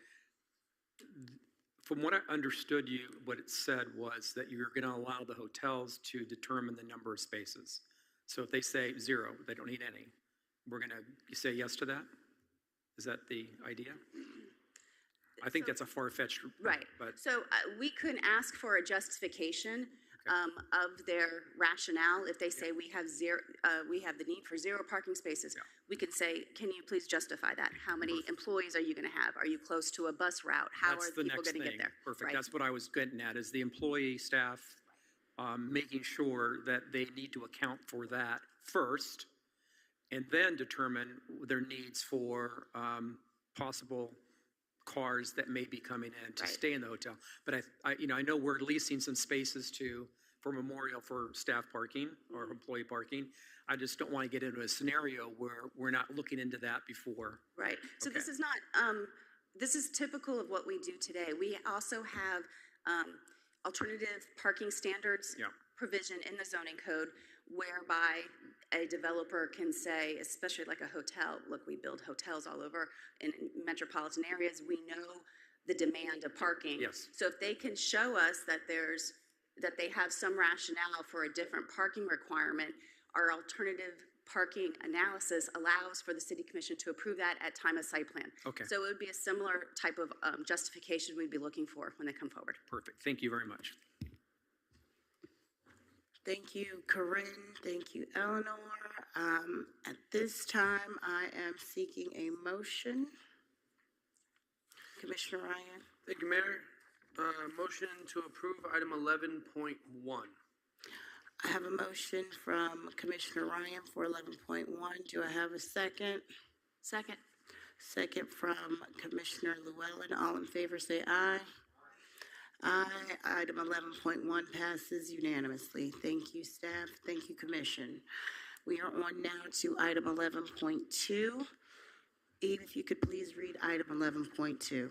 From what I understood what it said was that you're going to allow the hotels to determine the number of spaces. So if they say 0, they don't need any. You say yes to that? Is that the idea? I think that's a far-fetched. Right. But so we couldn't ask for a justification of their rationale. If they say we have the need for 0 parking spaces, we could say, can you please justify that? How many employees are you going to have? Are you close to a bus route? How are people going to get there? Perfect. Right. That's what I was getting at, is the employee staff making sure that they need to account for that first, and then determine their needs for possible cars that may be coming in to stay in the hotel. But I know we're leasing some spaces for Memorial for staff parking or employee parking. I just don't want to get into a scenario where we're not looking into that before. Right. So this is not, this is typical of what we do today. We also have alternative parking standards provision in the zoning code, whereby a developer can say, especially like a hotel, look, we build hotels all over in metropolitan areas. We know the demand of parking. Yes. So if they can show us that they have some rationale for a different parking requirement, our alternative parking analysis allows for the city commission to approve that at time of site plan. Okay. So it would be a similar type of justification we'd be looking for when they come forward. Perfect. Thank you very much. Thank you, Corinne. Thank you, Eleanor. At this time, I am seeking a motion. Commissioner Ryan. Thank you, Mayor. Motion to approve item 11.1. I have a motion from Commissioner Ryan for 11.1. Do I have a second? Second. Second from Commissioner Llewellyn. All in favor say aye. Aye. Item 11.1 passes unanimously. Thank you, staff. Thank you, Commission. We are on now to item 11.2. Eve, if you could please read item 11.2.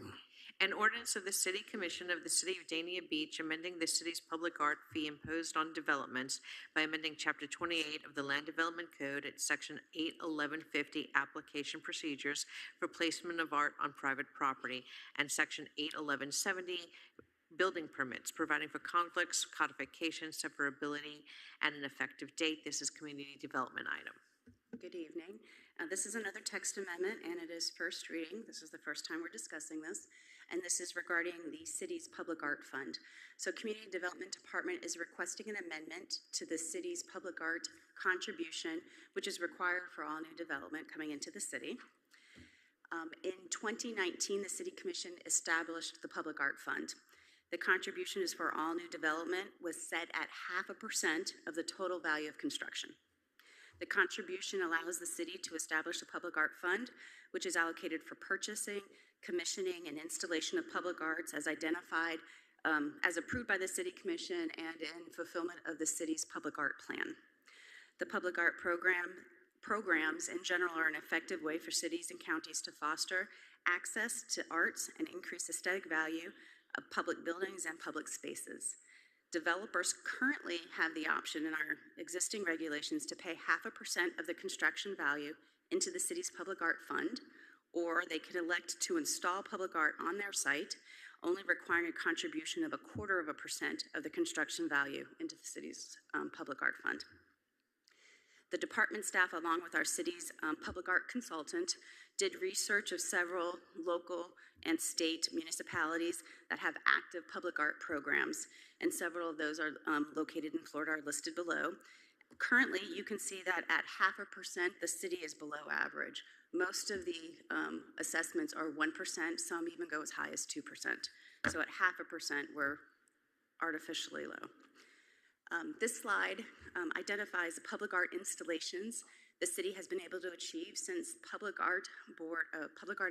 An ordinance of the City Commission of the City of Dania Beach amending the city's public art fee imposed on developments by amending Chapter 28 of the Land Development Code at Section 81150 Application Procedures for Placement of Art on Private Property and Section 81170 Building Permits, providing for conflicts, codification, severability, and an effective date. This is community development item. Good evening. This is another text amendment, and it is first reading. This is the first time we're discussing this, and this is regarding the city's public art fund. So Community Development Department is requesting an amendment to the city's public art contribution, which is required for all new development coming into the city. In 2019, the City Commission established the Public Art Fund. The contribution is for all new development was set at 0.5% of the total value of construction. The contribution allows the city to establish a public art fund, which is allocated for purchasing, commissioning, and installation of public arts as identified, as approved by the City Commission and in fulfillment of the city's public art plan. The public art programs in general are an effective way for cities and counties to foster access to arts and increase aesthetic value of public buildings and public spaces. Developers currently have the option in our existing regulations to pay 0.5% of the construction value into the city's public art fund, or they can elect to install public art on their site, only requiring a contribution of 0.25% of the construction value into the city's public art fund. The department staff, along with our city's public art consultant, did research of several local and state municipalities that have active public art programs, and several of those are located in Florida, are listed below. Currently, you can see that at 0.5%, the city is below average. Most of the assessments are 1%, some even go as high as 2%. So at 0.5%, we're artificially low. This slide identifies the public art installations the city has been able to achieve since Public Art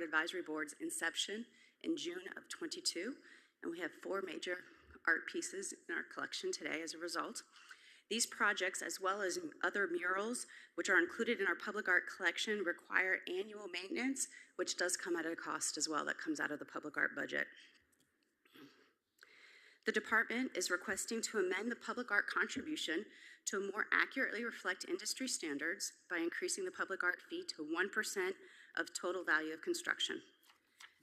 Advisory Board's inception in June of 22, and we have 4 major art pieces in our collection today as a result. These projects, as well as other murals, which are included in our public art collection, require annual maintenance, which does come at a cost as well, that comes out of the public art budget. The department is requesting to amend the public art contribution to more accurately reflect industry standards by increasing the public art fee to 1% of total value of construction.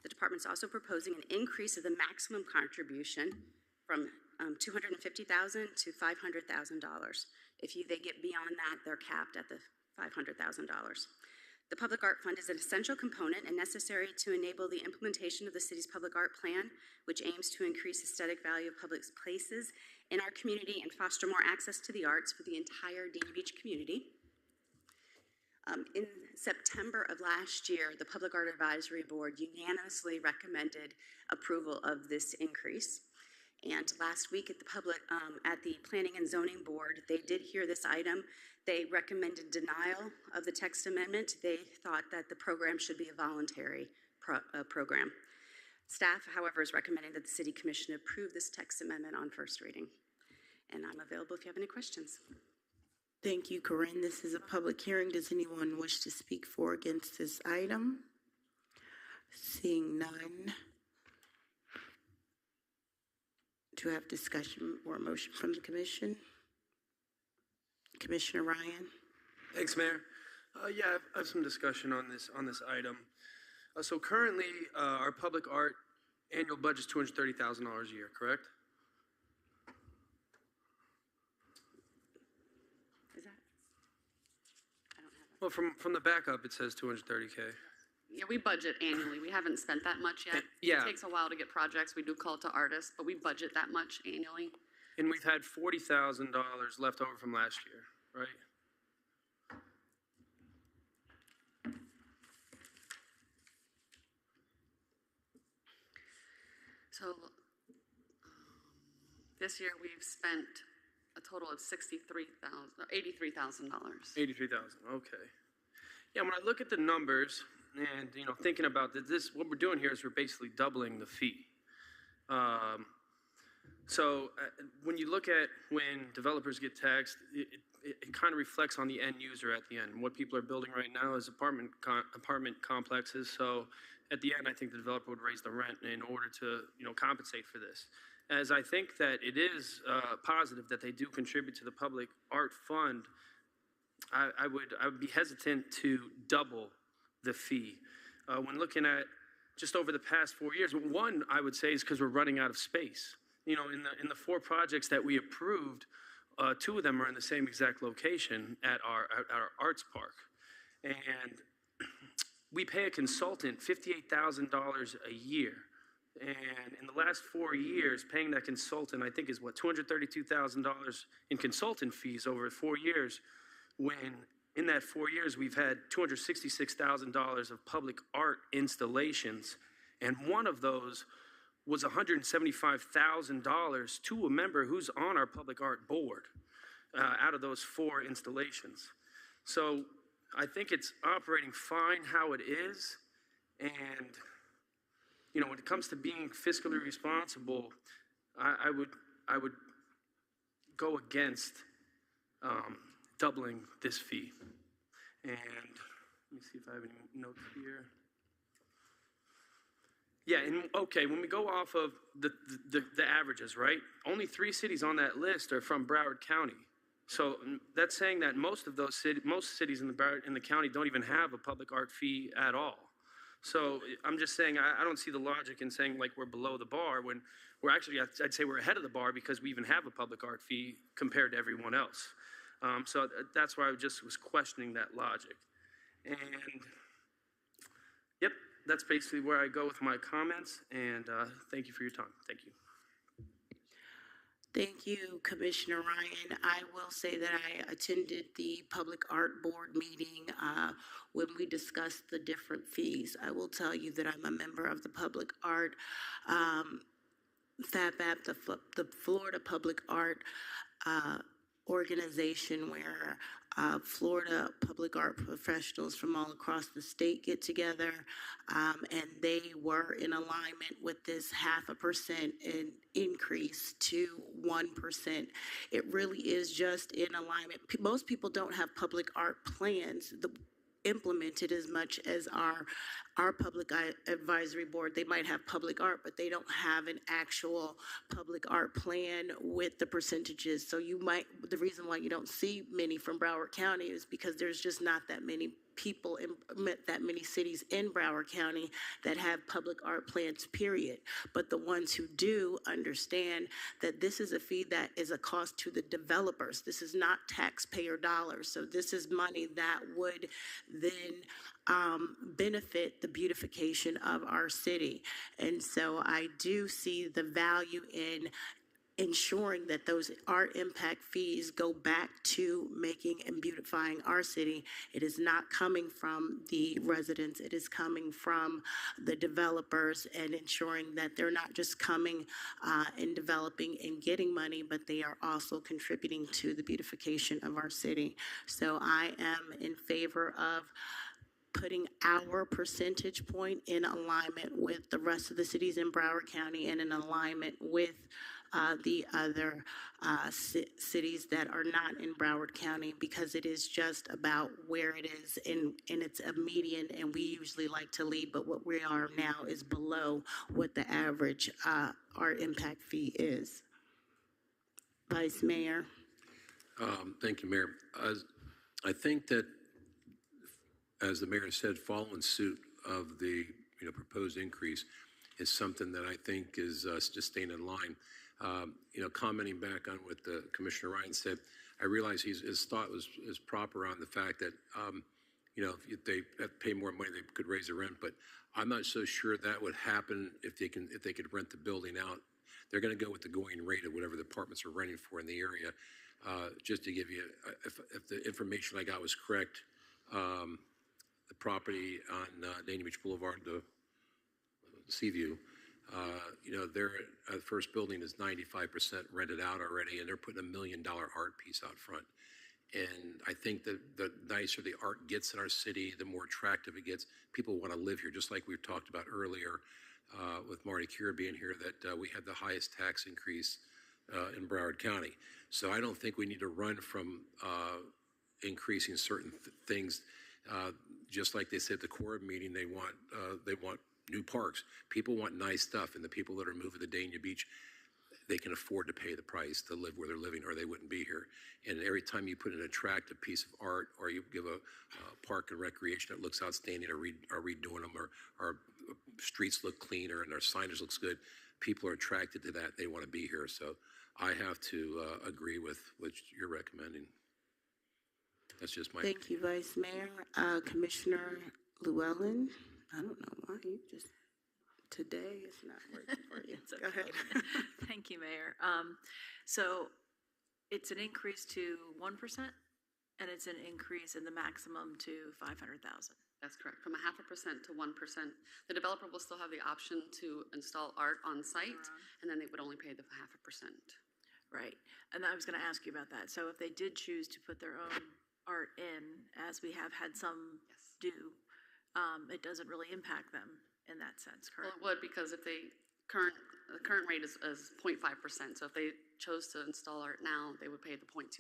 The department's also proposing an increase of the maximum contribution from $250,000 to $500,000. If they get beyond that, they're capped at the $500,000. The Public Art Fund is an essential component and necessary to enable the implementation of the city's public art plan, which aims to increase aesthetic value of public places in our community and foster more access to the arts for the entire Dania Beach community. In September of last year, the Public Art Advisory Board unanimously recommended approval of this increase. And last week at the Planning and Zoning Board, they did hear this item. They recommended denial of the text amendment. They thought that the program should be a voluntary program. Staff, however, is recommending that the City Commission approve this text amendment on first reading. And I'm available if you have any questions. Thank you, Corinne. This is a public hearing. Does anyone wish to speak for or against this item? Seeing none. Do I have discussion or a motion from the commission? Commissioner Ryan? Thanks, Mayor. Yeah, I have some discussion on this item. So currently, our public art annual budget is $230,000 a year, correct? Is that? I don't have that. Well, from the backup, it says $230K. Yeah, we budget annually. We haven't spent that much yet. Yeah. It takes a while to get projects. We do call to artists, but we budget that much annually. And we've had $40,000 left over from last year, right? So this year we've spent a total of $83,000. $83,000, okay. Yeah, when I look at the numbers and, thinking about this, what we're doing here is we're basically doubling the fee. So when you look at when developers get taxed, it kind of reflects on the end user at the end. What people are building right now is apartment complexes. So at the end, I think the developer would raise the rent in order to compensate for this. As I think that it is positive that they do contribute to the public art fund, I would be hesitant to double the fee. When looking at just over the past 4 years, one I would say is because we're running out of space. In the 4 projects that we approved, 2 of them are in the same exact location at our arts park. And we pay a consultant $58,000 a year. And in the last 4 years, paying that consultant, I think is what, $232,000 in consultant fees over 4 years, when in that 4 years, we've had $266,000 of public art installations. And one of those was $175,000 to a member who's on our public art board out of those 4 installations. So I think it's operating fine how it is. And, you know, when it comes to being fiscally responsible, I would go against doubling this fee. And let me see if I have any notes here. Yeah, and okay, when we go off of the averages, right? Only 3 cities on that list are from Broward County. So that's saying that most cities in the county don't even have a public art fee at all. So I'm just saying, I don't see the logic in saying like we're below the bar when we're actually, I'd say we're ahead of the bar because we even have a public art fee compared to everyone else. So that's why I just was questioning that logic. And yep, that's basically where I go with my comments. And thank you for your time. Thank you. Thank you, Commissioner Ryan. I will say that I attended the Public Art Board meeting when we discussed the different fees. I will tell you that I'm a member of the Public Art FABAP, the Florida Public Art organization, where Florida public art professionals from all across the state get together, and they were in alignment with this 0.5% increase to 1%. It really is just in alignment. Most people don't have public art plans implemented as much as our public advisory board. They might have public art, but they don't have an actual public art plan with the percentages. So the reason why you don't see many from Broward County is because there's just not that many people that many cities in Broward County that have public art plans, period. But the ones who do understand that this is a fee that is a cost to the developers. This is not taxpayer dollars. So this is money that would then benefit the beautification of our city. And so I do see the value in ensuring that those art impact fees go back to making and beautifying our city. It is not coming from the residents. It is coming from the developers, and ensuring that they're not just coming and developing and getting money, but they are also contributing to the beautification of our city. So I am in favor of putting our percentage point in alignment with the rest of the cities in Broward County and in alignment with the other cities that are not in Broward County, because it is just about where it is, and it's a median, and we usually like to lead, but what we are now is below what the average art impact fee is. Vice Mayor. Thank you, Mayor. I think that, as the mayor said, following suit of the proposed increase is something that I think is just staying in line. Commenting back on what the Commissioner Ryan said, I realize his thought is proper on the fact that if they have to pay more money, they could raise the rent. But I'm not so sure that would happen if they could rent the building out. They're going to go with the going rate of whatever the apartments are renting for in the area. Just to give you, if the information I got was correct, the property on Dania Beach Boulevard, the Seaview, their first building is 95% rented out already, and they're putting $1 million art piece out front. And I think that the nicer the art gets in our city, the more attractive it gets. People want to live here, just like we've talked about earlier with Marty Cure being here, that we had the highest tax increase in Broward County. So I don't think we need to run from increasing certain things. Just like they said at the core meeting, they want new parks. People want nice stuff, and the people that are moving to Dania Beach, they can afford to pay the price to live where they're living, or they wouldn't be here. And every time you put an attractive piece of art, or you give a park and recreation that looks outstanding, or redoing them, or our streets look cleaner and our signage looks good, people are attracted to that. They want to be here. So I have to agree with what you're recommending. That's just my Thank you, Vice Mayor. Commissioner Llewellyn, I don't know why you just, today is not working for you. Go ahead. Thank you, Mayor. So it's an increase to 1%, and it's an increase in the maximum to 500,000. That's correct, from 0.5% to 1%. The developer will still have the option to install art on site, and then they would only pay the 0.5%. Right, and I was going to ask you about that. So if they did choose to put their own art in, as we have had some do, it doesn't really impact them in that sense, Well, correct? it would, because if the current rate is 0.5%. So if they chose to install art now, they would pay the 0.25%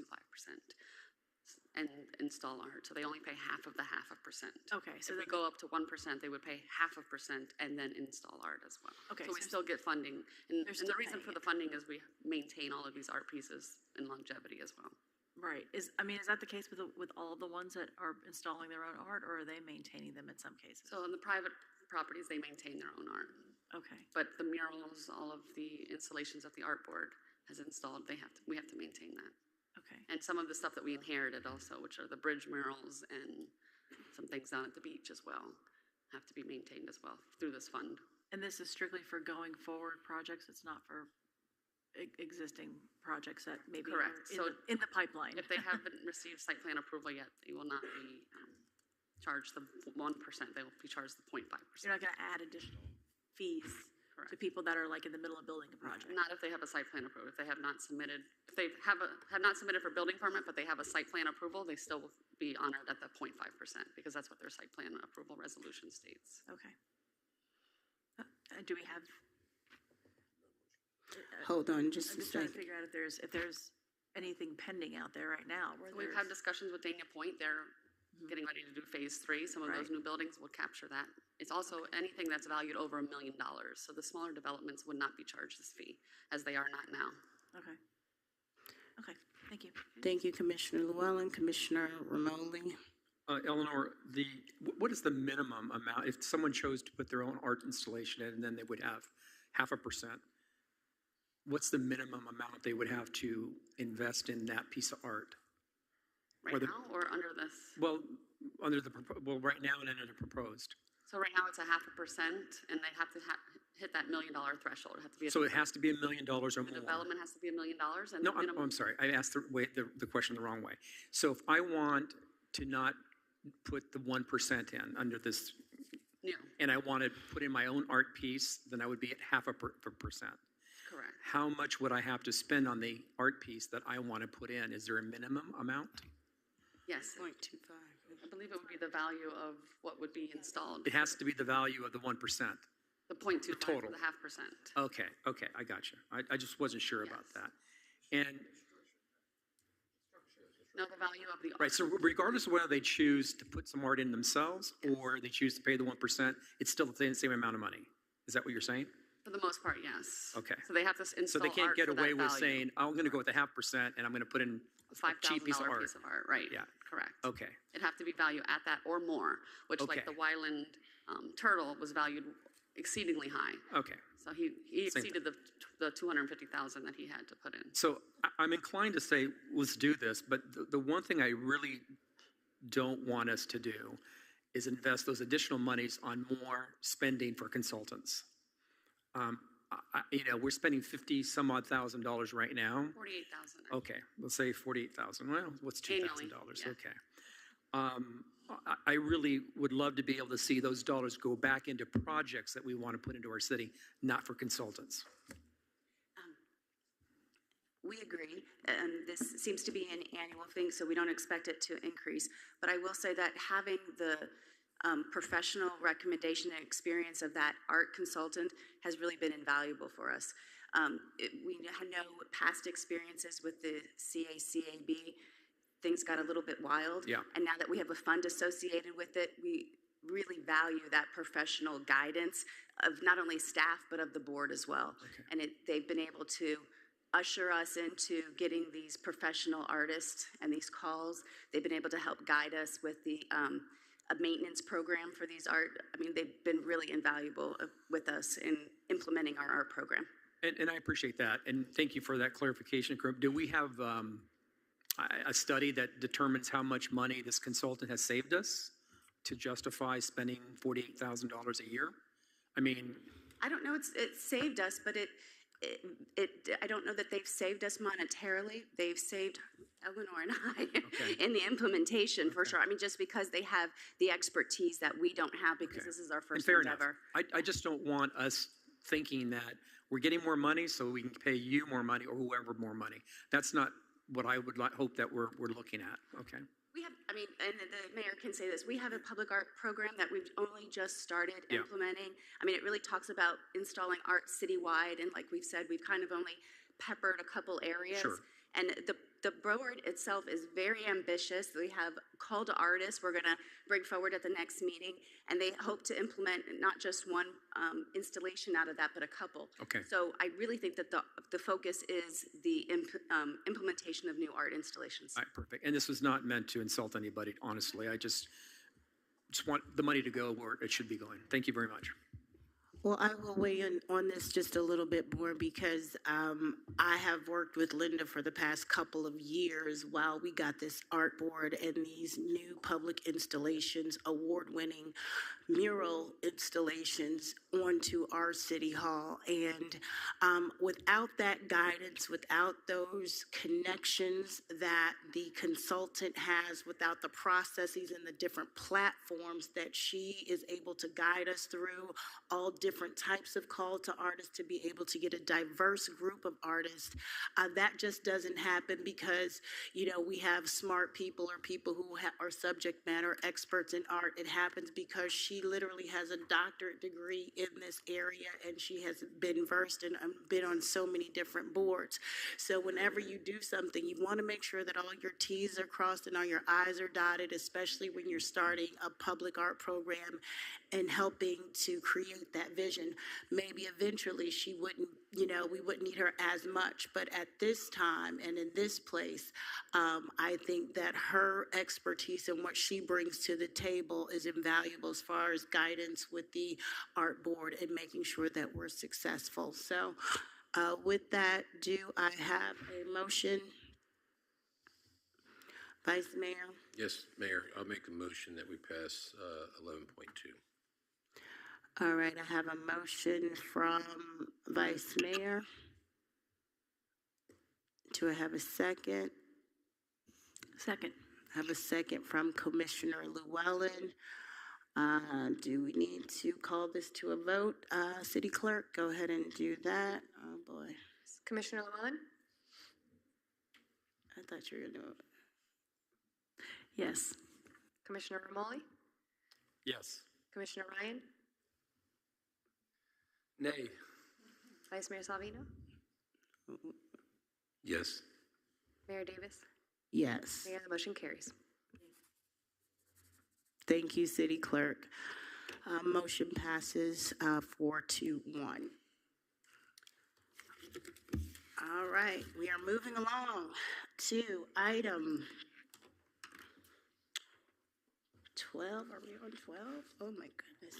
and install art. So they only pay half of the 0.5%. Okay, so if we go up to 1%, they would pay 0.5% and then install art as well. Okay, so we so still get funding, and they're the still reason paying for the funding is we maintain all of these art pieces in longevity as well. Right, is that the case with all of the ones that are installing their own art, or are they maintaining them in some cases? So in the private properties, they maintain their own art. Okay. But the murals, all of the installations that the art board has installed, we have to maintain that. Okay. And some of the stuff that we inherited also, which are the bridge murals and some things down at the beach as well, have to be maintained as well through this fund. And this is strictly for going forward projects, it's not for existing projects that maybe Correct. are in the pipeline? If they haven't received site plan approval yet, they will not be charged the 1%, they will be charged the 0.5%. You're not going to add additional fees to people that are like in the middle of building a project? Not if they have a site plan approval. If they have not submitted, if they have not submitted for building permit, but they have a site plan approval, they still will be honored at the 0.5% because that's what their site plan approval resolution states. Okay. Do we have? Hold on just I'm a just trying to second. figure out if there's anything pending out there right now. So we've had discussions with Dania Point. They're getting ready to do phase 3. Some of those new buildings will capture that. It's also anything that's valued over $1 million. So the smaller developments would not be charged this fee, as they are not now. Okay. Okay, thank you. Thank you, Commissioner Llewellyn. Commissioner Romoli. Eleanor, what is the minimum amount if someone chose to put their own art installation in and then they would have 0.5%? What's the minimum amount they would have to invest in that piece of art? Right now or under this? Well, right now and under the proposed. So right now it's 0.5%, and they have to hit that $1 million threshold. It has to be. So it has to be $1 million or more. The development has to be $1 million, and No, the minimum. I'm sorry. I asked the question the wrong way. So if I want to not put the 1% in under this, Yeah. and I want to put in my own art piece, then I would be at 0.5%. Correct. How much would I have to spend on the art piece that I want to put in? Is there a minimum amount? Yes. 0.25. I believe it would be the value of what would be installed. It has to be the value of the 1%. The 0.25 total. for the 0.5%. Okay, I got you. I just wasn't sure about that. And No, the value of the art. right, so regardless of whether they choose to put some art in themselves or they choose to pay the 1%, it's still the same amount of money. Is that what you're saying? For the most part, yes. Okay. So they have to install So they can't art get for away that with value. saying, I'm going to go with the 0.5% and I'm going to put in a cheap piece of $5,000 art. piece of art, right? Yeah. Correct. Okay. It'd have to be valued at that or more, which Okay. like the Wyland turtle was valued exceedingly high. Okay. So he Same exceeded the 250,000 that he had to put in. So I'm inclined to say, let's do this, but the one thing I really don't want us to do is invest those additional monies on more spending for consultants. We're spending $50,000 right now. 48,000. Okay, let's say 48,000. Well, what's $2,000? Annually, yeah. Okay. I really would love to be able to see those dollars go back into projects that we want to put into our city, not for consultants. We agree, and this seems to be an annual thing, so we don't expect it to increase. But I will say that having the professional recommendation and experience of that art consultant has really been invaluable for us. We know past experiences with the CACAB, things got a little bit wild. Yeah. And now that we have a fund associated with it, we really value that professional guidance of not only staff, but of the board as well. Okay. And they've been able to usher us into getting these professional artists and these calls. They've been able to help guide us with the a maintenance program for these art. I mean, they've been really invaluable with us in implementing our art program. And I appreciate that, and thank you for that clarification. Do we have a study that determines how much money this consultant has saved us to justify spending $48,000 a year? I mean, I don't know, it saved us, but I don't know that they've saved us monetarily. They've saved Eleanor and I in the implementation for sure. I mean, just because they have the expertise that we don't have because this is our first fair endeavor. enough. I just don't want us thinking that we're getting more money so we can pay you more money or whoever more money. That's not what I would hope that we're looking at. Okay. We have, I mean, and the mayor can say this, we have a public art program that we've only just started implementing. I mean, it really talks about installing art citywide, and like we've said, we've kind of only peppered a couple areas. Sure. And the board itself is very ambitious. We have call to artists we're going to bring forward at the next meeting, and they hope to implement not just one installation out of that, but a couple. Okay. So I really think that the focus is the implementation of new art installations. All right, perfect. And this was not meant to insult anybody, honestly. I just want the money to go where it should be going. Thank you very much. Well, I will weigh in on this just a little bit more because I have worked with Linda for the past couple of years while we got this art board and these new public installations, award-winning mural installations onto our city hall. And without that guidance, without those connections that the consultant has, without the processes and the different platforms that she is able to guide us through, all different types of call to artists to be able to get a diverse group of artists, that just doesn't happen because, you know, we have smart people or people who are subject matter experts in art. It happens because she literally has a doctorate degree in this area and she has been versed and been on so many different boards. So whenever you do something, you want to make sure that all your T's are crossed and all your I's are dotted, especially when you're starting a public art program and helping to create that vision. Maybe eventually she wouldn't, you know, we wouldn't need her as much, but at this time and in this place, I think that her expertise and what she brings to the table is invaluable as far as guidance with the art board and making sure that we're successful. So with that, do I have a motion? Vice Mayor? Yes, Mayor, I'll make a motion that we pass 11.2. All right, I have a motion from Vice Mayor. Do I have a second? Second. I have a second from Commissioner Llewellyn. Do we need to call this to a vote? City Clerk, go ahead and do that. Oh, boy. Commissioner Llewellyn? I thought you were going to do it. Yes. Commissioner Romoli? Yes. Commissioner Ryan? Nay. Vice Mayor Salvino? Yes. Mayor Davis? Yes. Mayor, the motion carries. Thank you, City Clerk. Motion passes 4-1. All right, we are moving along to item 12. Are we on 12? Oh my goodness.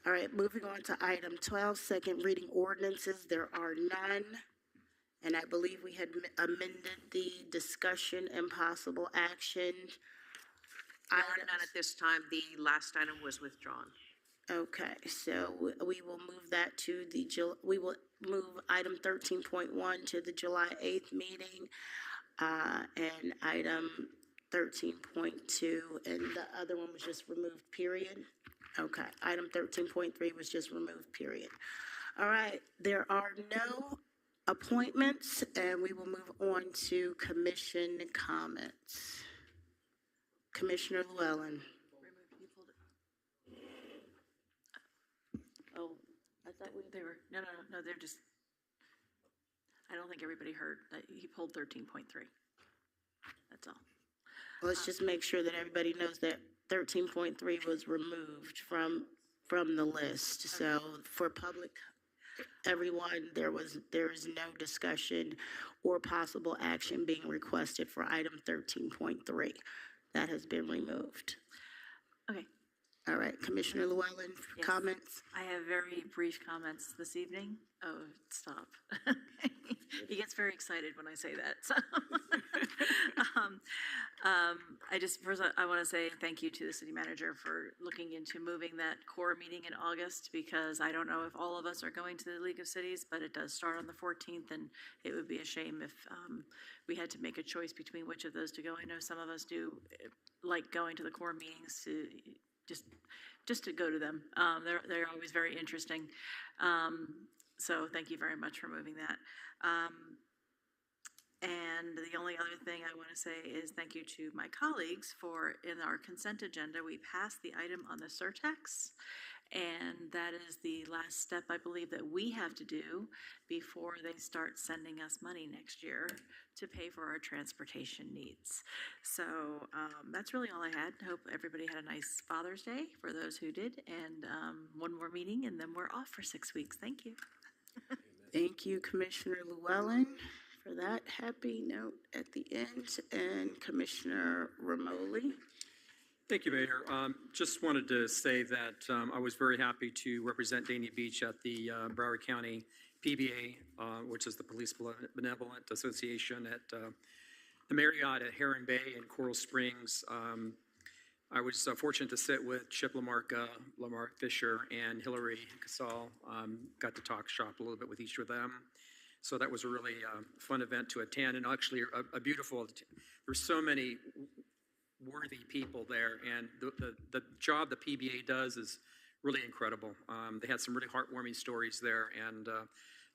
All right, moving on to item 12, second reading ordinances. There are none. And I believe we had amended the discussion and possible action. There are none at this time. The last item was withdrawn. Okay, so we will move that to we will move item 13.1 to the July 8th meeting, and item 13.2, and the other one was just removed, period. Okay, item 13.3 was just removed, period. All right, there are no appointments, and we will move on to commission comments. Commissioner Llewellyn. Oh, I thought they were, no, they're just, I don't think everybody heard that he pulled 13.3. That's all. Let's just make sure that everybody knows that 13.3 was removed from the list. So for public, everyone, there is no discussion or possible action being requested for item 13.3. That has been removed. Okay. All right, Commissioner Llewellyn, Yes. comments? I have very brief comments this evening. Oh, stop. He gets very excited when I say that. So. First, I want to say thank you to the city manager for looking into moving that core meeting in August, because I don't know if all of us are going to the League of Cities, but it does start on the 14th, and it would be a shame if we had to make a choice between which of those to go. I know some of us do like going to the core meetings to just to go to them. They're always very interesting. So thank you very much for moving that. And the only other thing I want to say is thank you to my colleagues for, in our consent agenda, we passed the item on the surtax. And that is the last step, I believe, that we have to do before they start sending us money next year to pay for our transportation needs. So that's really all I had. Hope everybody had a nice Father's Day for those who did. And one more meeting, and then we're off for 6 weeks. Thank you. Thank you, Commissioner Llewellyn, for that happy note at the end. And Commissioner Romoli. Thank you, Mayor. Just wanted to say that I was very happy to represent Dania Beach at the Broward County PBA, which is the Police Benevolent Association at the Marriott at Heron Bay and Coral Springs. I was fortunate to sit with Chip Lamarca, Lamar Fisher, and Hillary Casal. Got to talk shop a little bit with each of them. So that was a really fun event to attend, and actually a beautiful, there's so many worthy people there, and the job the PBA does is really incredible. They had some really heartwarming stories there, and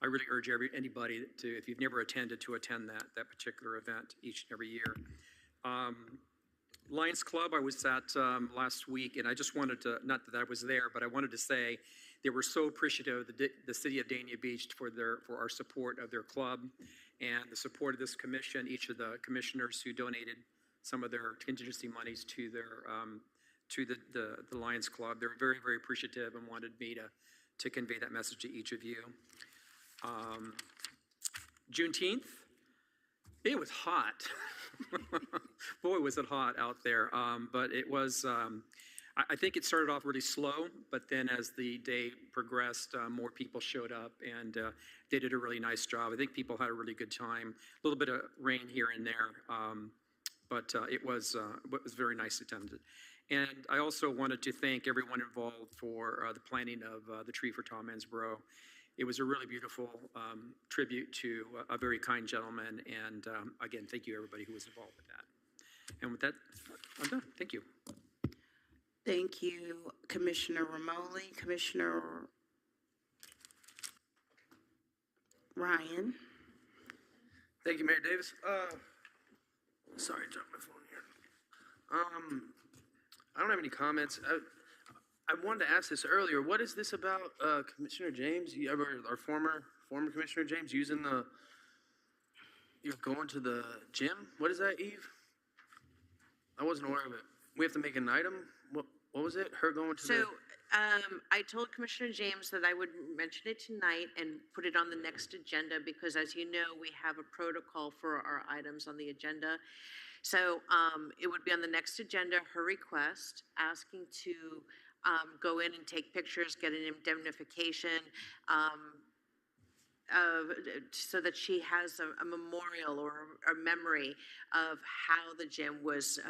I really urge anybody to, if you've never attended, to attend that particular event each and every year. Lions Club, I was at last week, and I just wanted to, not that I was there, but I wanted to say they were so appreciative of the city of Dania Beach for our support of their club and the support of this commission, each of the commissioners who donated some of their contingency monies to their to the Lions Club. They're very, very appreciative and wanted me to convey that message to each of you. Juneteenth, it was hot. Boy, was it hot out there. But it was, I think it started off really slow, but then as the day progressed, more people showed up, and they did a really nice job. I think people had a really good time. A little bit of rain here and there. But it was very nice attended. And I also wanted to thank everyone involved for the planning of the tree for Tom Mansborough. It was a really beautiful tribute to a very kind gentleman. And again, thank you everybody who was involved with that. And with that, I'm done. Thank you. Thank you, Commissioner Romoli. Commissioner Ryan. Thank you, Mayor Davis. Sorry, I dropped my phone here. I don't have any comments. I wanted to ask this earlier. What is this about, Commissioner James? Our former Commissioner James using you're going to the gym? What is that, Eve? I wasn't aware of it. We have to make an item? What was it? Her going to the... I told Commissioner James that I would mention it tonight and put it on the next agenda because, as you know, we have a protocol for our items on the agenda. So it would be on the next agenda, her request, asking to go in and take pictures, get an indemnification, so that she has a memorial or a memory of how the gym was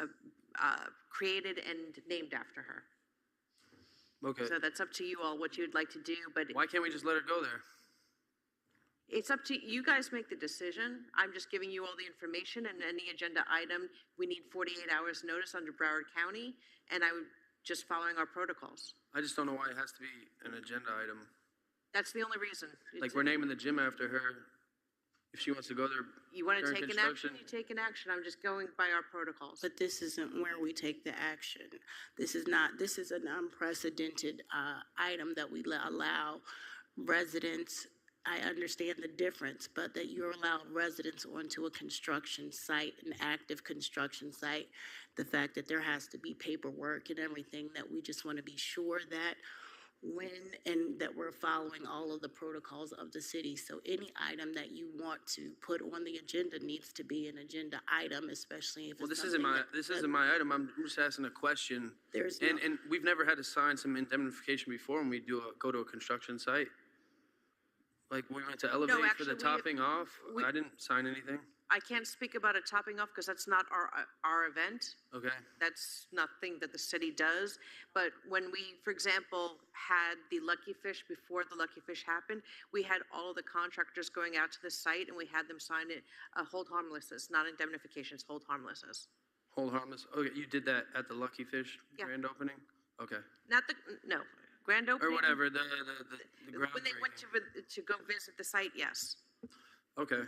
created and named after her. Okay. So that's up to you all what you'd like to do, but why can't we just let her go there? it's up to you guys make the decision. I'm just giving you all the information, and any agenda item, we need 48 hours notice under Broward County, and I would just following our protocols. I just don't know why it has to be an agenda item. That's the only reason. Like we're naming the gym after her. If she wants to go there, You want to during take an action, you take an action. I'm just going by our protocols. But this isn't where we take the action. This is an unprecedented item that we allow residents. I understand the difference, but that you allow residents onto a construction site, an active construction site, the fact that there has to be paperwork and everything, that we just want to be sure that and that we're following all of the protocols of the city. So any item that you want to put on the agenda needs to be an agenda item, especially if Well, it's this isn't something my, that- this isn't my item. I'm just asking a question. There's And we've never had to sign some indemnification before when we go to a construction site. Like, we went to Elevate for the actually, topping off. I didn't sign anything. I can't speak about a topping off because that's not our event. Okay. That's nothing that the city does. But when we, for example, had the Lucky Fish before the Lucky Fish happened, we had all of the contractors going out to the site and we had them sign it, hold harmlesses, not indemnifications, hold harmlesses. Hold harmless. Okay, you did that at the Lucky Fish Yeah. grand opening? Okay. Not the, no, grand opening. Or whatever, the When they went to go visit the site, yes. Okay.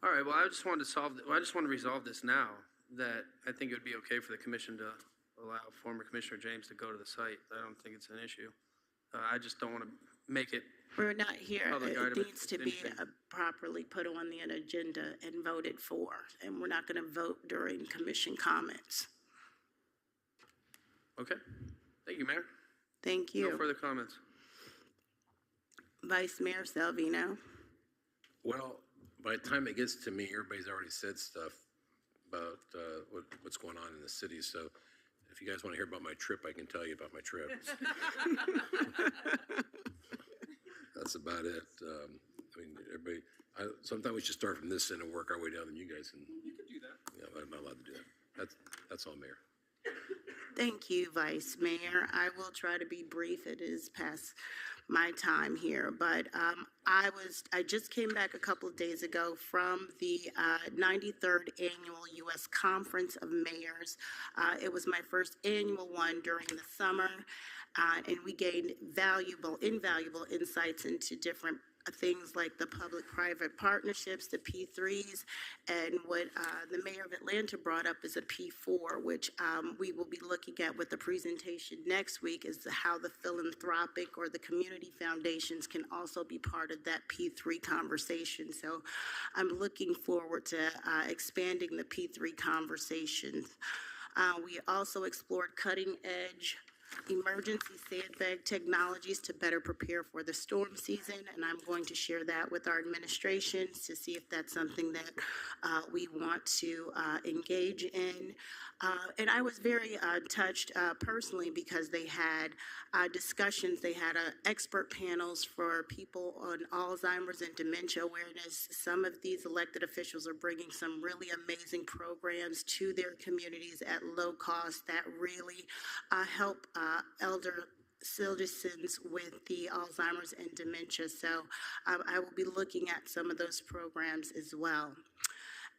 All right, well, I just wanted to resolve this now, that I think it would be okay for the commission to allow former Commissioner James to go to the site. I don't think it's an issue. I just don't want to make it. We're not here. Public It item needs to if be anything. properly put on the agenda and voted for, and we're not going to vote during commission comments. Okay. Thank you, Mayor. Thank you. No further comments. Vice Mayor Salvino. Well, by the time it gets to me, everybody's already said stuff about what's going on in the city. So if you guys want to hear about my trip, I can tell you about my trip. That's about it. I mean, everybody, sometimes we should start from this end and work our way down, and you guys can. You can do that. Yeah, I'm not allowed to do that. That's all, Mayor. Thank you, Vice Mayor. I will try to be brief. It is past my time here, but I just came back a couple of days ago from the 93rd Annual U.S. Conference of Mayors. It was my first annual one during the summer, and we gained invaluable insights into different things like the public-private partnerships, the P3s, and what the mayor of Atlanta brought up is a P4, which we will be looking at with the presentation next week, is how the philanthropic or the community foundations can also be part of that P3 conversation. So I'm looking forward to expanding the P3 conversations. We also explored cutting-edge emergency sandbag technologies to better prepare for the storm season, and I'm going to share that with our administration to see if that's something that we want to engage in. And I was very touched personally because they had discussions, they had expert panels for people on Alzheimer's and dementia awareness. Some of these elected officials are bringing some really amazing programs to their communities at low cost that really help elder citizens with the Alzheimer's and dementia. So I will be looking at some of those programs as well.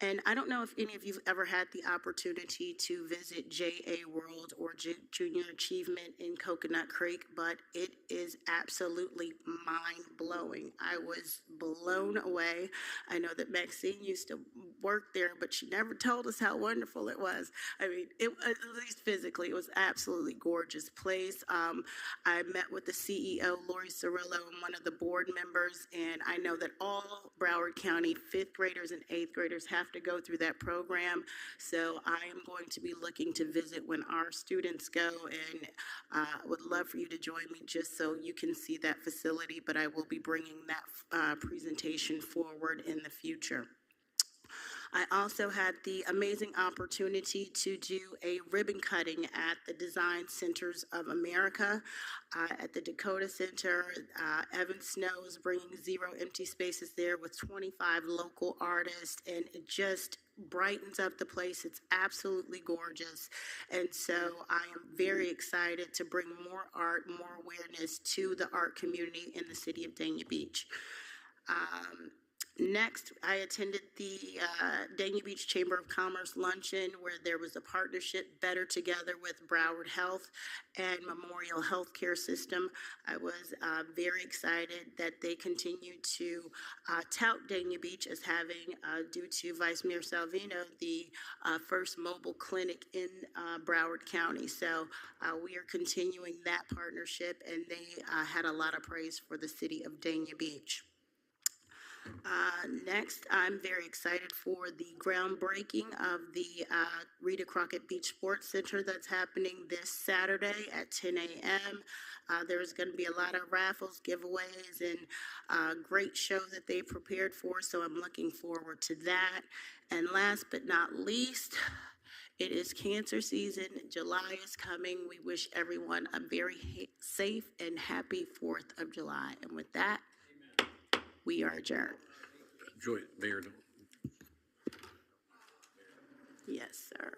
And I don't know if any of you've ever had the opportunity to visit JA World or Junior Achievement in Coconut Creek, but it is absolutely mind-blowing. I was blown away. I know that Maxine used to work there, but she never told us how wonderful it was. I mean, at least physically, it was absolutely gorgeous place. I met with the CEO, Lori Cirillo, and one of the board members, and I know that all Broward County 5th graders and 8th graders have to go through that program. So I am going to be looking to visit when our students go, and would love for you to join me just so you can see that facility, but I will be bringing that presentation forward in the future. I also had the amazing opportunity to do a ribbon cutting at the Design Centers of America at the Dakota Center. Evan Snow is bringing Zero Empty Spaces there with 25 local artists, and it just brightens up the place. It's absolutely gorgeous. And so I am very excited to bring more art, more awareness to the art community in the city of Dania Beach. Next, I attended the Dania Beach Chamber of Commerce luncheon, where there was a partnership, Better Together, with Broward Health and Memorial Healthcare System. I was very excited that they continue to tout Dania Beach as having, due to Vice Mayor Salvino, the first mobile clinic in Broward County. So we are continuing that partnership, and they had a lot of praise for the city of Dania Beach. Next, I'm very excited for the groundbreaking of the Rita Crockett Beach Sports Center that's happening this Saturday at 10 a.m. There's going to be a lot of raffles, giveaways, and great show that they prepared for, so I'm looking forward to that. And last but not least, it is cancer season. July is coming. We wish everyone a very safe and happy 4th of July. And with that, we are adjourned. Joy, Mayor. Yes, sir.